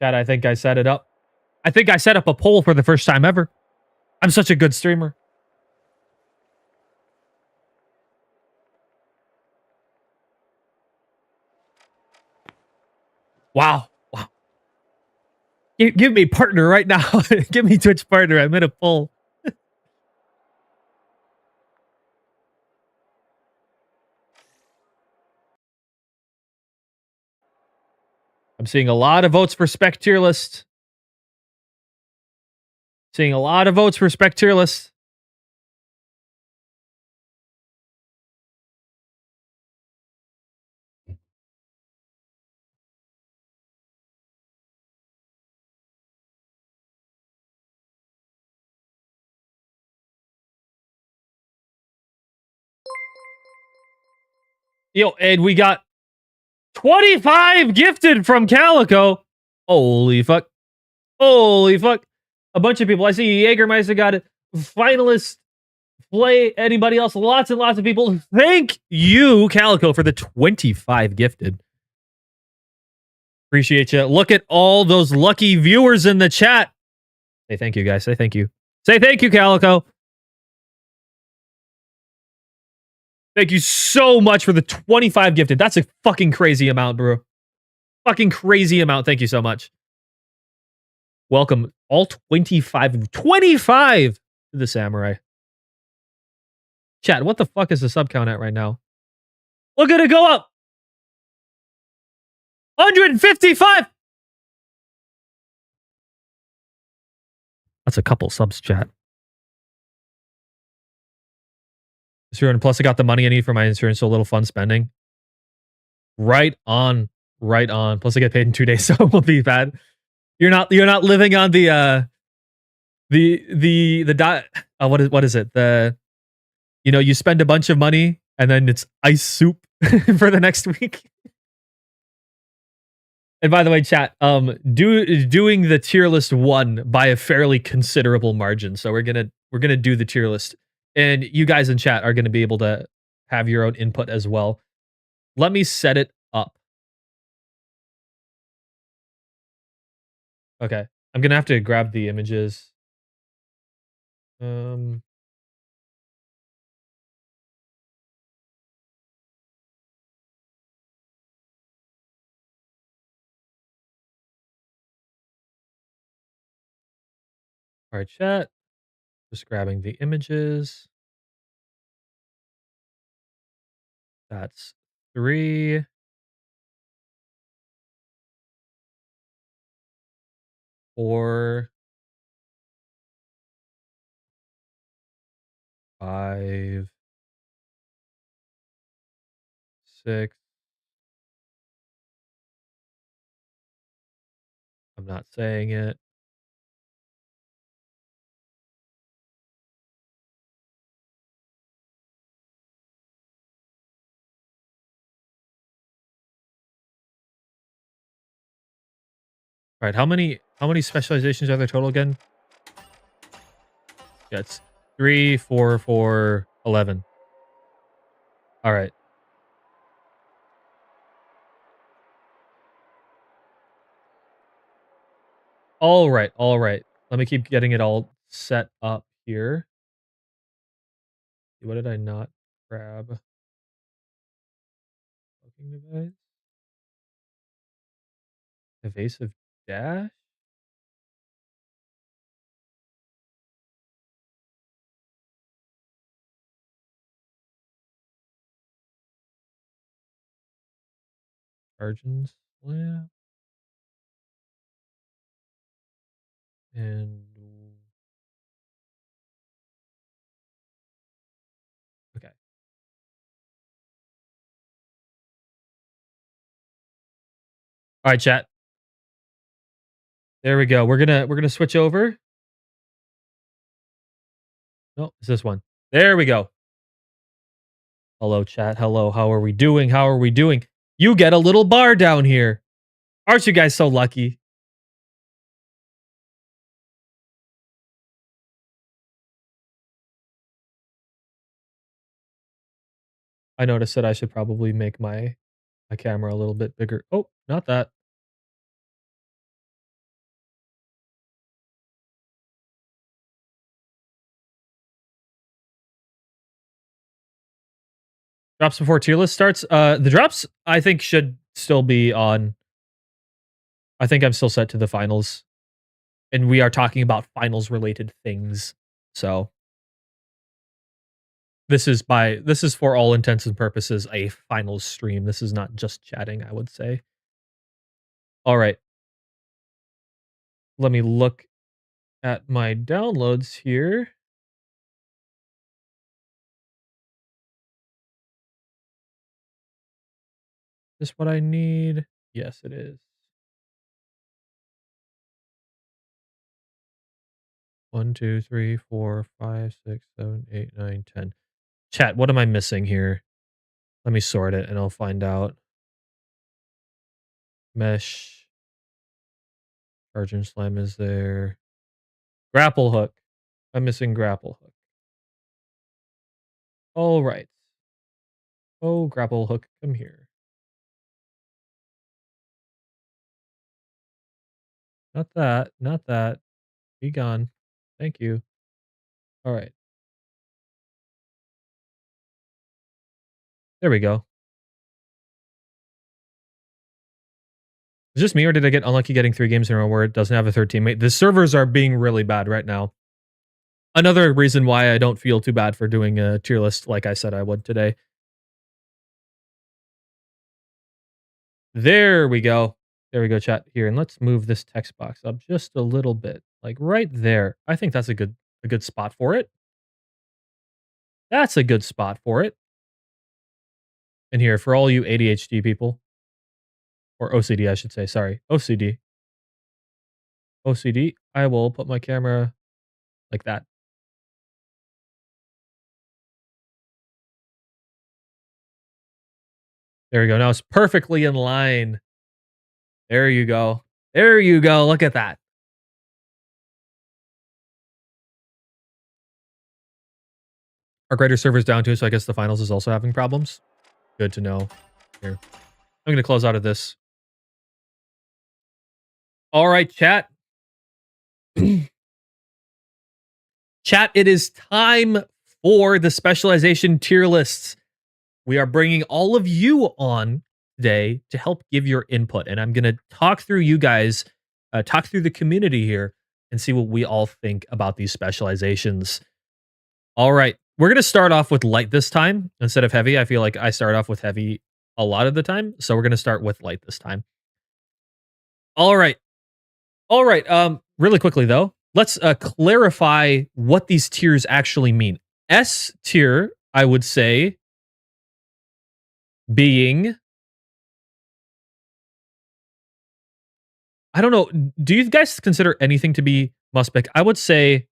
Chat, I think I set it up. I think I set up a poll for the first time ever. I'm such a good streamer. Wow. Give me partner right now. Give me Twitch partner. I'm in a poll. I'm seeing a lot of votes for spec tier list. Seeing a lot of votes for spec tier list. Yo, and we got 25 gifted from Calico. Holy fuck. Holy fuck. A bunch of people. I see Jägermeister got it. Finalist. Play. Anybody else? Lots and lots of people. Thank you, Calico, for the 25 gifted. Appreciate you. Look at all those lucky viewers in the chat. Say thank you, guys. Say thank you. Say thank you, Calico. Thank you so much for the 25 gifted. That's a fucking crazy amount, bro. Fucking crazy amount. Thank you so much. Welcome all 25 to the Samurai. Chat, what the fuck is the sub count at right now? Look at it go up. 155. That's a couple subs, chat. And plus, I got the money I need for my insurance, so a little fun spending. Right on, right on. Plus, I get paid in 2 days, so it won't be bad. You're not living on the what is it? You spend a bunch of money and then it's ice soup for the next week. And by the way, chat, doing the tier list won by a fairly considerable margin. So we're gonna do the tier list, and you guys in chat are gonna be able to have your own input as well. Let me set it up. Okay, I'm gonna have to grab the images. All right, chat. Just grabbing the images. That's 3. 4. 5. 6. I'm not saying it. All right, how many specializations are there total again? Yeah, it's 3, 4, 4, 11. All right. All right, all right. Let me keep getting it all set up here. What did I not grab? Cooking device. Evasive dash. Argent slam. And okay. All right, chat. There we go. We're gonna switch over. No, it's this one. There we go. Hello, chat. Hello. How are we doing? How are we doing? You get a little bar down here. Aren't you guys so lucky? I noticed that I should probably make my camera a little bit bigger. Oh, not that. Drops before tier list starts. The drops I think should still be on. I think I'm still set to the finals, and we are talking about finals related things. So this is for all intents and purposes a finals stream. This is not just chatting, I would say. All right. Let me look at my downloads here. Is this what I need? Yes, it is. 1, 2, 3, 4, 5, 6, 7, 8, 9, 10. Chat, what am I missing here? Let me sort it and I'll find out. Mesh. Argent Slam is there. Grapple hook. I'm missing grapple hook. All right. Oh, grapple hook, come here. Not that. Not that. Be gone. Thank you. All right. There we go. Is this me or did I get unlucky getting 3 games in a row where it doesn't have a third teammate? The servers are being really bad right now. Another reason why I don't feel too bad for doing a tier list like I said I would today. There we go. There we go, chat. Here, and let's move this text box up just a little bit. Like right there. I think that's a good spot for it. That's a good spot for it. And here, for all you ADHD people, or OCD, I should say. Sorry, OCD. OCD. I will put my camera like that. There we go. Now it's perfectly in line. There you go. There you go. Look at that. Our greater server's down too, so I guess the finals is also having problems. Good to know. Here. I'm going to close out of this. All right, chat. Chat, it is time for the specialization tier lists. We are bringing all of you on today to help give your input. And I'm going to talk through you guys, talk through the community here and see what we all think about these specializations. All right. We're going to start off with light this time instead of heavy. I feel like I start off with heavy a lot of the time. So we're going to start with light this time. All right. All right. Really quickly, though, let's clarify what these tiers actually mean. S tier, I would say, being, I don't know. Do you guys consider anything to be must pick? I would say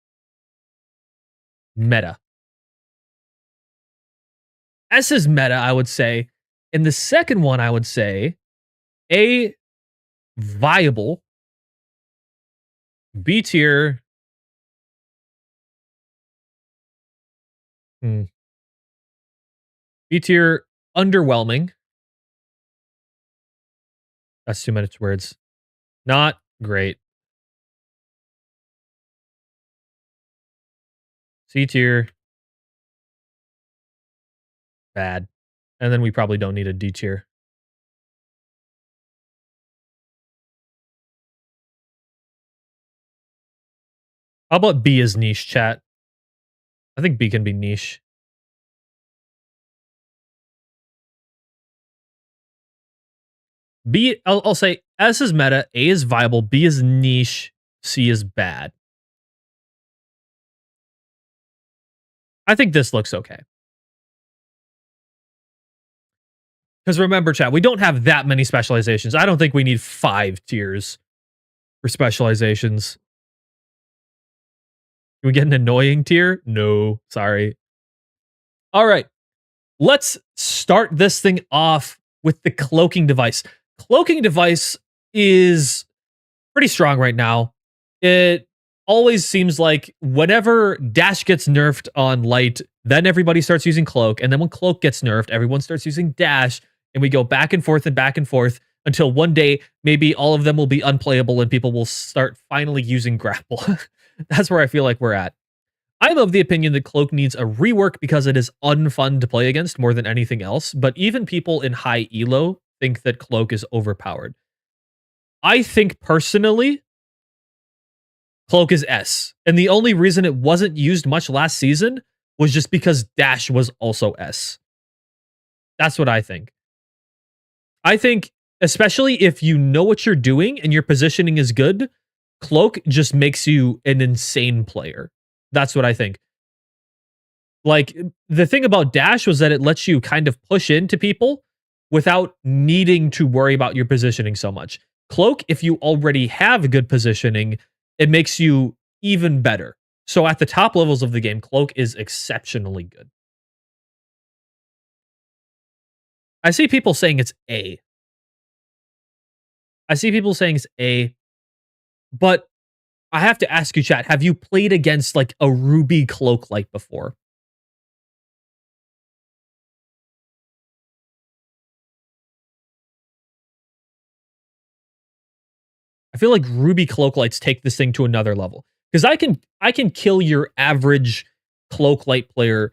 meta. S is meta, I would say. And the second one, I would say A, viable. B tier. B tier, underwhelming. That's 2 minutes words. Not great. C tier, bad. And then we probably don't need a D tier. How about B is niche, chat? I think B can be niche. B, I'll say S is meta, A is viable, B is niche, C is bad. I think this looks okay. Because remember, chat, we don't have that many specializations. I don't think we need 5 tiers for specializations. Can we get an annoying tier? No, sorry. All right. Let's start this thing off with the cloaking device. Cloaking device is pretty strong right now. It always seems like whenever Dash gets nerfed on Light, then everybody starts using Cloak. And then when Cloak gets nerfed, everyone starts using Dash. And we go back and forth until one day, maybe all of them will be unplayable and people will start finally using Grapple. That's where I feel like we're at. I'm of the opinion that Cloak needs a rework because it is unfun to play against more than anything else. But even people in high elo think that Cloak is overpowered. I think personally, Cloak is S. And the only reason it wasn't used much last season was just because Dash was also S. That's what I think. I think, especially if you know what you're doing and your positioning is good, Cloak just makes you an insane player. That's what I think. Like, the thing about Dash was that it lets you kind of push into people without needing to worry about your positioning so much. Cloak, if you already have good positioning, it makes you even better. So at the top levels of the game, Cloak is exceptionally good. I see people saying it's A. I see people saying it's A, but I have to ask you, chat, have you played against like a Ruby Cloak Light before? I feel like Ruby Cloak Lights take this thing to another level. Because I can kill your average Cloak Light player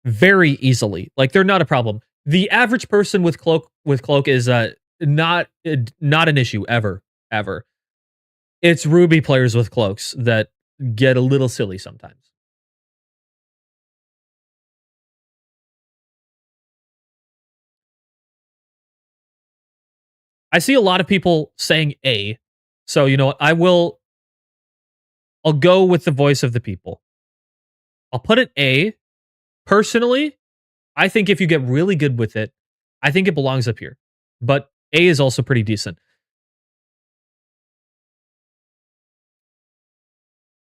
very easily. Like they're not a problem. The average person with cloak is not an issue ever. It's Ruby players with cloaks that get a little silly sometimes. I see a lot of people saying A. So, you know what? I'll go with the voice of the people. I'll put it A. Personally, I think if you get really good with it, I think it belongs up here. But A is also pretty decent.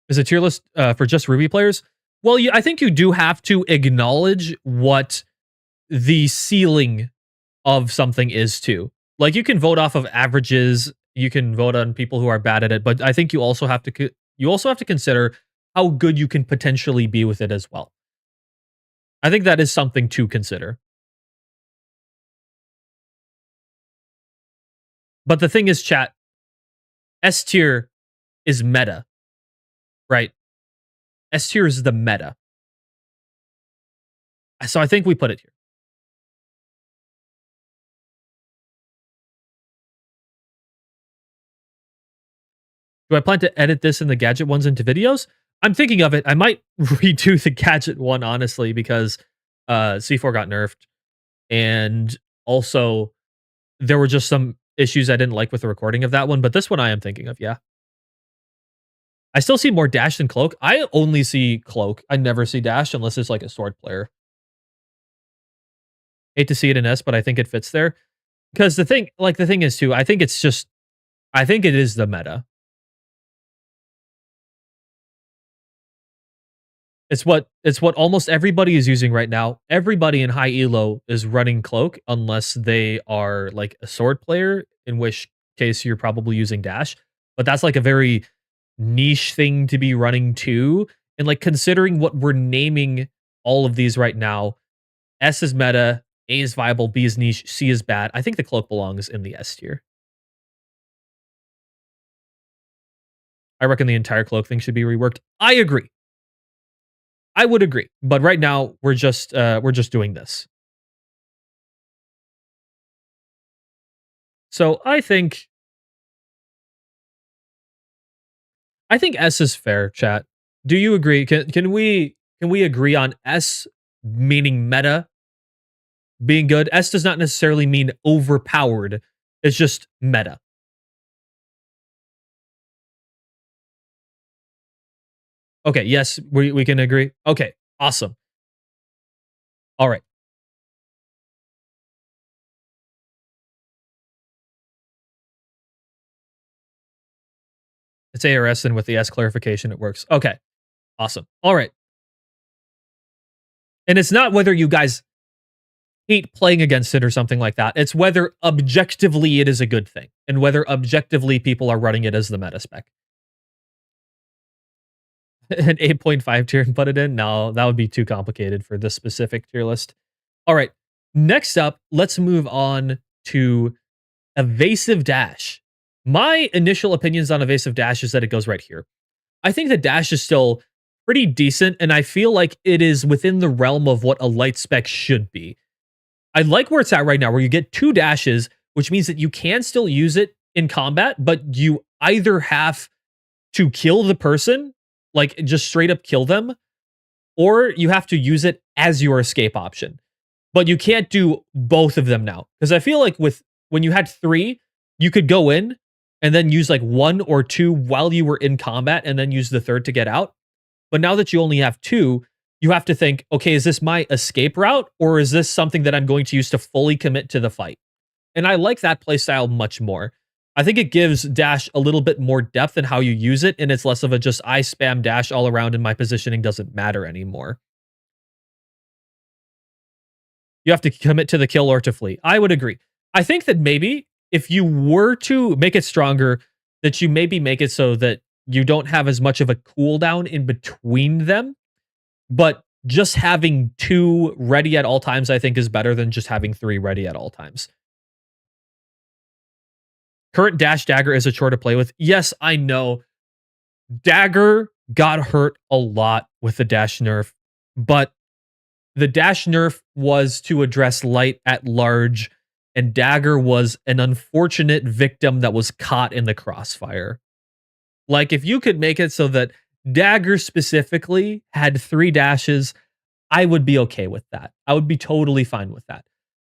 Is a tier list for just Ruby players? Well, I think you do have to acknowledge what the ceiling of something is too. Like you can vote off of averages, you can vote on people who are bad at it, but I think you also have to consider how good you can potentially be with it as well. I think that is something to consider. But the thing is, chat, S tier is meta, right? S tier is the meta. So I think we put it here. Do I plan to edit this in the gadget ones into videos? I'm thinking of it. I might redo the gadget one, honestly, because C4 got nerfed. And also, there were just some issues I didn't like with the recording of that one. But this one I am thinking of, yeah. I still see more dash than cloak. I only see cloak. I never see dash unless it's like a sword player. Hate to see it in S, but I think it fits there. Because the thing is too, I think it is the meta. It's what almost everybody is using right now. Everybody in high elo is running cloak unless they are like a sword player, in which case you're probably using dash. But that's like a very niche thing to be running too. And like considering what we're naming all of these right now, S is meta, A is viable, B is niche, C is bad. I think the cloak belongs in the S tier. I reckon the entire cloak thing should be reworked. I agree. I would agree, but right now we're just doing this. So I think S is fair, chat. Do you agree? Can we agree on S meaning meta being good? S does not necessarily mean overpowered. It's just meta. Okay, yes, we can agree. Okay, awesome. All right. It's ARS, and with the S clarification, it works. Okay, awesome. All right. And it's not whether you guys hate playing against it or something like that. It's whether objectively it is a good thing, and whether objectively people are running it as the meta spec. An 8.5 tier and put it in? No, that would be too complicated for this specific tier list. All right. Next up, let's move on to Evasive Dash. My initial opinions on Evasive Dash is that it goes right here. I think the dash is still pretty decent, and I feel like it is within the realm of what a light spec should be. I like where it's at right now, where you get 2 dashes, which means that you can still use it in combat, but you either have to kill the person, like just straight up kill them, or you have to use it as your escape option. But you can't do both of them now. Because I feel like when you had 3, you could go in and then use like 1 or 2 while you were in combat and then use the third to get out. But now that you only have 2, you have to think, okay, is this my escape route, or is this something that I'm going to use to fully commit to the fight? And I like that playstyle much more. I think it gives dash a little bit more depth in how you use it, and it's less of a just I spam dash all around and my positioning doesn't matter anymore. You have to commit to the kill or to flee. I would agree. I think that maybe if you were to make it stronger, that you maybe make it so that you don't have as much of a cooldown in between them, but just having 2 ready at all times, I think, is better than just having 3 ready at all times. Current dash dagger is a chore to play with. Yes, I know. Dagger got hurt a lot with the dash nerf, but the dash nerf was to address light at large, and dagger was an unfortunate victim that was caught in the crossfire. Like, if you could make it so that dagger specifically had 3 dashes, I would be okay with that. I would be totally fine with that.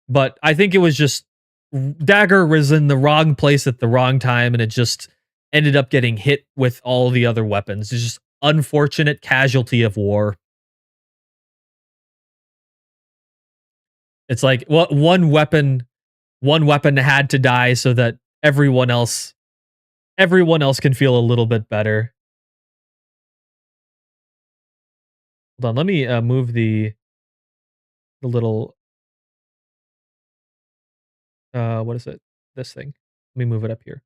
But I think it was just dagger was in the wrong place at the wrong time, and it just ended up getting hit with all the other weapons. It's just unfortunate casualty of war. It's like, well, one weapon had to die so that everyone else can feel a little bit better. Hold on, let me move the little what is it? This thing. Let me move it up here.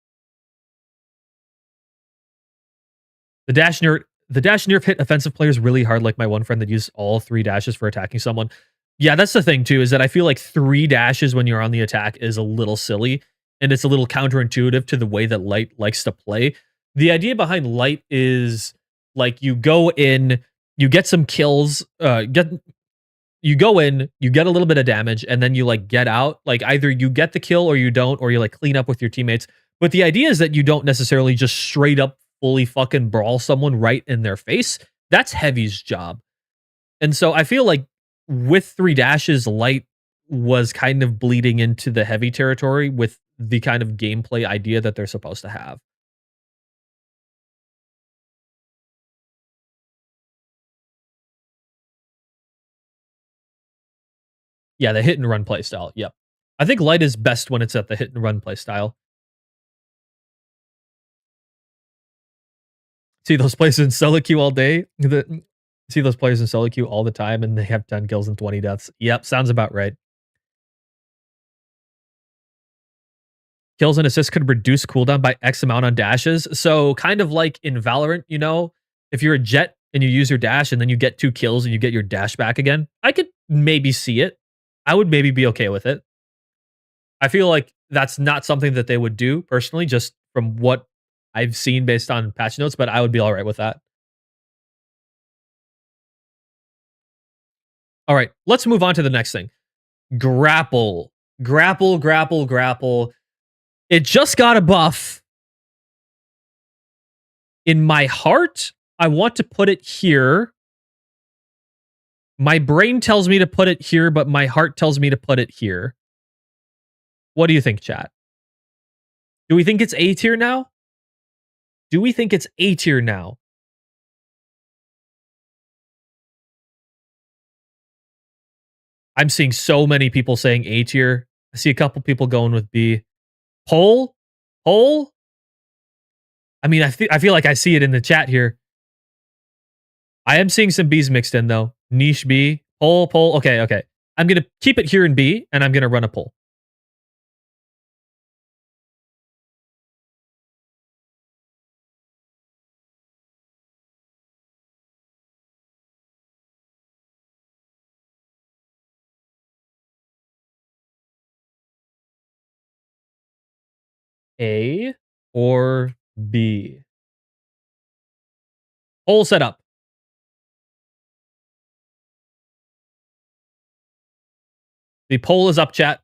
The dash nerf hit offensive players really hard, like my one friend that used all 3 dashes for attacking someone. Yeah, that's the thing too, is that I feel like 3 dashes when you're on the attack is a little silly, and it's a little counterintuitive to the way that Light likes to play. The idea behind Light is like you go in, you get some kills, you go in, you get a little bit of damage, and then you like get out. Like either you get the kill or you don't, or you like clean up with your teammates. But the idea is that you don't necessarily just straight up fully fucking brawl someone right in their face. That's Heavy's job. And so I feel like with 3 dashes, Light was kind of bleeding into the Heavy territory with the kind of gameplay idea that they're supposed to have. Yeah, the hit and run play style. Yep. I think Light is best when it's at the hit and run play style. See those players in solo queue all day? See those players in solo queue all the time and they have 10 kills and 20 deaths. Yep, sounds about right. Kills and assists could reduce cooldown by X amount on dashes. So kind of like in Valorant, you know, if you're a jet and you use your dash and then you get 2 kills and you get your dash back again, I could maybe see it. I would maybe be okay with it. I feel like that's not something that they would do personally, just from what I've seen based on patch notes, but I would be all right with that. All right, let's move on to the next thing. Grapple. Grapple, grapple, grapple. It just got a buff. In my heart, I want to put it here. My brain tells me to put it here, but my heart tells me to put it here. What do you think, chat? Do we think it's A tier now? Do we think it's A tier now? I'm seeing so many people saying A tier. I see a couple people going with B. Poll? Poll? I mean, I feel like I see it in the chat here. I am seeing some B's mixed in, though. Niche B. Poll, poll. Okay, okay. I'm going to keep it here in B, and I'm going to run a poll. A or B? Poll set up. The poll is up, chat.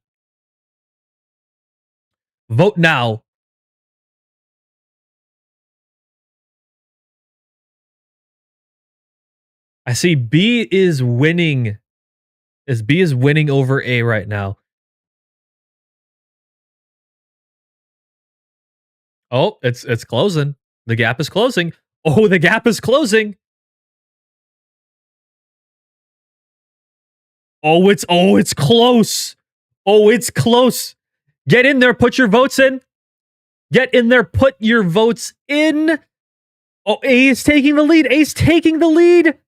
Vote now. I see B is winning. B is winning over A right now. Oh, it's closing. The gap is closing. Oh, the gap is closing. Oh, it's close. Oh, it's close. Get in there, put your votes in. Get in there, put your votes in. Oh, A is taking the lead. A's taking the lead.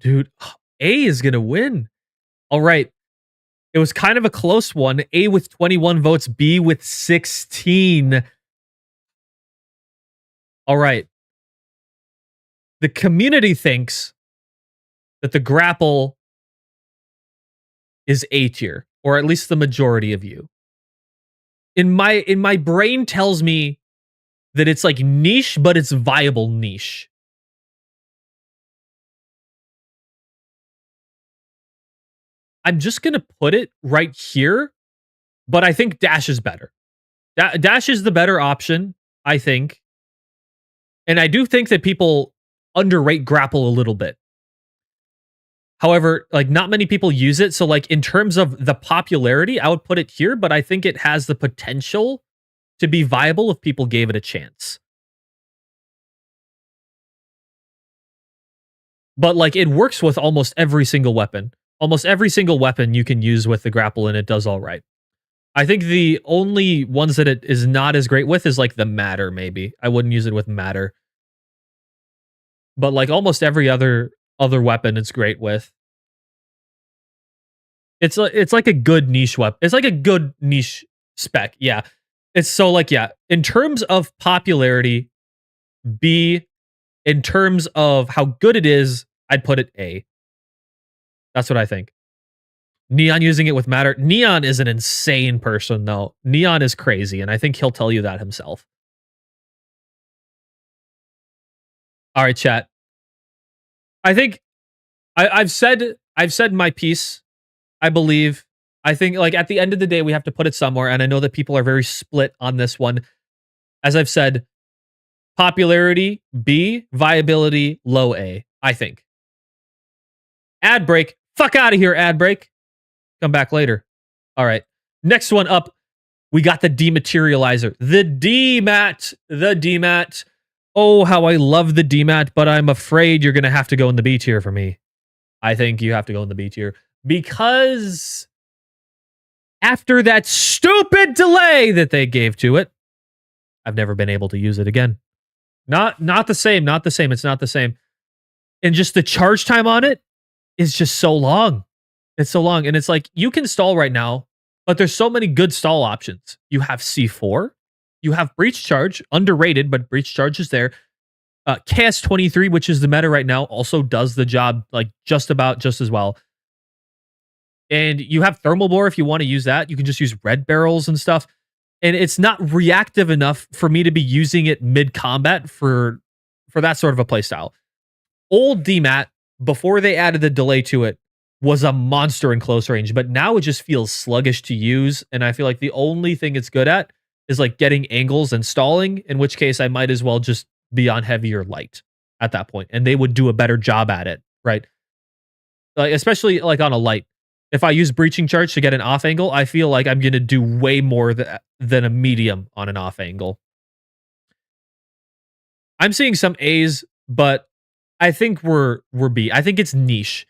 Dude, A is going to win. All right. It was kind of a close one. A with 21 votes, B with 16. All right. The community thinks that the grapple is A tier, or at least the majority of you. In my brain tells me that it's like niche, but it's viable niche. I'm just going to put it right here, but I think Dash is better. Dash is the better option, I think. And I do think that people underrate grapple a little bit. However, like not many people use it. So like in terms of the popularity, I would put it here, but I think it has the potential to be viable if people gave it a chance. But like it works with almost every single weapon. Almost every single weapon you can use with the grapple and it does all right. I think the only ones that it is not as great with is like the matter, maybe. I wouldn't use it with matter. But like almost every other weapon it's great with. It's like a good niche weapon. It's like a good niche spec. Yeah. It's so like, yeah, in terms of popularity, B. In terms of how good it is, I'd put it A. That's what I think. Neon using it with matter. Neon is an insane person, though. Neon is crazy, and I think he'll tell you that himself. All right, chat. I think I've said my piece. I believe. I think like at the end of the day, we have to put it somewhere, and I know that people are very split on this one. As I've said, popularity B, viability low A. I think. Ad break. Fuck out of here, ad break. Come back later. All right. Next one up, we got the dematerializer. The DMAT. The DMAT. Oh, how I love the DMAT, but I'm afraid you're going to have to go in the B tier for me. I think you have to go in the B tier because after that stupid delay that they gave to it, I've never been able to use it again. Not the same. Not the same. It's not the same. And just the charge time on it is just so long. It's so long. And it's like, you can stall right now, but there's so many good stall options. You have C4. You have Breach Charge, underrated, but Breach Charge is there. KS23, which is the meta right now, also does the job like just as well. And you have Thermal Bore if you want to use that. You can just use red barrels and stuff. And it's not reactive enough for me to be using it mid-combat for that sort of a playstyle. Old DMAT, before they added the delay to it, was a monster in close range, but now it just feels sluggish to use. And I feel like the only thing it's good at is like getting angles and stalling, in which case I might as well just be on heavy or light at that point, and they would do a better job at it, right? Like, especially like on a light. If I use breaching charge to get an off angle, I feel like I'm going to do way more than a medium on an off angle. I'm seeing some A's, but I think we're B. I think it's niche.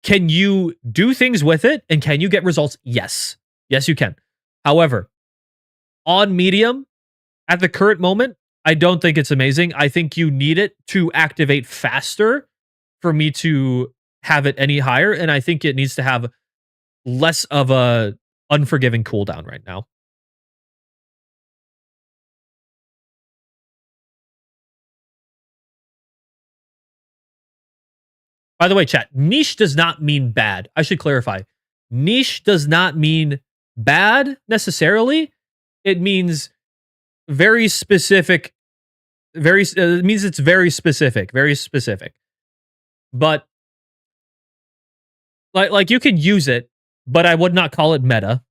Can you do things with it and can you get results? Yes. Yes, you can. However, on medium, at the current moment, I don't think it's amazing. I think you need it to activate faster for me to have it any higher. And I think it needs to have less of a unforgiving cooldown right now. By the way, chat, niche does not mean bad. I should clarify. Niche does not mean bad necessarily. It means very specific. It means it's very specific. But like you can use it, but I would not call it meta.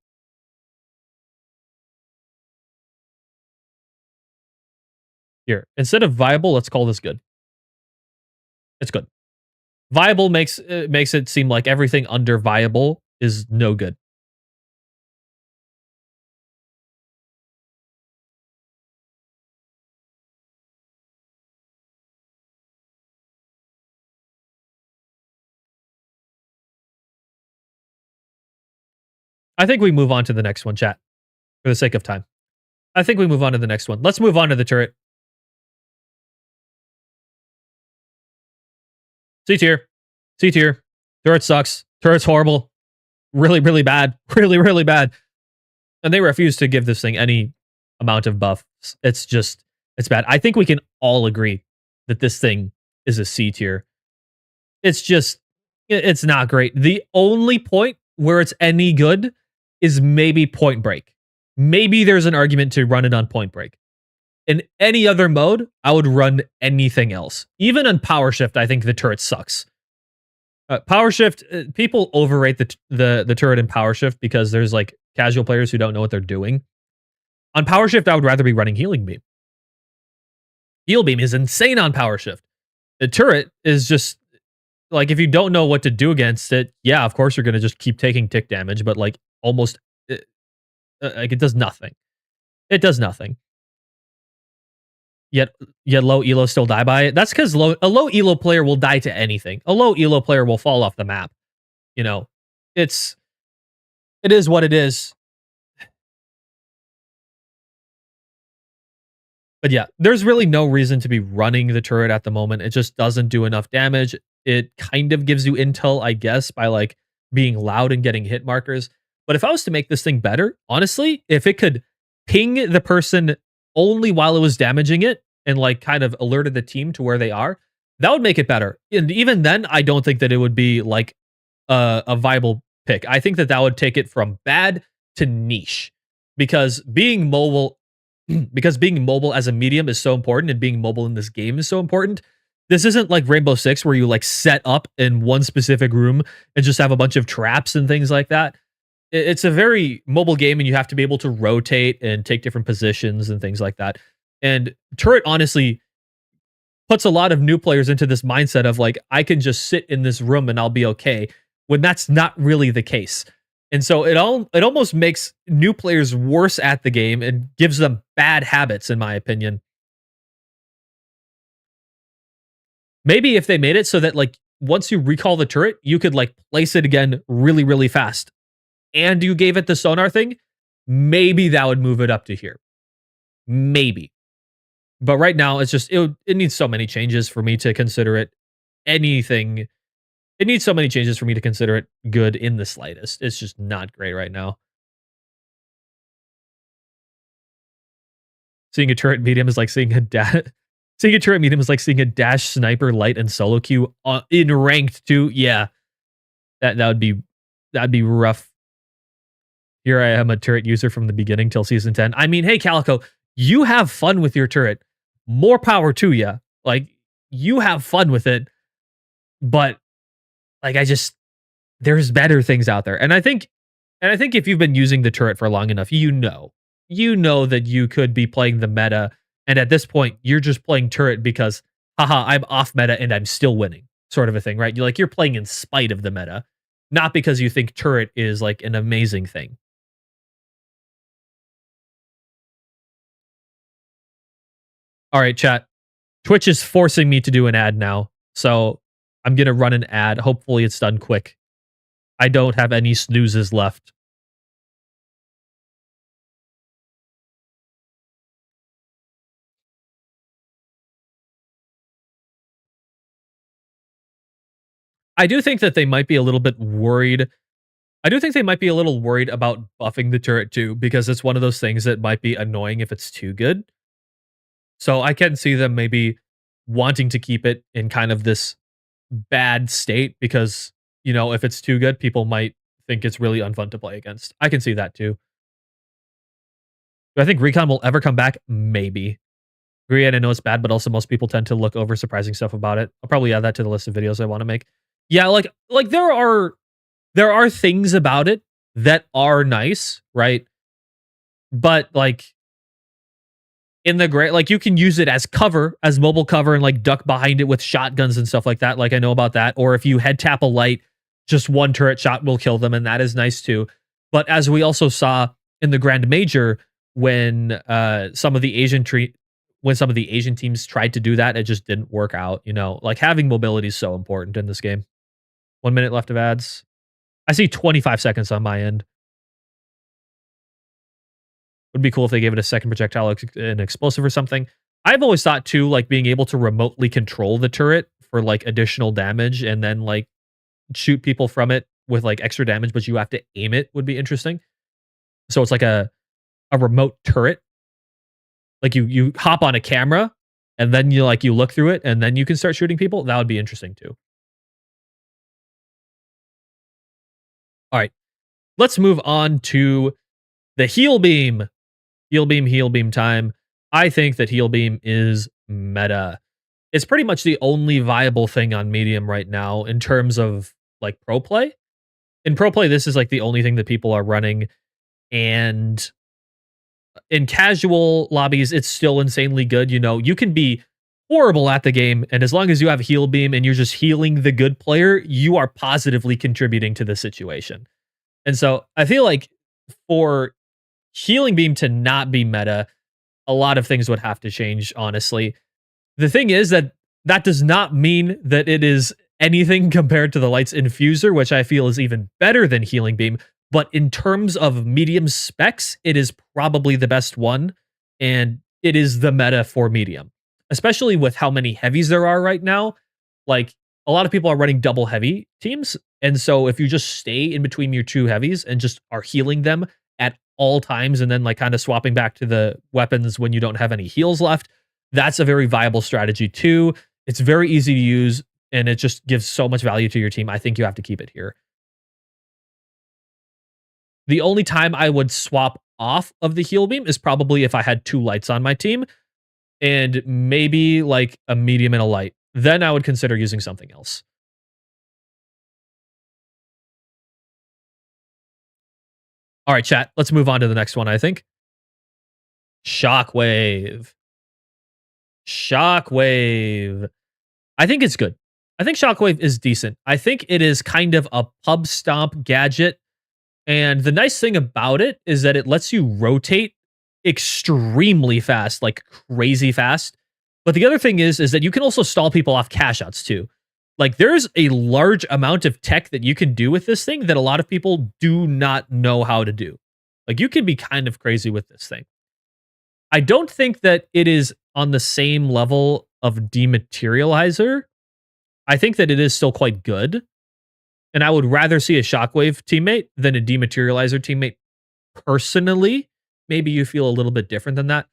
Here, instead of viable, let's call this good. It's good. Viable makes it seem like everything under viable is no good. I think we move on to the next one, chat, for the sake of time. I think we move on to the next one. Let's move on to the turret. C tier. C tier. Turret sucks. Turret's horrible. Really, really bad. Really, really bad. And they refuse to give this thing any amount of buffs. It's bad. I think we can all agree that this thing is a C tier. It's not great. The only point where it's any good is maybe Point Break. Maybe there's an argument to run it on Point Break. In any other mode, I would run anything else. Even on Power Shift, I think the turret sucks. Power Shift, people overrate the turret in Power Shift because there's like casual players who don't know what they're doing. On Power Shift, I would rather be running Healing Beam. Heal Beam is insane on Power Shift. The turret is just like, if you don't know what to do against it, yeah, of course you're going to just keep taking tick damage, but like almost like it does nothing. It does nothing. Yet low elo still die by it. That's because a low elo player will die to anything. A low elo player will fall off the map. You know, it is what it is. But yeah, there's really no reason to be running the turret at the moment. It just doesn't do enough damage. It kind of gives you intel, I guess, by like being loud and getting hit markers. But if I was to make this thing better, honestly, if it could ping the person only while it was damaging it and like kind of alerted the team to where they are, that would make it better. And even then, I don't think that it would be like a viable pick. I think that would take it from bad to niche, because being mobile as a medium is so important, and being mobile in this game is so important. This isn't like Rainbow Six where you like set up in one specific room and just have a bunch of traps and things like that. It's a very mobile game, and you have to be able to rotate and take different positions and things like that. And turret honestly puts a lot of new players into this mindset of like, I can just sit in this room and I'll be okay, when that's not really the case. And so it almost makes new players worse at the game and gives them bad habits, in my opinion. Maybe if they made it so that like once you recall the turret, you could like place it again really, really fast, and you gave it the sonar thing, maybe that would move it up to here. Maybe. But right now, it's just, it needs so many changes for me to consider it anything. It needs so many changes for me to consider it good in the slightest. It's just not great right now. Seeing a turret medium is like seeing a seeing a turret medium is like seeing a dash sniper light and solo queue in ranked too. Yeah, that'd be rough. Here I am, a turret user from the beginning till season 10. I mean, hey Calico, you have fun with your turret. More power to you. Like, you have fun with it, but like there's better things out there. And I think if you've been using the turret for long enough, you know that you could be playing the meta, and at this point you're just playing turret because haha, I'm off meta and I'm still winning, sort of a thing, right? You're playing in spite of the meta, not because you think turret is like an amazing thing. All right, chat. Twitch is forcing me to do an ad now, so I'm going to run an ad. Hopefully it's done quick. I don't have any snoozes left. I do think that they might be a little bit worried. I do think they might be a little worried about buffing the turret too, because it's one of those things that might be annoying if it's too good. So I can see them maybe wanting to keep it in kind of this bad state because, you know, if it's too good, people might think it's really unfun to play against. I can see that too. Do I think Recon will ever come back? Maybe. Agree, and I know it's bad, but also most people tend to look over surprising stuff about it. I'll probably add that to the list of videos I want to make. Yeah, like there are things about it that are nice, right? But like in the great, like you can use it as cover, as mobile cover, and like duck behind it with shotguns and stuff like that. Like I know about that. Or if you head tap a light, just one turret shot will kill them, and that is nice too. But as we also saw in the Grand Major, when some of the Asian teams tried to do that, it just didn't work out. You know, like having mobility is so important in this game. 1 minute left of ads. I see 25 seconds on my end. Would be cool if they gave it a second projectile, an explosive or something. I've always thought too, like being able to remotely control the turret for like additional damage, and then like shoot people from it with like extra damage, but you have to aim it would be interesting. So it's like a remote turret. Like you hop on a camera and then you look through it and then you can start shooting people. That would be interesting too. All right. Let's move on to the heal beam. Heal beam time. I think that heal beam is meta. It's pretty much the only viable thing on medium right now in terms of like pro play. In pro play, this is like the only thing that people are running. And in casual lobbies, it's still insanely good. You know, you can be horrible at the game, and as long as you have heal beam and you're just healing the good player, you are positively contributing to the situation. And so I feel like for healing beam to not be meta, a lot of things would have to change, honestly. The thing is that does not mean that it is anything compared to the Light's Infuser, which I feel is even better than healing beam. But in terms of medium specs, it is probably the best one, and it is the meta for medium, especially with how many heavies there are right now. Like, a lot of people are running double heavy teams, and so if you just stay in between your two heavies and just are healing them at all times, and then like kind of swapping back to the weapons when you don't have any heals left, that's a very viable strategy too. It's very easy to use, and it just gives so much value to your team. I think you have to keep it here. The only time I would swap off of the heal beam is probably if I had two lights on my team and maybe like a medium and a light. Then I would consider using something else. All right, chat. Let's move on to the next one, I think. Shockwave. Shockwave. I think it's good. I think Shockwave is decent. I think it is kind of a pub stomp gadget. And the nice thing about it is that it lets you rotate extremely fast, like crazy fast. But the other thing is that you can also stall people off cash outs too. Like, there's a large amount of tech that you can do with this thing that a lot of people do not know how to do. Like, you can be kind of crazy with this thing. I don't think that it is on the same level of Dematerializer. I think that it is still quite good. And I would rather see a Shockwave teammate than a Dematerializer teammate personally. Maybe you feel a little bit different than that.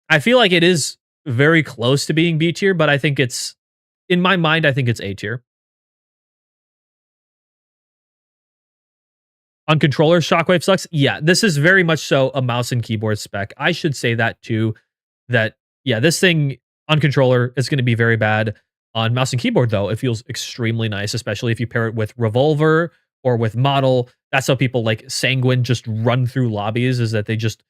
I feel like it is very close to being B tier, but I think it's, in my mind, I think it's A tier. On controller, Shockwave sucks. Yeah, this is very much so a mouse and keyboard spec. I should say that too, that, yeah, this thing on controller is going to be very bad. On mouse and keyboard, though, it feels extremely nice, especially if you pair it with Revolver or with Model. That's how people like Sanguine just run through lobbies, is that they just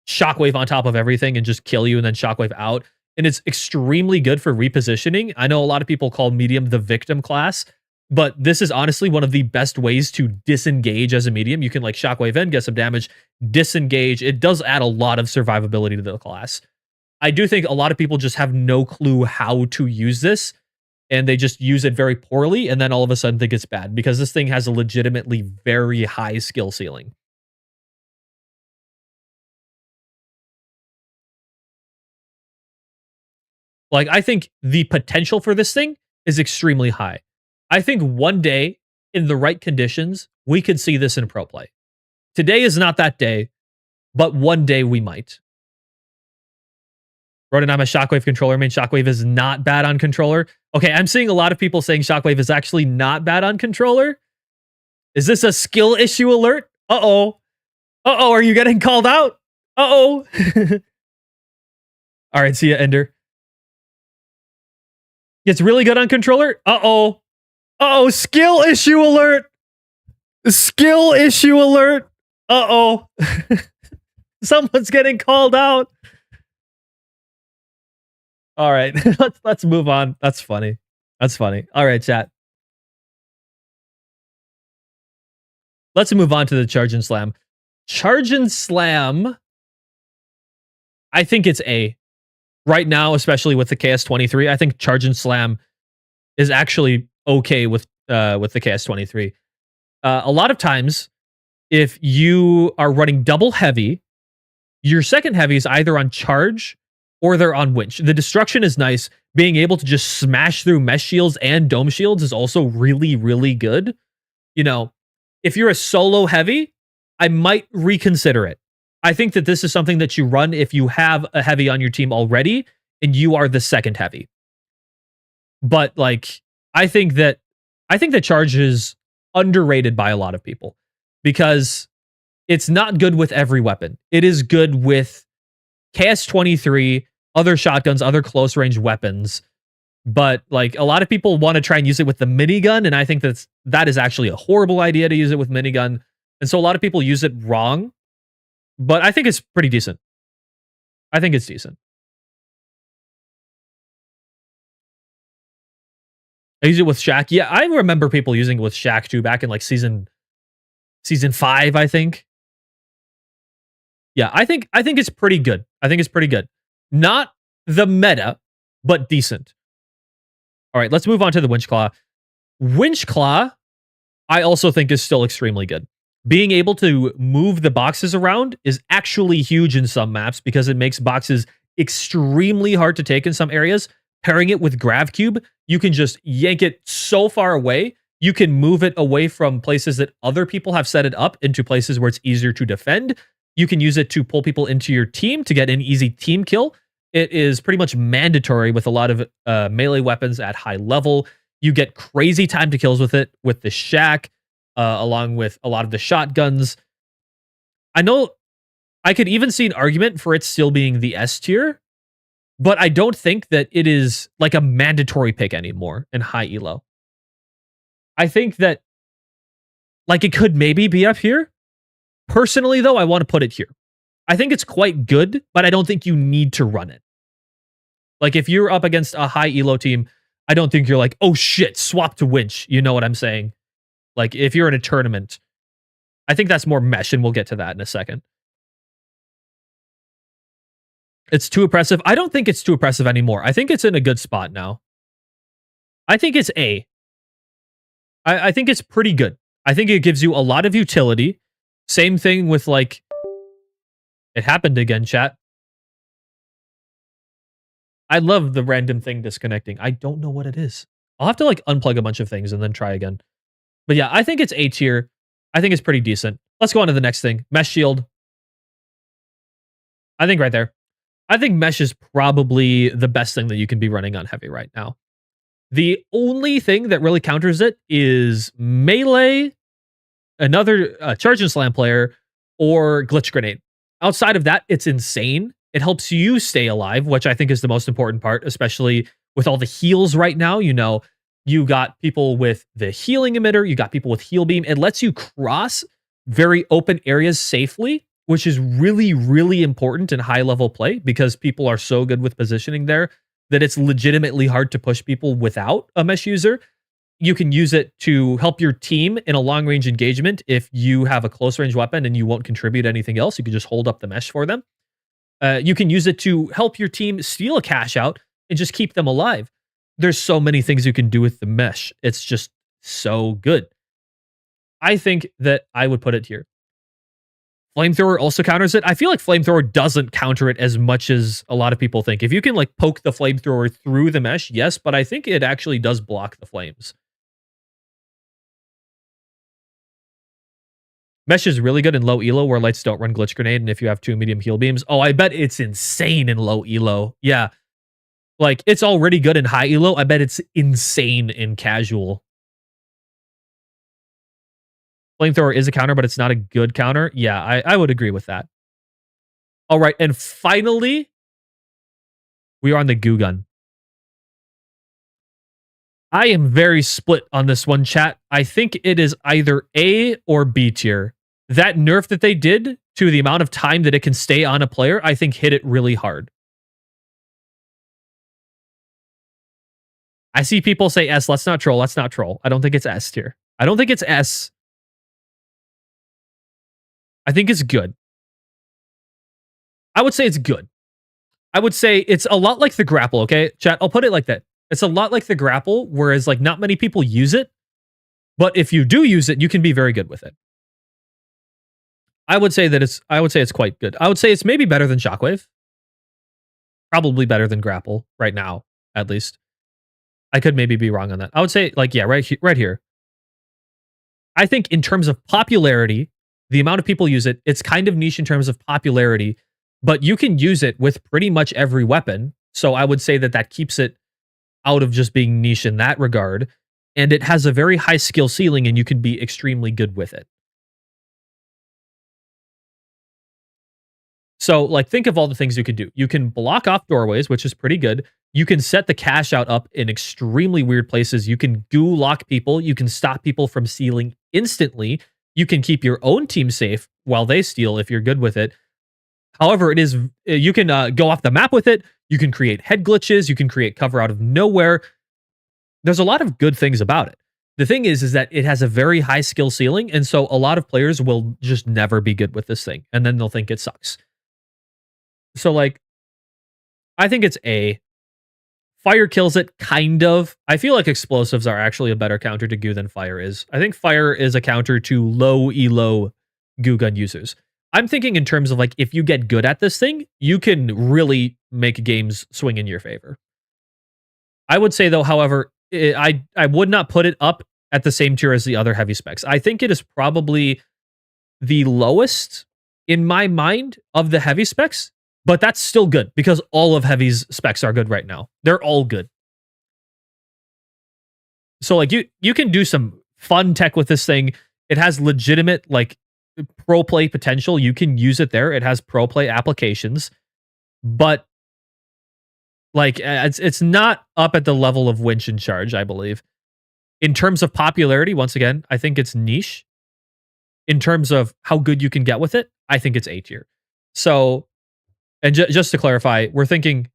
Shockwave on top of everything and just kill you and then Shockwave out. And it's extremely good for repositioning. I know a lot of people call medium the victim class, but this is honestly one of the best ways to disengage as a medium. You can like Shockwave in, get some damage, disengage. It does add a lot of survivability to the class. I do think a lot of people just have no clue how to use this, and they just use it very poorly, and then all of a sudden think it's bad, because this thing has a legitimately very high skill ceiling. Like, I think the potential for this thing is extremely high. I think one day, in the right conditions, we could see this in pro play. Today is not that day, but one day we might. Roden, I'm a Shockwave controller. I mean, Shockwave is not bad on controller. Okay, I'm seeing a lot of people saying Shockwave is actually not bad on controller. Is this a skill issue alert? Uh-oh. Uh-oh, are you getting called out? Uh-oh. All right, see ya, Ender. It's really good on controller? Uh-oh. Uh-oh, skill issue alert. Skill issue alert. Uh-oh. Someone's getting called out. All right, let's move on. That's funny. That's funny. All right, chat. Let's move on to the Charge and Slam. Charge and Slam, I think it's A. Right now, especially with the KS-23, I think Charge and Slam is actually okay with the KS-23. A lot of times, if you are running double heavy, your second heavy is either on charge or they're on winch. The destruction is nice. Being able to just smash through mesh shields and dome shields is also really, really good. You know, if you're a solo heavy, I might reconsider it. I think that this is something that you run if you have a heavy on your team already and you are the second heavy. But like, I think that charge is underrated by a lot of people because it's not good with every weapon. It is good with KS-23, other shotguns, other close range weapons. But like a lot of people want to try and use it with the minigun, and I think that is actually a horrible idea to use it with minigun. And so a lot of people use it wrong. But I think it's pretty decent. I think it's decent. I use it with Shaq. Yeah, I remember people using it with Shaq too back in like season 5, I think. Yeah, I think it's pretty good. I think it's pretty good. Not the meta, but decent. All right, let's move on to the Winch Claw. Winch Claw, I also think is still extremely good. Being able to move the boxes around is actually huge in some maps because it makes boxes extremely hard to take in some areas. Pairing it with Grav Cube, you can just yank it so far away. You can move it away from places that other people have set it up into places where it's easier to defend. You can use it to pull people into your team to get an easy team kill. It is pretty much mandatory with a lot of melee weapons at high level. You get crazy time to kills with it, with the Shack, along with a lot of the shotguns. I know I could even see an argument for it still being the S tier, but I don't think that it is like a mandatory pick anymore in high elo. I think that like it could maybe be up here. Personally, though, I want to put it here. I think it's quite good, but I don't think you need to run it. Like if you're up against a high elo team, I don't think you're like, oh shit, swap to winch. You know what I'm saying? Like if you're in a tournament, I think that's more mesh, and we'll get to that in a second. It's too oppressive. I don't think it's too oppressive anymore. I think it's in a good spot now. I think it's A. I think it's pretty good. I think it gives you a lot of utility. Same thing with like, it happened again, chat. I love the random thing disconnecting. I don't know what it is. I'll have to like unplug a bunch of things and then try again. But yeah, I think it's A tier. I think it's pretty decent. Let's go on to the next thing. Mesh shield. I think right there. I think mesh is probably the best thing that you can be running on heavy right now. The only thing that really counters it is melee, another charge and slam player, or glitch grenade. Outside of that, it's insane. It helps you stay alive, which I think is the most important part, especially with all the heals right now. You know, you got people with the healing emitter, you got people with heal beam. It lets you cross very open areas safely, which is really, really important in high level play because people are so good with positioning there that it's legitimately hard to push people without a mesh user. You can use it to help your team in a long range engagement. If you have a close range weapon and you won't contribute anything else, you can just hold up the mesh for them. You can use it to help your team steal a cash out and just keep them alive. There's so many things you can do with the mesh. It's just so good. I think that I would put it here. Flamethrower also counters it. I feel like Flamethrower doesn't counter it as much as a lot of people think. If you can like poke the Flamethrower through the mesh, yes, but I think it actually does block the flames. Mesh is really good in low elo where lights don't run glitch grenade, and if you have 2 medium heal beams, oh, I bet it's insane in low elo. Yeah. Like, it's already good in high elo. I bet it's insane in casual. Flamethrower is a counter, but it's not a good counter. Yeah, I would agree with that. All right, and finally, we are on the goo gun. I am very split on this one, chat. I think it is either A or B tier. That nerf that they did to the amount of time that it can stay on a player, I think hit it really hard. I see people say S. Let's not troll. Let's not troll. I don't think it's S tier. I don't think it's S. I think it's good. I would say it's good. I would say it's a lot like the grapple, okay? Chat, I'll put it like that. It's a lot like the grapple, whereas like not many people use it. But if you do use it, you can be very good with it. I would say it's quite good. I would say it's maybe better than Shockwave. Probably better than grapple right now, at least. I could maybe be wrong on that. I would say, like, yeah, right here. I think in terms of popularity, the amount of people use it, it's kind of niche in terms of popularity, but you can use it with pretty much every weapon. So I would say that that keeps it out of just being niche in that regard. And it has a very high skill ceiling, and you can be extremely good with it. So, like, think of all the things you can do. You can block off doorways, which is pretty good. You can set the cash out up in extremely weird places. You can goo lock people. You can stop people from stealing instantly. You can keep your own team safe while they steal if you're good with it. However, it is you can go off the map with it. You can create head glitches. You can create cover out of nowhere. There's a lot of good things about it. The thing is that it has a very high skill ceiling, and so a lot of players will just never be good with this thing, and then they'll think it sucks. So, like, I think it's A. Fire kills it, kind of. I feel like explosives are actually a better counter to goo than fire is. I think fire is a counter to low elo goo gun users. I'm thinking in terms of, like, if you get good at this thing, you can really make games swing in your favor. I would say, though, however, I would not put it up at the same tier as the other heavy specs. I think it is probably the lowest in my mind of the heavy specs, but that's still good because all of heavy's specs are good right now. They're all good. So, like, you can do some fun tech with this thing. It has legitimate, like, pro play potential. You can use it there. It has pro play applications, but, like, it's not up at the level of Winch and Charge, I believe. In terms of popularity, once again, I think it's niche. In terms of how good you can get with it, I think it's A tier. So, and just to clarify, we're thinking,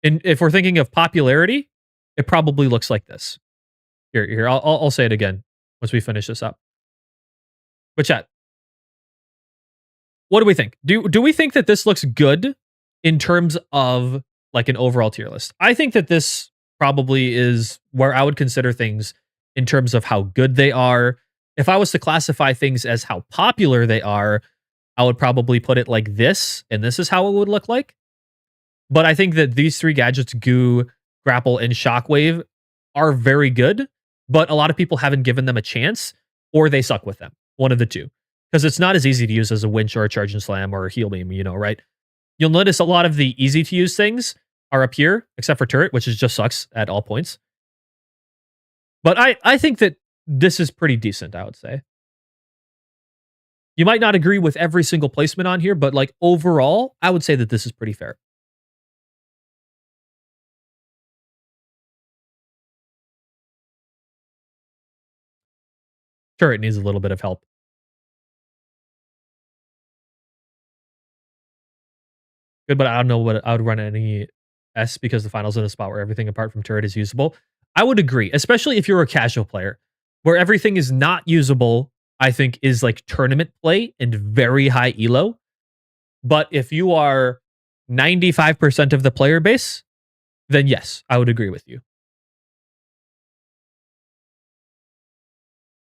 if we're thinking of popularity, it probably looks like this. Here, I'll say it again once we finish this up. But chat, what do we think? Do we think that this looks good in terms of, like, an overall tier list? I think that this probably is where I would consider things in terms of how good they are. If I was to classify things as how popular they are, I would probably put it like this, and this is how it would look like. But I think that these three gadgets, Goo, Grapple, and Shockwave, are very good, but a lot of people haven't given them a chance, or they suck with them. One of the two. Because it's not as easy to use as a Winch or a Charge and Slam or a Heal Beam, right? You'll notice a lot of the easy to use things are up here, except for Turret, which is just sucks at all points. But I think that this is pretty decent, I would say. You might not agree with every single placement on here, but, like, overall, I would say that this is pretty fair. Sure, it needs a little bit of help. Good, but I don't know what I would run any S because the final's in a spot where everything apart from turret is usable. I would agree, especially if you're a casual player, where everything is not usable. I think is like tournament play and very high elo. But if you are 95% of the player base, then yes, I would agree with you.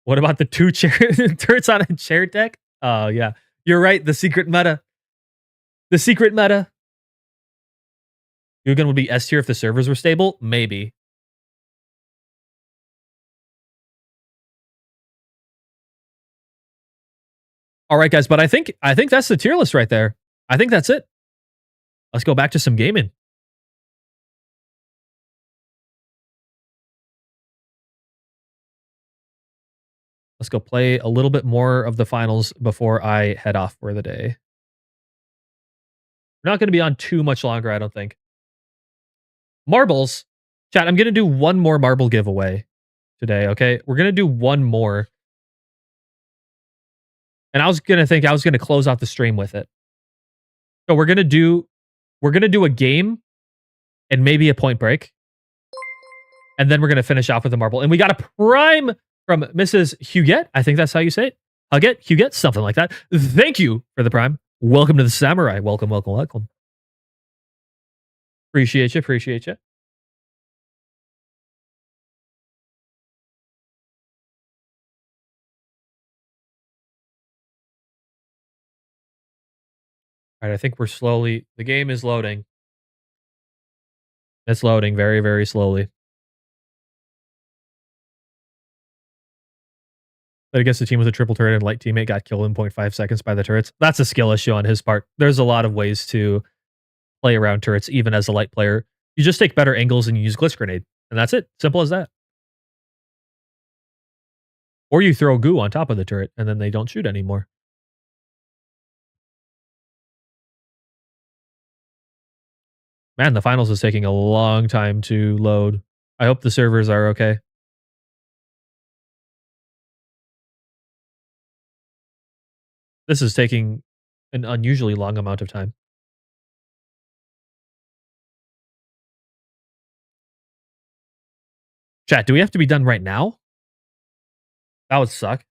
What about the two turrets on a chair deck? Oh, yeah. You're right. The secret meta. The secret meta. Yugen would be S tier if the servers were stable? Maybe. All right, guys, but I think that's the tier list right there. I think that's it. Let's go back to some gaming. Let's go play a little bit more of the finals before I head off for the day. We're not going to be on too much longer, I don't think. Marbles. Chat, I'm going to do one more marble giveaway today, okay? We're going to do one more. And I was going to close out the stream with it. So we're going to do a game and maybe a point break. And then we're going to finish off with a marble. And we got a prime from Mrs. Huguette. I think that's how you say it. Huguette, something like that. Thank you for the prime. Welcome to the Samurai. Welcome, welcome, welcome. Appreciate you, appreciate you. All right, I think we're slowly, the game is loading. It's loading very, very slowly. But against a team with a triple turret and light teammate got killed in 0.5 seconds by the turrets. That's a skill issue on his part. There's a lot of ways to play around turrets, even as a light player. You just take better angles and you use Glitch Grenade. And that's it. Simple as that. Or you throw goo on top of the turret, and then they don't shoot anymore. Man, the finals is taking a long time to load. I hope the servers are okay. This is taking an unusually long amount of time. Chat, do we have to be done right now? That would suck.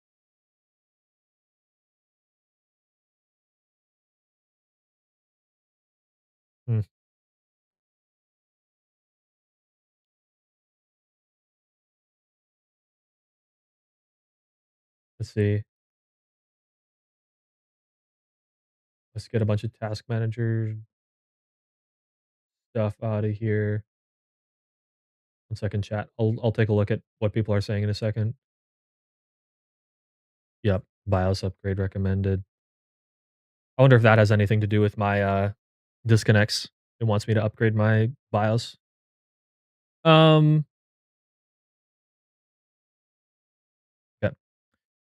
Hmm. Let's see. Let's get a bunch of task manager stuff out of here. 1 second, chat. I'll take a look at what people are saying in a second. Yep, BIOS upgrade recommended. I wonder if that has anything to do with my disconnects. It wants me to upgrade my BIOS. Yeah.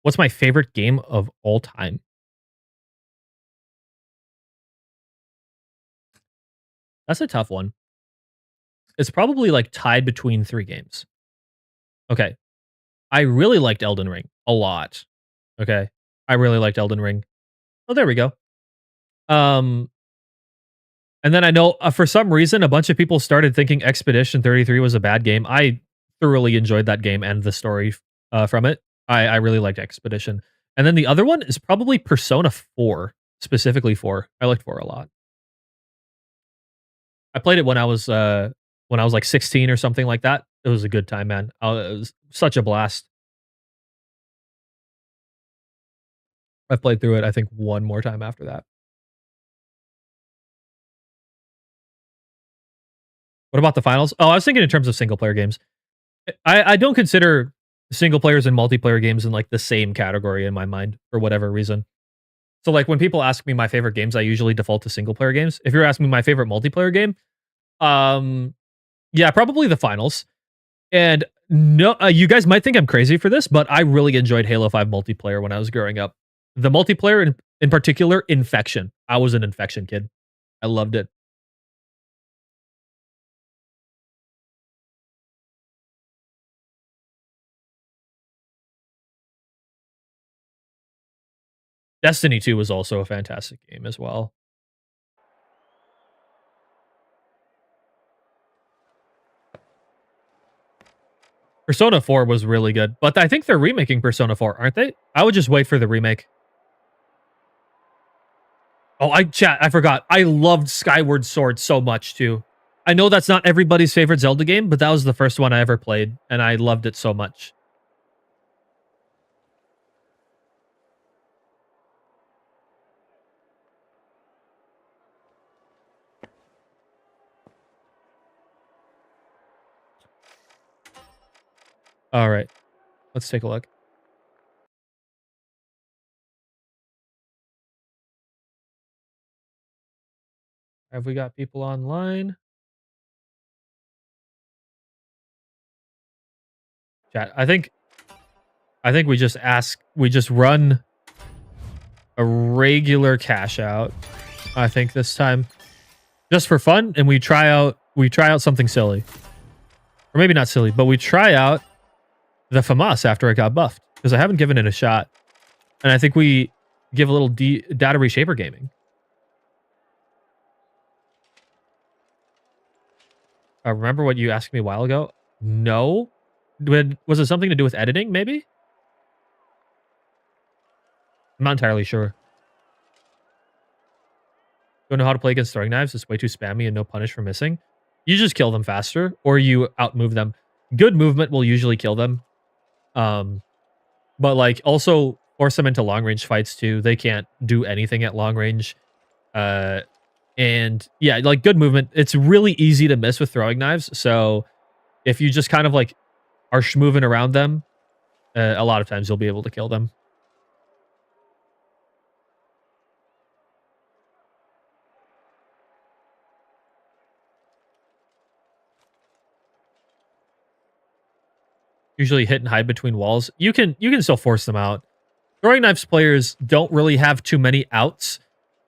What's my favorite game of all time? That's a tough one. It's probably like tied between 3 games. Okay. I really liked Elden Ring a lot. Okay. I really liked Elden Ring. Oh, there we go. And then I know for some reason a bunch of people started thinking Expedition 33 was a bad game. I thoroughly enjoyed that game and the story from it. I really liked Expedition. And then the other one is probably Persona 4, specifically 4. I liked 4 a lot. I played it when I was like 16 or something like that. It was a good time, man. It was such a blast. I've played through it, I think, one more time after that. What about the finals? Oh, I was thinking in terms of single player games. I don't consider single players and multiplayer games in like the same category in my mind for whatever reason. So like when people ask me my favorite games, I usually default to single player games. If you're asking me my favorite multiplayer game, yeah, probably the finals. And no, you guys might think I'm crazy for this, but I really enjoyed Halo 5 multiplayer when I was growing up. The multiplayer in particular, Infection. I was an Infection kid. I loved it. Destiny 2 was also a fantastic game as well. Persona 4 was really good, but I think they're remaking Persona 4, aren't they? I would just wait for the remake. Oh, I forgot. I loved Skyward Sword so much too. I know that's not everybody's favorite Zelda game, but that was the first one I ever played, and I loved it so much. All right, let's take a look. Have we got people online? Chat. I think we just run a regular cash out. I think this time, just for fun, and we try out something silly, or maybe not silly, but we try out the FAMAS after it got buffed because I haven't given it a shot, and I think we give a little data reshaper gaming. Remember what you asked me a while ago? No, was it something to do with editing? Maybe. I'm not entirely sure. Don't know how to play against throwing knives. It's way too spammy and no punish for missing. You just kill them faster, or you outmove them. Good movement will usually kill them. But like also force them into long range fights too. They can't do anything at long range. And yeah, like good movement. It's really easy to miss with throwing knives. So if you just kind of like are moving around them, a lot of times you'll be able to kill them. Usually hit and hide between walls. You can still force them out. Throwing knives players don't really have too many outs.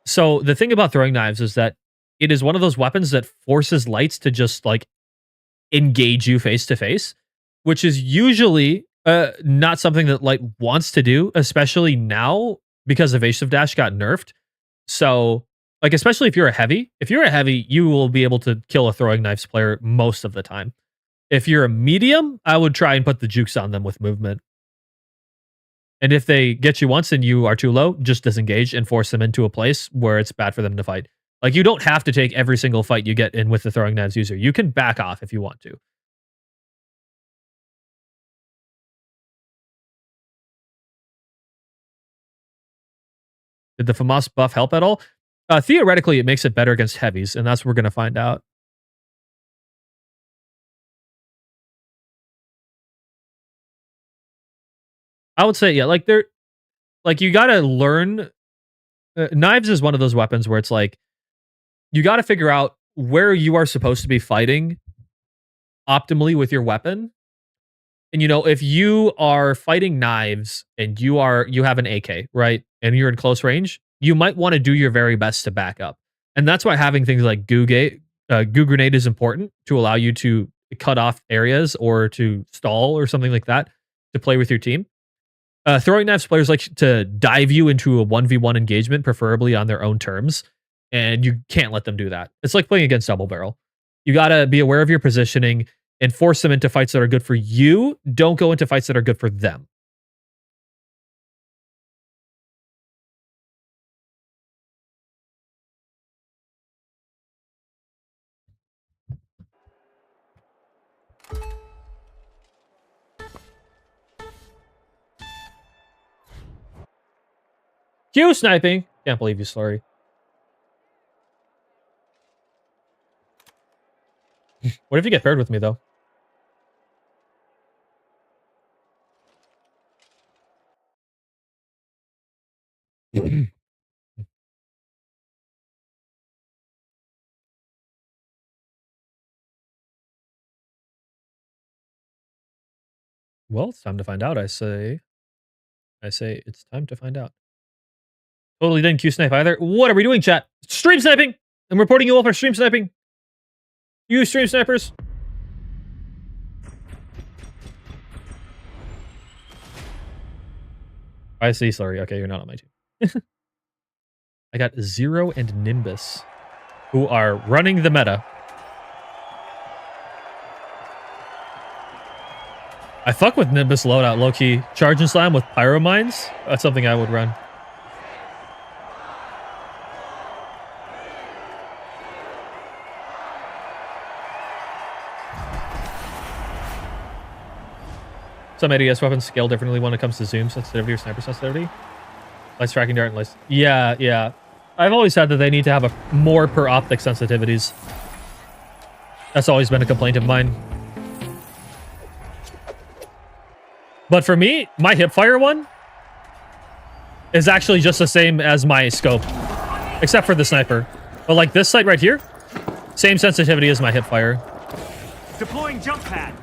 So the thing about throwing knives is that it is one of those weapons that forces lights to just like engage you face to face, which is usually not something that light wants to do, especially now because evasive dash got nerfed. So like especially if you're a heavy, you will be able to kill a throwing knives player most of the time. If you're a medium, I would try and put the jukes on them with movement. And if they get you once and you are too low, just disengage and force them into a place where it's bad for them to fight. Like, you don't have to take every single fight you get in with the throwing knives user. You can back off if you want to. Did the FAMAS buff help at all? Theoretically, it makes it better against heavies, and that's what we're going to find out. I would say, yeah, like you got to learn. Knives is one of those weapons where it's like, you got to figure out where you are supposed to be fighting optimally with your weapon. And if you are fighting knives and you have an AK, right? And you're in close range, you might want to do your very best to back up. And that's why having things like goo grenade is important to allow you to cut off areas or to stall or something like that to play with your team. Throwing knives players like to dive you into a 1v1 engagement, preferably on their own terms. And you can't let them do that. It's like playing against double barrel. You got to be aware of your positioning and force them into fights that are good for you. Don't go into fights that are good for them. Q sniping. Can't believe you, sorry. What if you get paired with me, though? Well, it's time to find out, I say it's time to find out. Totally didn't Q snipe either. What are we doing, chat? Stream sniping! I'm reporting you all for stream sniping. You stream snipers. I see, sorry. Okay, you're not on my team. I got Zero and Nimbus, who are running the meta. I fuck with Nimbus loadout, low-key. Charge and Slam with Pyro Mines? That's something I would run. Some ADS weapons scale differently when it comes to zoom sensitivity or sniper sensitivity. Lights tracking dart and lights. Yeah. I've always said that they need to have more per optic sensitivities. That's always been a complaint of mine. But for me, my hipfire one is actually just the same as my scope, except for the sniper. But like this sight right here, same sensitivity as my hipfire. Deploying jump pad.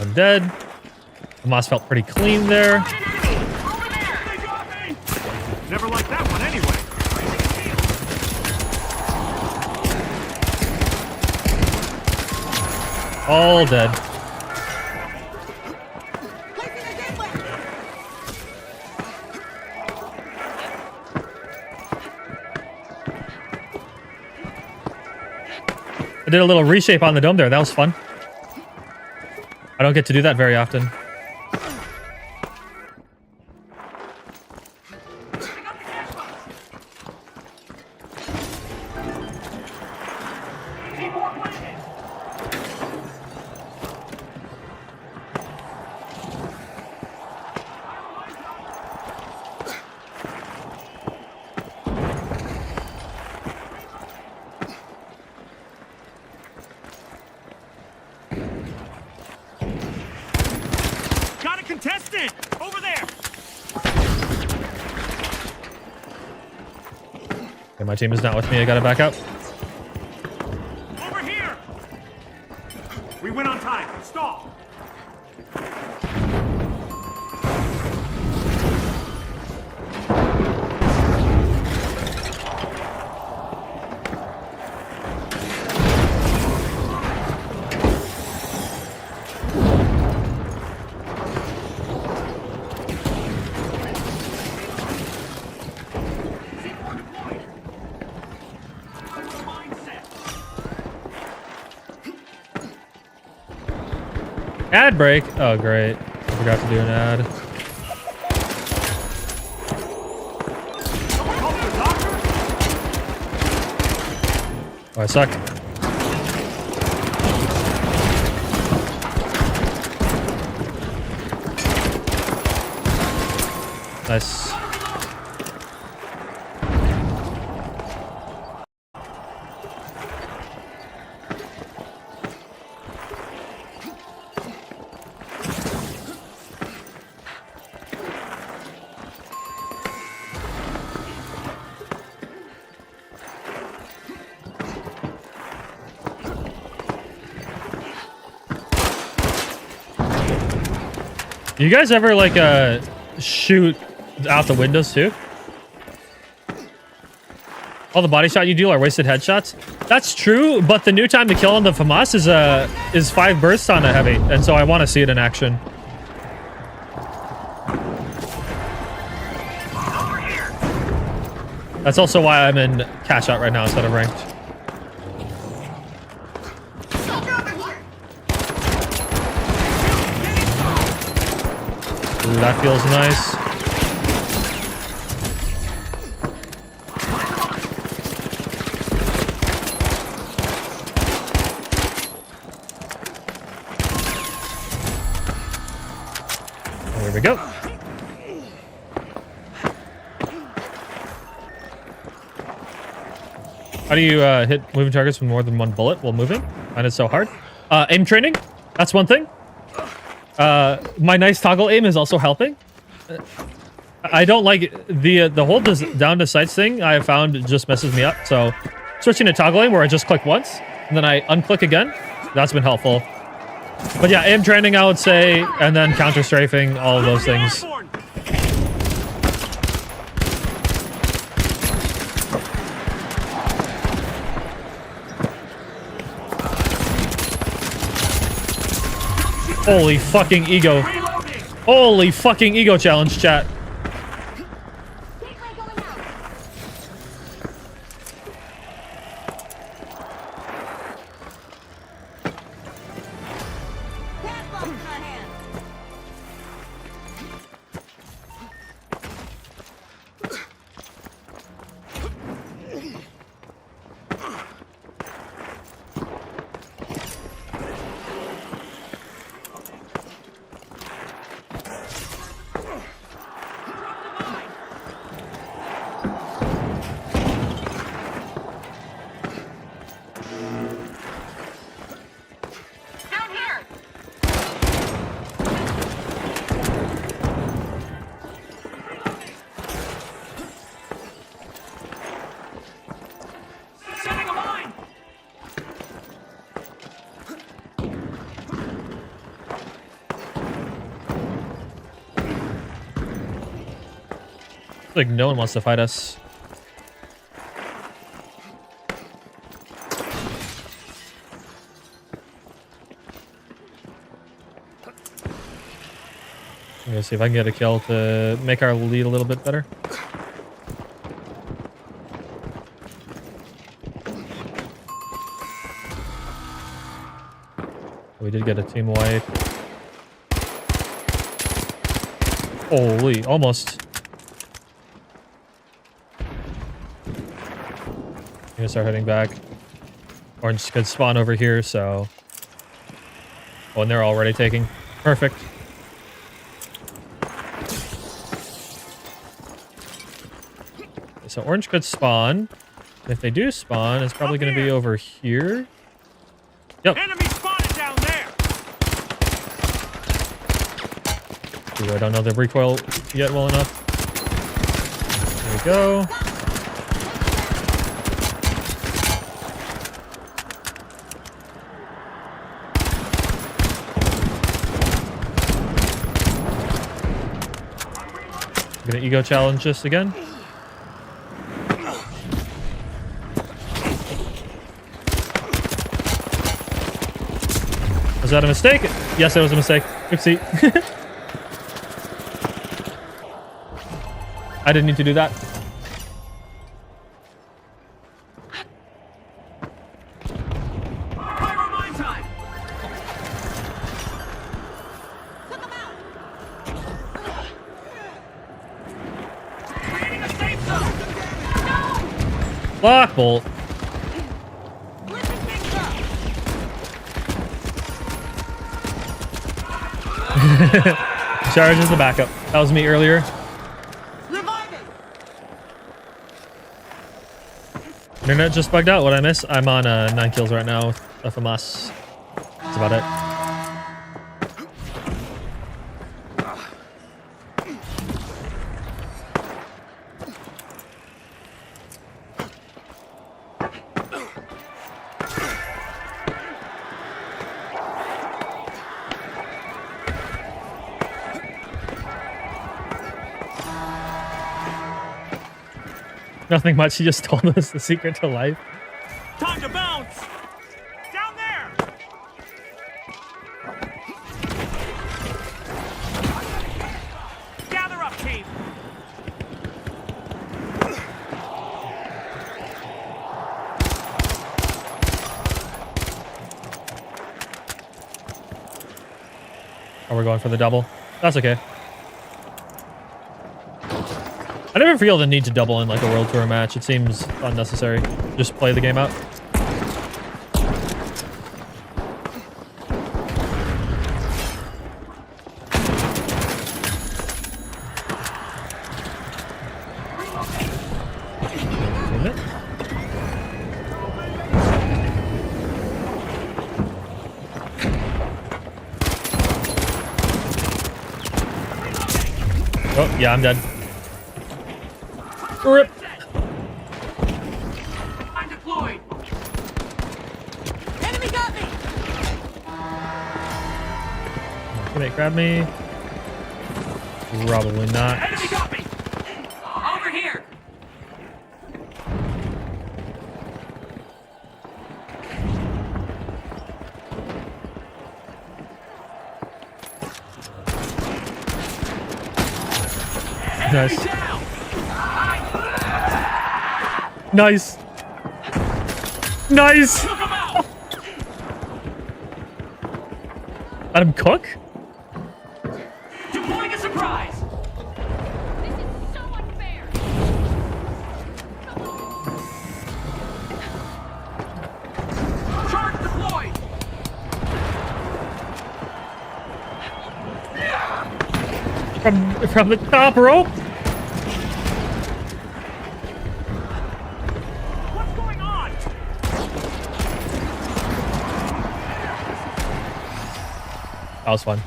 I'm dead. The moss felt pretty clean there. Never liked that one anyway. All dead. I did a little reshape on the dome there. That was fun. I don't get to do that very often. Okay, my team is not with me. I gotta back out. Over here! We went on time. Stall! Ad break. Oh, great. I forgot to do an ad. Oh, I suck. Nice. You guys ever like shoot out the windows too? All the body shot you deal are wasted headshots. That's true, but the new time to kill on the FAMAS is 5 bursts on a heavy, and so I want to see it in action. That's also why I'm in cash out right now instead of ranked. Ooh, that feels nice. There we go. How do you hit moving targets with more than 1 bullet while moving? And it's so hard. Aim training. That's one thing. My nice toggle aim is also helping. I don't like the hold down to sights thing. I have found just messes me up. So switching to toggle aim where I just click once and then I unclick again. That's been helpful. But yeah, aim training I would say, and then counter strafing, all of those things. Holy fucking ego. Holy fucking ego challenge, chat. Like no one wants to fight us. I'm gonna see if I can get a kill to make our lead a little bit better. We did get a team wipe. Holy, almost. I'm gonna start heading back. Orange could spawn over here, so... Oh, and they're already taking. Perfect. So orange could spawn. If they do spawn, it's probably going to be over here. Yep. Enemy spotted down there. Ooh, I don't know the recoil yet well enough. There we go. I'm gonna ego challenge this again. Was that a mistake? Yes, it was a mistake. Oopsie. I didn't need to do that. Pyro mine time. Creating a safe zone. Block bolt. Listen things up. Charge is the backup. That was me earlier. Reviving. Internet just bugged out. What'd I miss? I'm on 9 kills right now with FMS. That's about it. Nothing much. He just told us the secret to life. Time to bounce. Down there. Gather up, team. Oh, we're going for the double. That's okay. I never feel the need to double in like a World Tour match. It seems unnecessary. Just play the game out. Oh, yeah, I'm dead. Rip. I'm deployed. Enemy got me! Can they grab me? Probably not. Enemy got me. Over here. Nice. Down. Nice. Nice. Took him out. Let him cook? Deploying a surprise. This is so unfair! Charge deployed. From the top rope? What's going on? That was fun.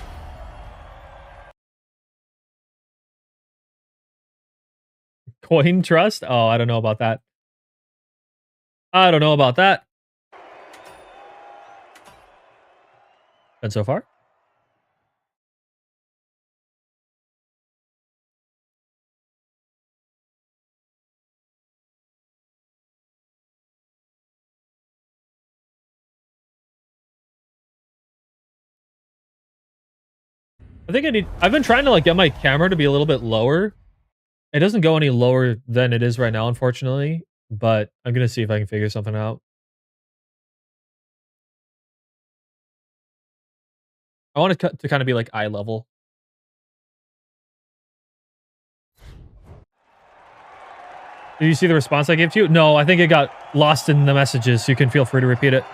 Coin trust? Oh, I don't know about that. I don't know about that. And so far? I think I've been trying to like get my camera to be a little bit lower. It doesn't go any lower than it is right now, unfortunately, but I'm going to see if I can figure something out. I want it to kind of be like eye level. Did you see the response I gave to you? No, I think it got lost in the messages, so you can feel free to repeat it.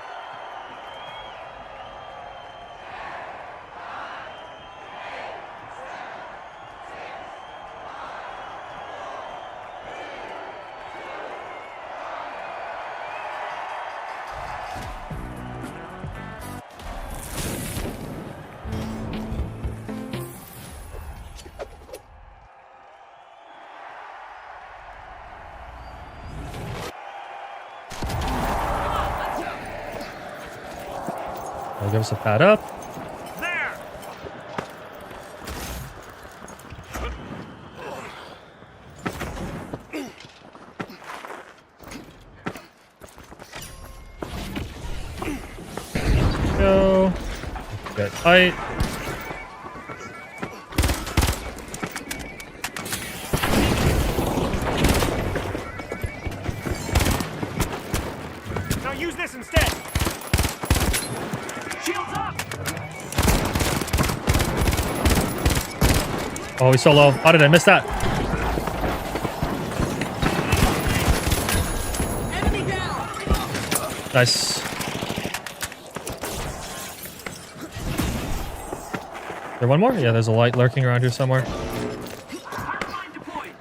I'll give us a pat up. There. it tight. Now use this instead. Shields up. Oh, he's so low. How did I miss that? Nice. There one more? Yeah, there's a light lurking around here somewhere. Hardline deployed.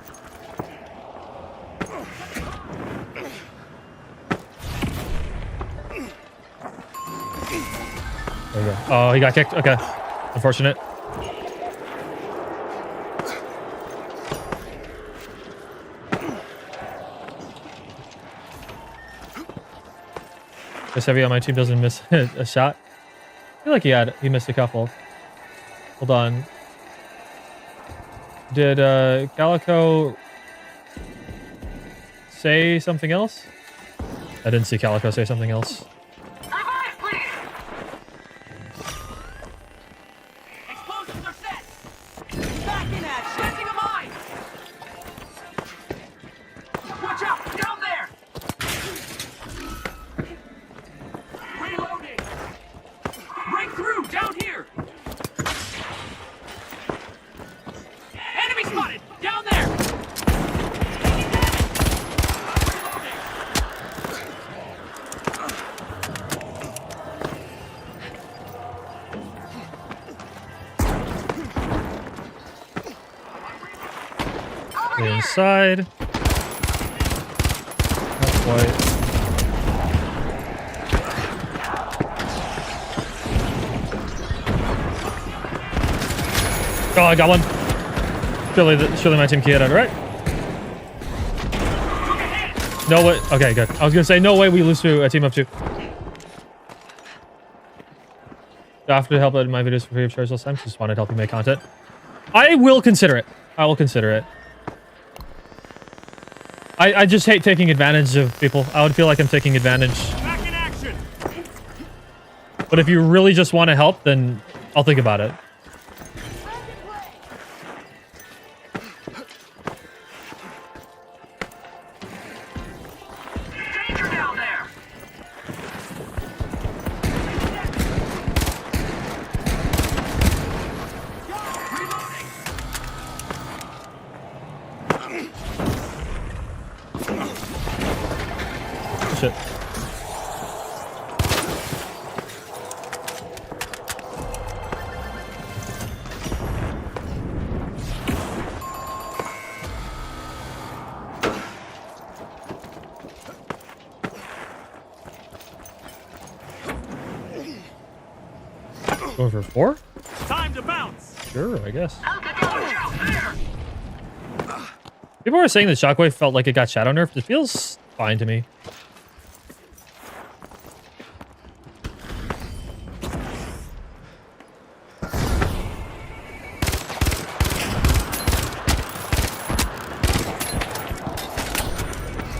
There we go. Oh, he got kicked. Okay. Unfortunate. This heavy on my team doesn't miss a shot. I feel like he missed a couple. Hold on. Did Calico say something else? I didn't see Calico say something else. Revive, please. Explosives are set. Back in action. Planting a mine. Watch out! Down there. Reloading. Break through down here. Enemy spotted. Down there. The inside. Not quite. Oh, I got one. Surely my team keyed out, right? No way. Okay, good. I was gonna say no way we lose to a team of two. After help out in my videos for free of charge last time, just wanted to help you make content. I will consider it. I will consider it. I just hate taking advantage of people. I would feel like I'm taking advantage. Back in action. But if you really just want to help, then I'll think about it. Danger down there. Shit. Going for 4? Time to bounce. Sure, I guess. Watch out there. People were saying that Shockwave felt like it got shadow nerfed. It feels fine to me.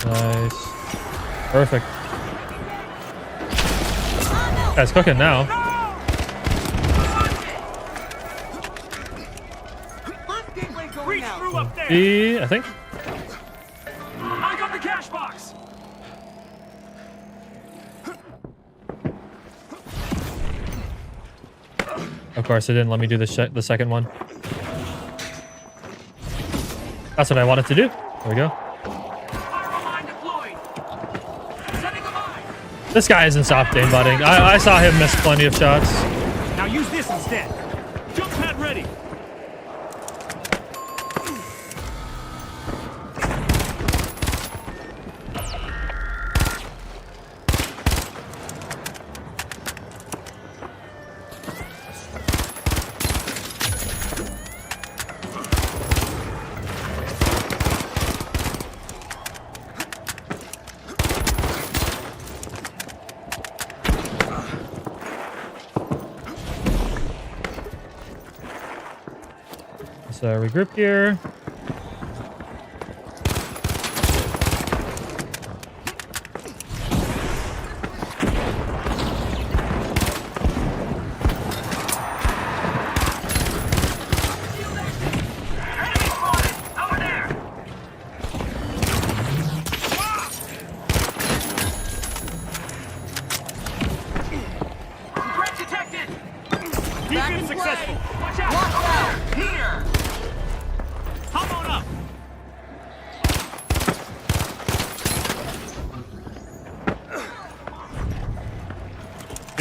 Nice. Perfect. Guy's cooking now. Reach through up there. B, I think. I got the cash box. Of course, it didn't let me do the second one. That's what I wanted to do. There we go. Mine deployed. Setting a mine. This guy isn't soft aim butting. I saw him miss plenty of shots. Now use this instead. Jump pad ready. Let's regroup here.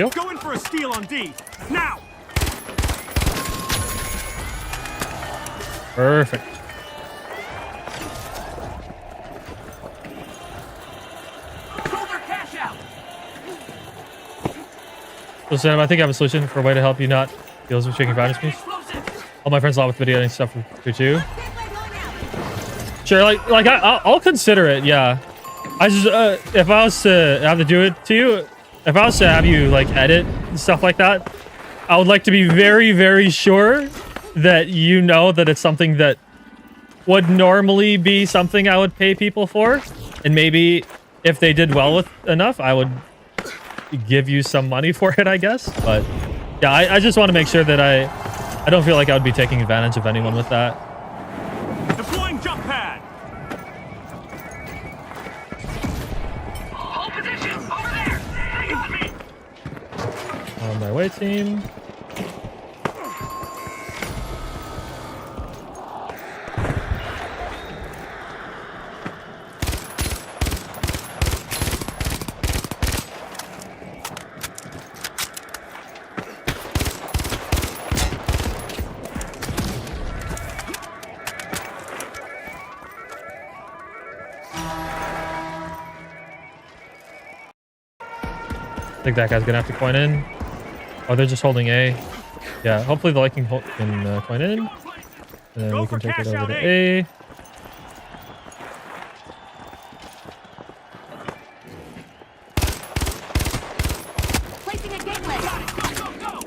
Deal. Go in for a steal on D. Now! Perfect. Shoulder cash out! So Sam, I think I have a solution for a way to help you not deals with chicken violence me. All my friends love with video editing stuff for too. Sure, like I'll consider it. Yeah, I just if I was to have to do it to you, if I was to have you like edit and stuff like that, I would like to be very, very sure that you know that it's something that would normally be something I would pay people for, and maybe if they did well with enough, I would give you some money for it, I guess. But yeah, I just want to make sure that I don't feel like I would be taking advantage of anyone with that. Deploying jump pad! Hold position! Over there! Hang on me! On my way, team. I think that guy's gonna have to coin in. Oh, they're just holding A. Yeah, hopefully the light can coin in. And then Go we for can take it cash over out, to A. Placing a gateway. Go, go, go!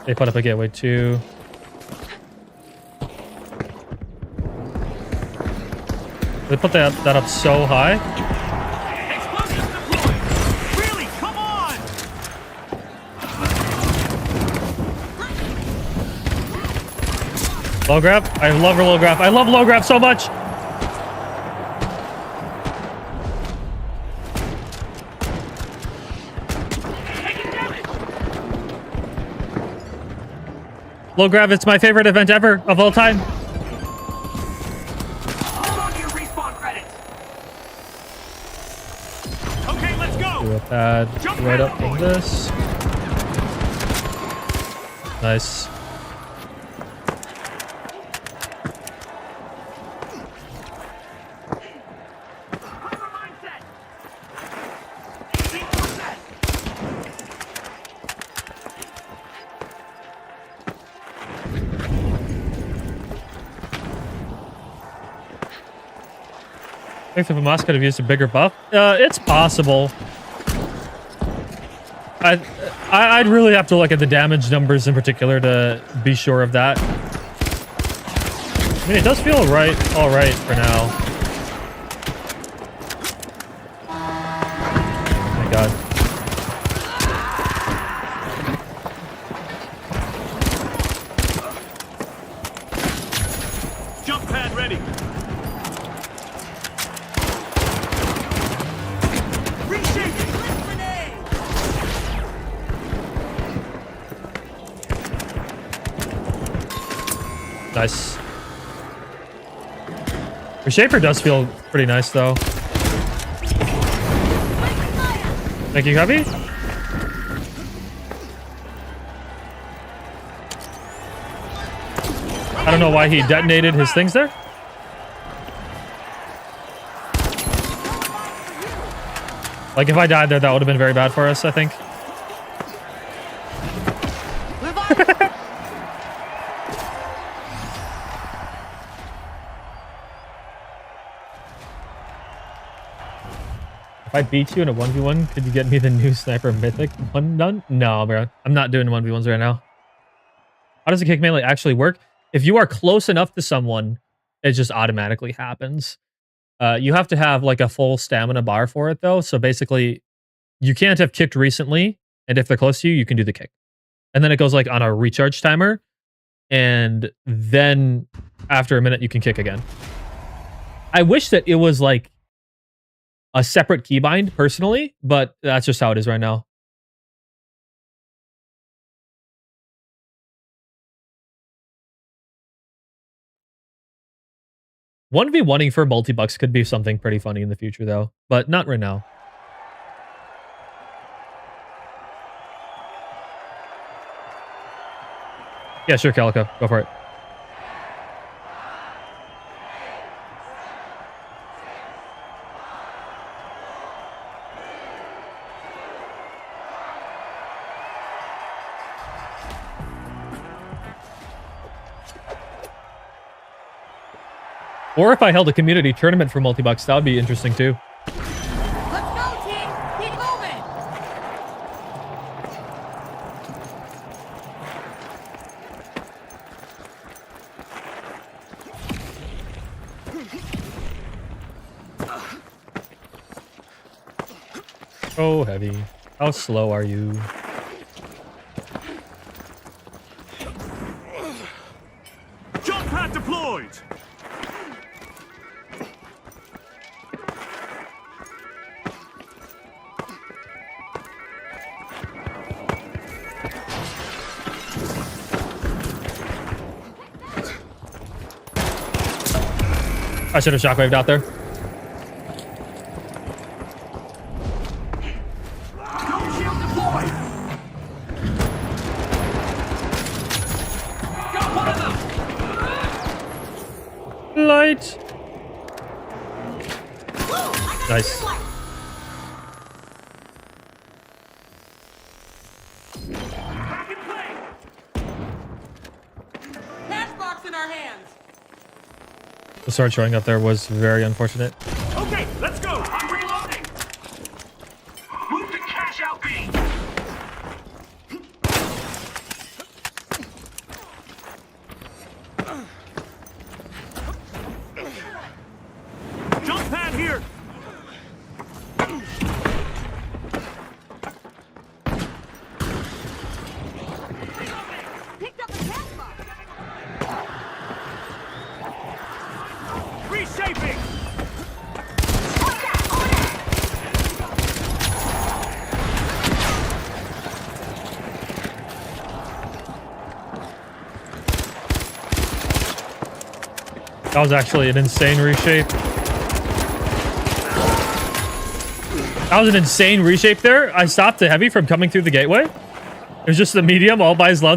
They put up a gateway too. They put that up so high. Explosives deployed! Really? Come on! Low grab. I love low grab. I love low grab so much. Taking damage! Low grab. It's my favorite event ever of all time. Hold on to your respawn credits! Okay, let's go! Do a pad right up from this. Nice. Cover mindset! 18%! I think if Hamas could have used a bigger buff, it's possible. I'd really have to look at the damage numbers in particular to be sure of that. I mean, it does feel all right for now. Oh my god. Jump pad ready! Reshaping! Nice. Reshaper does feel pretty nice, though. Thank you, Cubby. I don't know why he detonated his things there. Like, if I died there, that would have been very bad for us, I think. If I beat you in a 1v1, could you get me the new Sniper Mythic one done? No, bro. I'm not doing 1v1s right now. How does a kick melee actually work? If you are close enough to someone, it just automatically happens. You have to have like a full stamina bar for it, though. So basically, you can't have kicked recently, and if they're close to you, you can do the kick. And then it goes like on a recharge timer, and then after a minute, you can kick again. I wish that it was like a separate keybind personally, but that's just how it is right now. One v oneing for multi-bucks could be something pretty funny in the future, though, but not right now. Yeah, sure, Calico. Go for it. Or if I held a community tournament for multi-bucks, that would be interesting too. Let's go, team! Keep moving! Oh, heavy. How slow are you? Jump pad deployed! I should have shockwaved out there. Scope shield deployed! Got one of them! Light. Nice. Back in play! Cash box in our hands! The sword showing up there was very unfortunate. Okay, let's go! I'm reloading! Move to cash out B! Jump pad here! Picked up a cash box! Reshaping! That was actually an insane reshape. That was an insane reshape there. I stopped the heavy from coming through the gateway. It was just the medium all by his lunch.